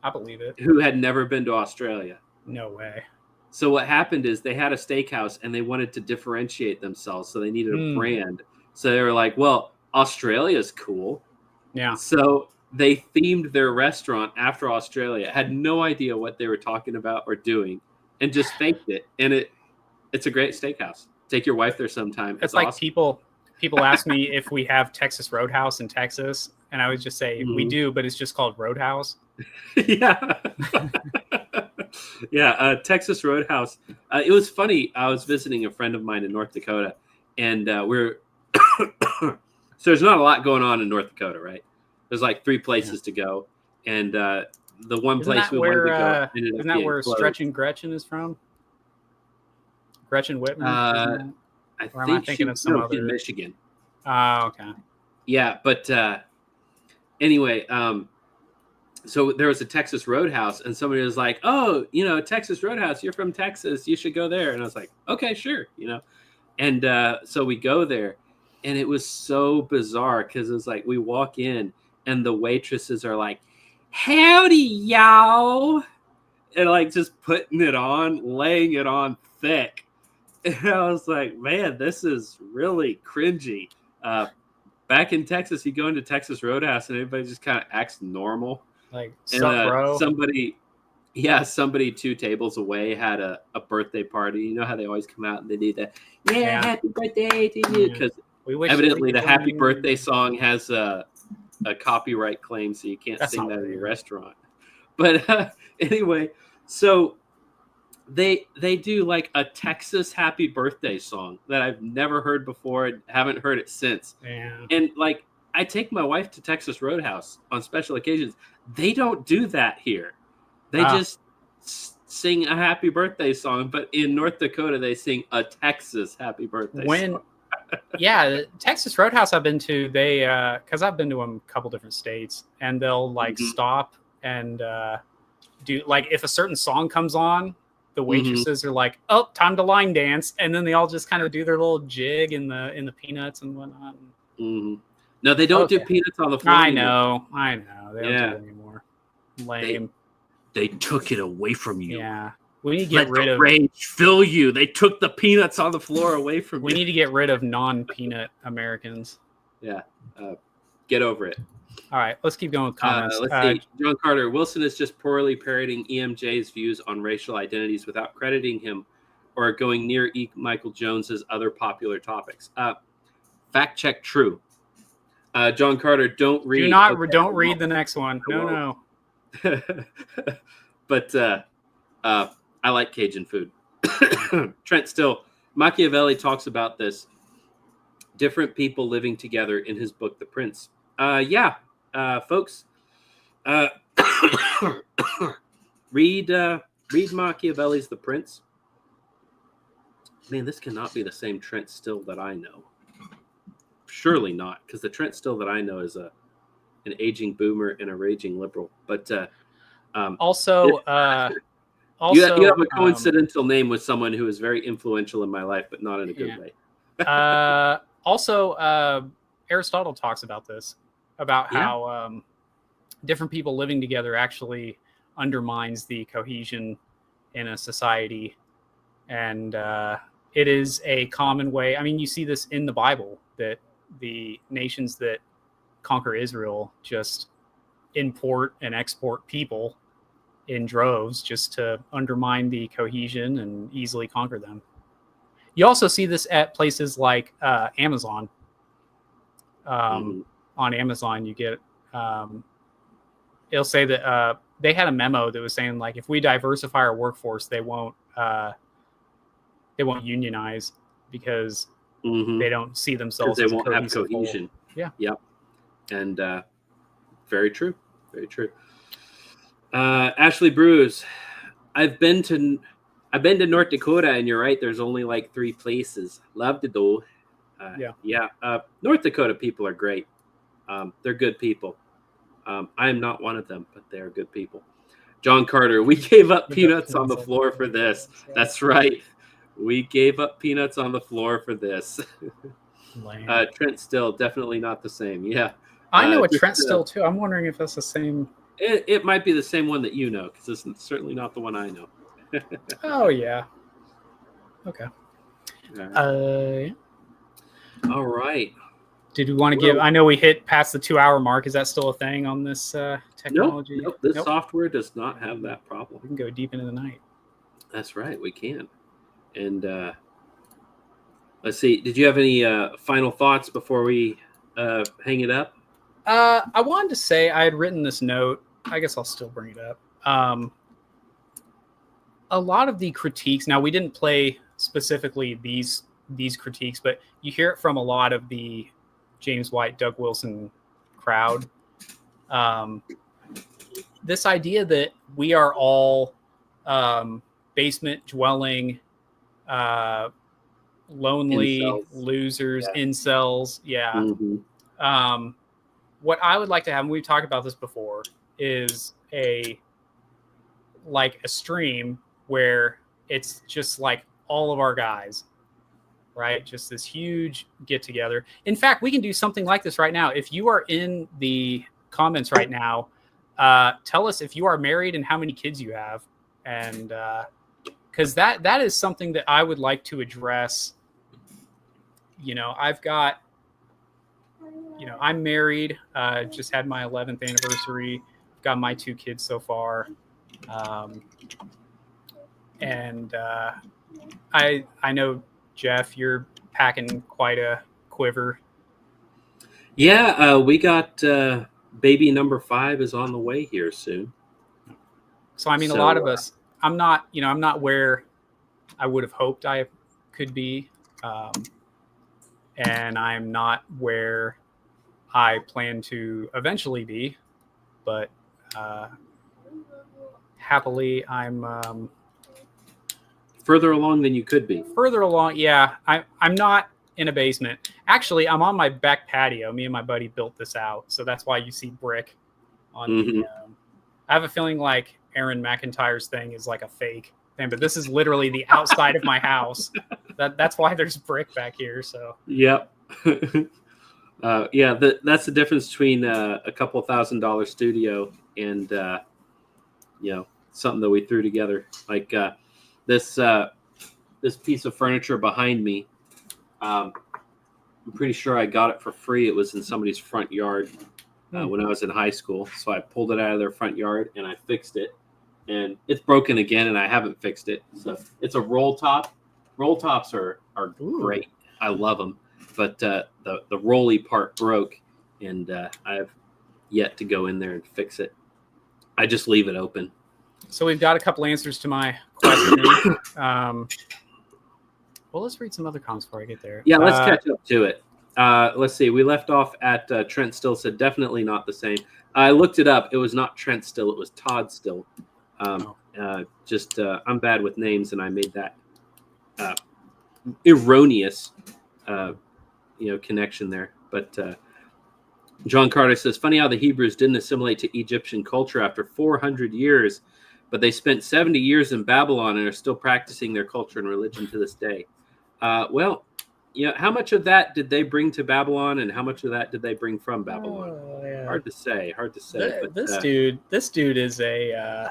I believe it. Who had never been to Australia. No way. So what happened is they had a steakhouse and they wanted to differentiate themselves, so they needed a brand. So they were like, well, Australia's cool. Yeah. So they themed their restaurant after Australia. Had no idea what they were talking about or doing, and just faked it. And it's a great steakhouse. Take your wife there sometime. It's like awesome. People ask me if we have Texas Roadhouse in Texas, and I would just say we do, but it's just called Roadhouse. Yeah. Yeah, Texas Roadhouse. It was funny. I was visiting a friend of mine in North Dakota, and we're so there's not a lot going on in North Dakota, right? There's like 3 places to go, and the one place we wanted to go. Isn't that where Stretching Gretchen is from? Gretchen Whitman. I think thinking of some other in Michigan. Oh, okay. Yeah, but anyway, so there was a Texas Roadhouse, and somebody was like, "Oh, you know, Texas Roadhouse. You're from Texas. You should go there." And I was like, "Okay, sure," you know. And so we go there, and it was so bizarre because it was like we walk in, and the waitresses are like, "Howdy, y'all," and like just putting it on, laying it on thick. And I was like, "Man, this is really cringy." Back in Texas, you go into Texas Roadhouse, and everybody just kind of acts normal. Like, sup, bro? Somebody 2 tables away had a birthday party. You know how they always come out and they do that? Yeah, happy birthday to you. Because evidently the happy birthday song has a copyright claim, so you can't sing that in your restaurant. But anyway, so they do like a Texas happy birthday song that I've never heard before and haven't heard it since. Yeah. And like, I take my wife to Texas Roadhouse on special occasions. They don't do that here. They just sing a happy birthday song, but in North Dakota, they sing a Texas happy birthday song. Yeah, Texas Roadhouse I've been to, they, because I've been to them a couple different states, and they'll like stop and do, like, if a certain song comes on, the waitresses are like, "Oh, time to line dance," and then they all just kind of do their little jig in the peanuts and whatnot. No, they don't do peanuts on the floor. I know. They don't do it anymore. Lame. They took it away from you. Yeah. We need to get rid of rage fill you. They took the peanuts on the floor away from you. We need to get rid of non-peanut Americans. Yeah. Get over it. All right, let's keep going with comments. Let's see. John Carter, Wilson is just poorly parroting EMJ's views on racial identities without crediting him or going near Michael Jones's other popular topics. Fact check true. John Carter, don't read. Don't read the next one. No. But I like Cajun food. Trent Still, Machiavelli talks about this. Different people living together in his book, The Prince. Folks, read Machiavelli's The Prince. Man, this cannot be the same Trent Still that I know. Surely not, because the Trent Still that I know is an aging boomer and a raging liberal. But also, you have a coincidental name with someone who is very influential in my life, but not in a good way. Also, Aristotle talks about this, about how different people living together actually undermines the cohesion in a society. And it is a common way. I mean, you see this in the Bible, that the nations that conquer Israel just import and export people in droves just to undermine the cohesion and easily conquer them. You also see this at places like Amazon. On Amazon, you get it'll say that they had a memo that was saying, like, if we diversify our workforce, they won't unionize because they don't see themselves they as won't have cohesion. Yeah. Yep. And very true. Very true. Ashley Bruce, I've been to North Dakota, and you're right. There's only like 3 places. Love to do. North Dakota people are great. They're good people. I am not one of them, but they are good people. John Carter, we gave up peanuts on the floor for this. That's right. We gave up peanuts on the floor for this. Trent Still, definitely not the same. Yeah. I know a Trent Still too. I'm wondering if that's the same. It might be the same one that you know, because it's certainly not the one I know. Oh, yeah. Okay. All right. Did we want to give? I know we hit past the 2-hour mark. Is that still a thing on this technology? Nope. This software does not have that problem. We can go deep into the night. That's right. We can. And let's see. Did you have any final thoughts before we hang it up? I wanted to say I had written this note. I guess I'll still bring it up. A lot of the critiques. Now, we didn't play specifically these critiques, but you hear it from a lot of the James White, Doug Wilson crowd. This idea that we are all basement dwelling, lonely Incels. losers, incels. Yeah. Mm-hmm. What I would like to have, and we've talked about this before, is a stream where it's just like all of our guys, right? Just this huge get together. In fact, we can do something like this right now. If you are in the comments right now, tell us if you are married and how many kids you have. And because that is something that I would like to address. I'm married, just had my 11th anniversary, got my 2 kids so far. And I know, Jeff, you're packing quite a quiver. Yeah, we got baby number 5 is on the way here soon. So, I mean, a lot of us, I'm not where I would have hoped I could be. And I'm not where I plan to eventually be, but happily I'm further along than you could be. Further along, yeah. I'm not in a basement. Actually, I'm on my back patio. Me and my buddy built this out, so that's why you see brick on the. I have a feeling like Aaron McIntyre's thing is like a fake thing, but this is literally the outside of my house. That's why there's brick back here. So. Yep. That's the difference between a couple $1,000 studio and something that we threw together. Like this piece of furniture behind me. I'm pretty sure I got it for free. It was in somebody's front yard when I was in high school. So I pulled it out of their front yard and I fixed it. And it's broken again, and I haven't fixed it. So it's a roll top. Roll tops are great. I love them. But the rolly part broke, and I've yet to go in there and fix it. I just leave it open. So we've got a couple answers to my question. Well, let's read some other comments before I get there. Yeah, let's catch up to it. Let's see. We left off at Trent Still said definitely not the same. I looked it up. It was not Trent Still. It was Todd Still. I'm bad with names, and I made that erroneous, connection there. But John Carter says, funny how the Hebrews didn't assimilate to Egyptian culture after 400 years, but they spent 70 years in Babylon and are still practicing their culture and religion to this day. Well, how much of that did they bring to Babylon, and how much of that did they bring from Babylon? Yeah. Hard to say. But, this dude is a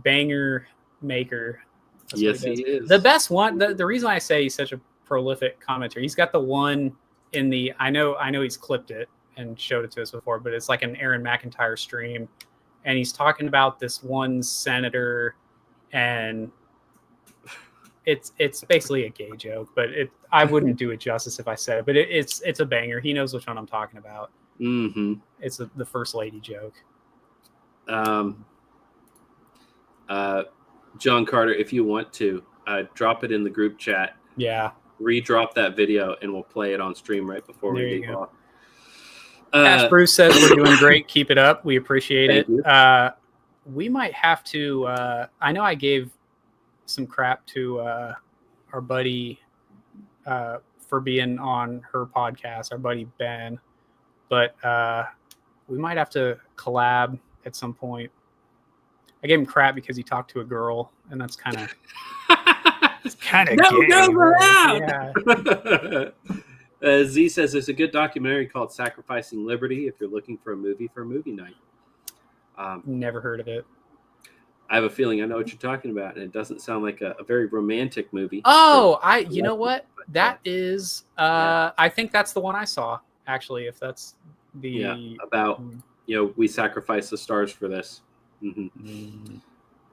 banger maker. That's yes, he is. The best one. The reason I say he's such a prolific commentator, he's got the one in the. I know he's clipped it and showed it to us before, but it's like an Aaron McIntyre stream, and he's talking about this one senator, and it's basically a gay joke, but I wouldn't do it justice if I said it, but it's a banger. He knows which one I'm talking about. Mm-hmm. It's the first lady joke. John Carter, if you want to, drop it in the group chat. Yeah. Redrop that video, and we'll play it on stream right before we leave off. Ash Bruce says we're doing great. Keep it up. We appreciate it. We might have to. I know I gave some crap to our buddy for being on her podcast, our buddy Ben, but we might have to collab at some point. I gave him crap because he talked to a girl, and that's kind of gay. No, Right? Yeah. Z says there's a good documentary called Sacrificing Liberty if you're looking for a movie night. Never heard of it. I have a feeling I know what you're talking about, and it doesn't sound like a very romantic movie. Oh, you know what? That is, I think that's the one I saw, actually, if that's the... about, we sacrifice the stars for this. Mm-hmm.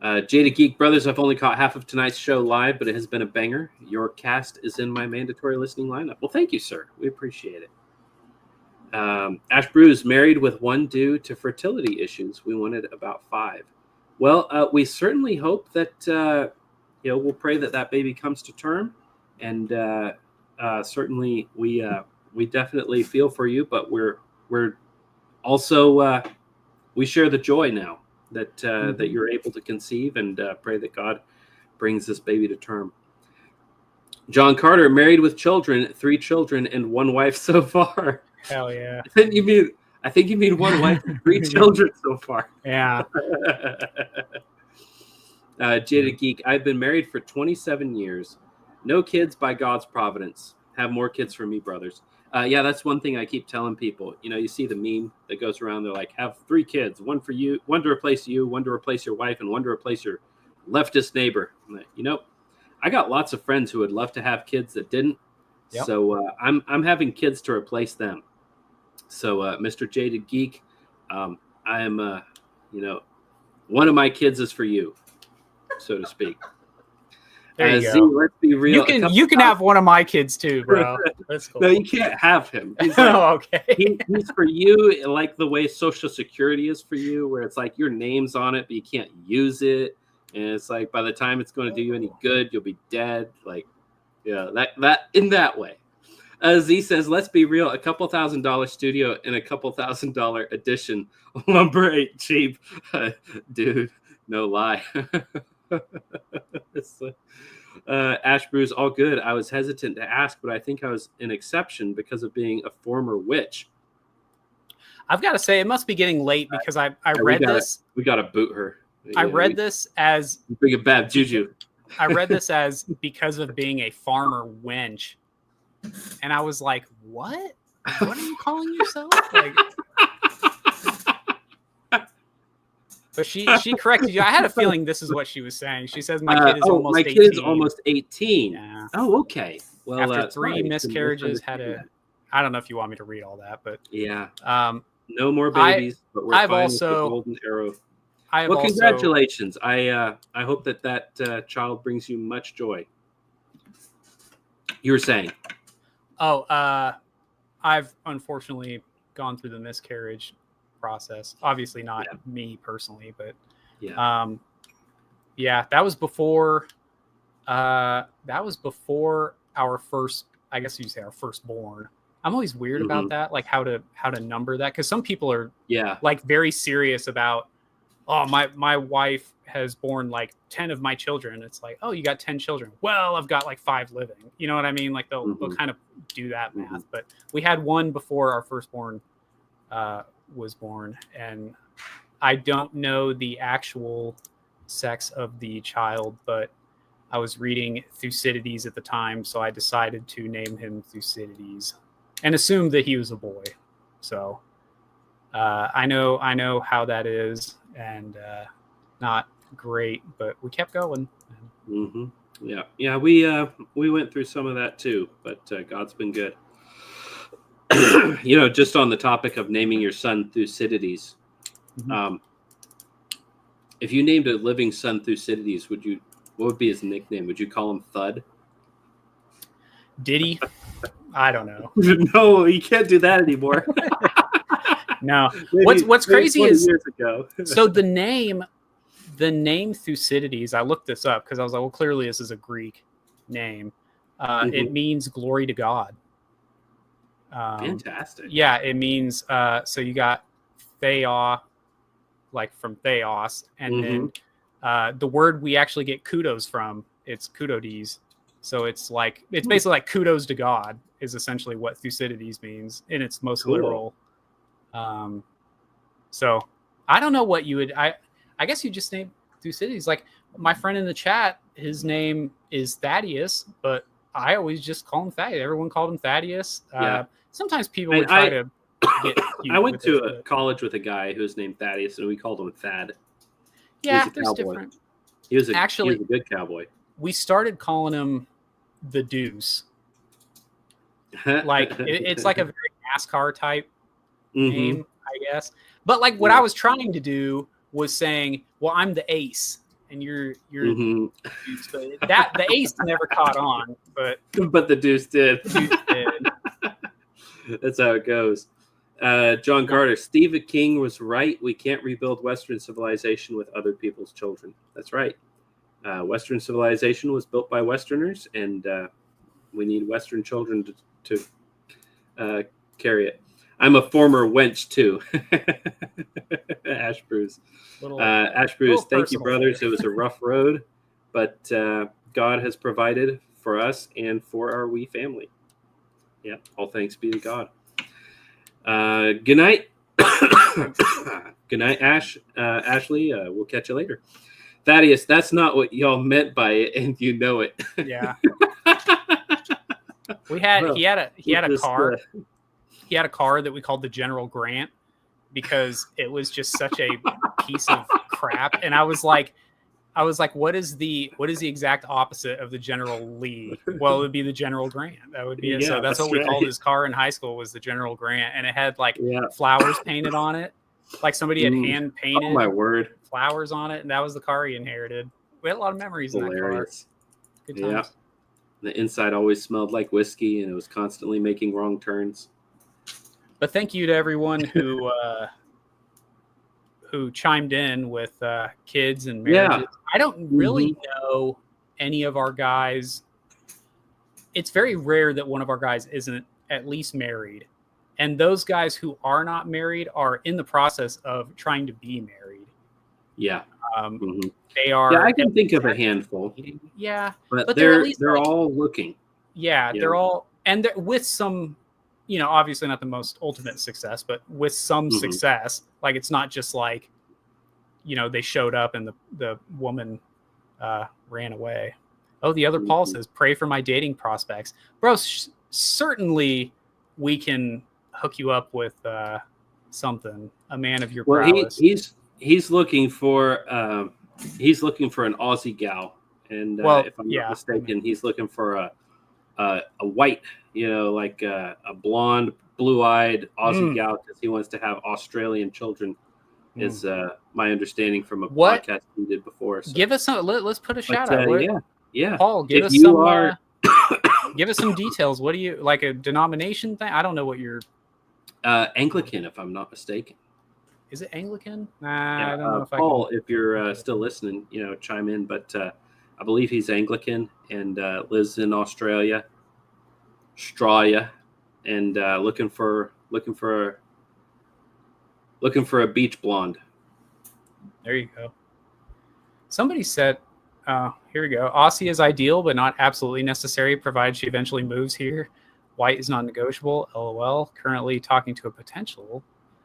Jada Geek Brothers, I've only caught half of tonight's show live, but it has been a banger. Your cast is in my mandatory listening lineup. Well, thank you, sir. We appreciate it. Ash Brews, married with one due to fertility issues. We wanted about 5. Well, we certainly hope that, we'll pray that baby comes to term. And certainly we definitely feel for you, but we're also, we share the joy now that that you're able to conceive, and pray that God brings this baby to term. John Carter, married with children, 3 children and 1 wife so far. Hell yeah. I think you mean 1 wife and 3 children so far. Yeah. Jada Geek, I've been married for 27 years. No kids by God's providence. Have more kids for me, brothers. Yeah, that's one thing I keep telling people. You see the meme that goes around. They're like, have 3 kids, 1 for you, 1 to replace you, 1 to replace your wife, and 1 to replace your leftist neighbor. I'm like, I got lots of friends who would love to have kids that didn't. Yep. So I'm having kids to replace them. So Mr. Jaded Geek, I am, one of my kids is for you, so to speak. There you Z, go. let's be real. You can have one of my kids too, bro. That's cool. No, you can't have him. He's okay. He's for you, like the way Social Security is for you, where it's like your name's on it, but you can't use it, and it's like by the time it's going to do you any good, you'll be dead. Like, that in that way. Z says, let's be real. A couple $1,000 studio and a couple $1,000 addition. Lumber ain't cheap, dude. No lie. Ash Brews, all good. I was hesitant to ask, but I think I was an exception because of being a former witch. I've got to say, it must be getting late because I read this. We got to boot her. I read this as bring a bad juju. I read this as because of being a farmer wench, and I was like, "What? What are you calling yourself?" Like, but she corrected you. I had a feeling this is what she was saying. She says my kid is almost 18. Kid is almost 18. Yeah. Oh, okay. Well, after 3 miscarriages, I don't know if you want me to read all that, but yeah. No more babies, but we're fine with the golden arrow. Congratulations. I hope that child brings you much joy. You were saying. Oh, I've unfortunately gone through the miscarriage process. Obviously not me personally, but that was before our first, I guess you'd say our firstborn. I'm always weird about that, like how to number that, because some people are like very serious about, oh, my wife has born like 10 of my children. It's like, oh, you got 10 children. Well, I've got like 5 living. You know what I mean? Like they'll kind of do that math. But we had one before our firstborn was born, and I don't know the actual sex of the child, but I was reading Thucydides at the time, so I decided to name him Thucydides and assumed that he was a boy. So I know how that is, and not great, but we kept going. Yeah. We went through some of that too, but God's been good. Just on the topic of naming your son Thucydides, if you named a living son Thucydides, what would be his nickname? Would you call him Thud? Diddy? I don't know. No, you can't do that anymore. No. What's crazy is so the name Thucydides, I looked this up because I was like, well, clearly this is a Greek name. It means glory to God. Fantastic. Yeah, it means so you got Theos, like from Theos, and then the word we actually get kudos from, it's kudodes. So it's basically like kudos to God is essentially what Thucydides means in its most literal. So I don't know what you would, I guess you just name Thucydides. Like my friend in the chat, his name is Thaddeus, but I always just call him Thaddeus. Everyone called him Thaddeus. Sometimes people would try to get I went to a college with a guy who was named Thaddeus, and we called him Thad. Yeah, there's different. He was a good cowboy. We started calling him the Deuce. Like it's like a very NASCAR type name, I guess. But like what I was trying to do was saying, well, I'm the ace, and you're the Deuce. But the ace never caught on, but the Deuce did. That's how it goes. John Carter, Stephen King was right. We can't rebuild Western civilization with other people's children. That's right. Western civilization was built by Westerners, and we need Western children to carry it. I'm a former wench too. Ash Bruce. Ash Bruce, thank you, brothers. It was a rough road, but God has provided for us and for our wee family. Yeah, all thanks be to God. Good night. Good night, Ashley. We'll catch you later. Thaddeus, that's not what y'all meant by it, and you know it. Yeah. He had a car. He had a car that we called the General Grant because it was just such a piece of crap. And I was like, what is the exact opposite of the General Lee? Well, it would be the General Grant. That would be it. So that's what we called his car in high school, was the General Grant, and it had flowers painted on it, like somebody had hand painted. Oh my word! Flowers on it, and that was the car he inherited. We had a lot of memories in that car. Good times. Yeah. The inside always smelled like whiskey, and it was constantly making wrong turns. But thank you to everyone who chimed in with kids and marriages. Yeah. I don't really know any of our guys. It's very rare that one of our guys isn't at least married. And those guys who are not married are in the process of trying to be married. Yeah. They are. Yeah, I can think of a handful. Yeah. But they're all looking. Yeah, they're all, and they're with some, obviously not the most ultimate success, but with some success. Like, it's not just like, they showed up and the woman ran away. Oh, the other Paul says, pray for my dating prospects. Bro, certainly we can hook you up with something, a man of your prowess. He's looking for an Aussie gal. And if I'm not mistaken, he's looking for a white, like a blonde, blue-eyed Aussie gal, because he wants to have Australian children. Is my understanding from a podcast we did before. So. Give us some. Let's put a shout out. Yeah. Paul, give us some. Give us some details. What do you like? A denomination thing? I don't know what you're. Anglican, if I'm not mistaken. Is it Anglican? Yeah, I don't know if Paul, I can. if you're still listening, chime in. But I believe he's Anglican and lives in Australia, and looking for a beach blonde. There you go. Somebody said, here we go. Aussie is ideal, but not absolutely necessary, provided she eventually moves here. White is non-negotiable. LOL. Currently talking to a potential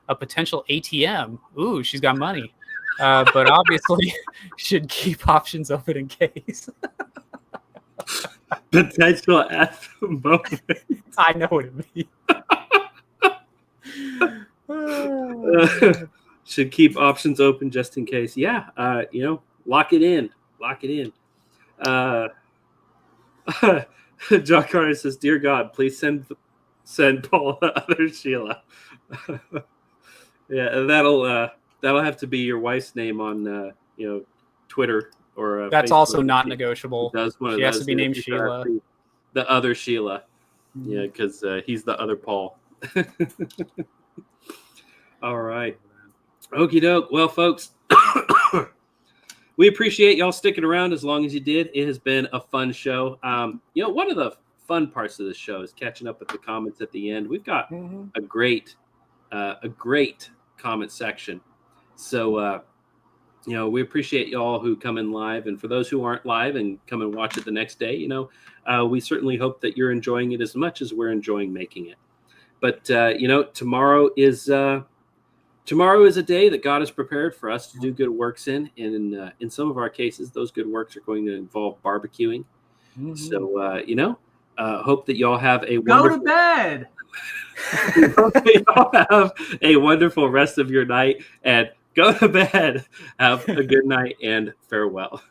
ATM. Ooh, she's got money. But obviously should keep options open in case. Potential at the moment. I know what it means. Should keep options open just in case. Yeah, lock it in. Lock it in. John Carter says, "Dear God, please send Paul the other Sheila." Yeah, that'll have to be your wife's name on Twitter or That's Facebook. Also not negotiable. She has to be named She Sheila. The other Sheila. Yeah, because he's the other Paul. All right. Okie doke. Well, folks, we appreciate y'all sticking around as long as you did. It has been a fun show. One of the fun parts of the show is catching up with the comments at the end. We've got a great comment section. So, we appreciate y'all who come in live. And for those who aren't live and come and watch it the next day, we certainly hope that you're enjoying it as much as we're enjoying making it. But, tomorrow is a day that God has prepared for us to do good works in. And in some of our cases, those good works are going to involve barbecuing. Mm-hmm. So, hope that y'all have a wonderful... Go to bed! Hope that y'all have a wonderful rest of your night. And go to bed. Have a good night and farewell.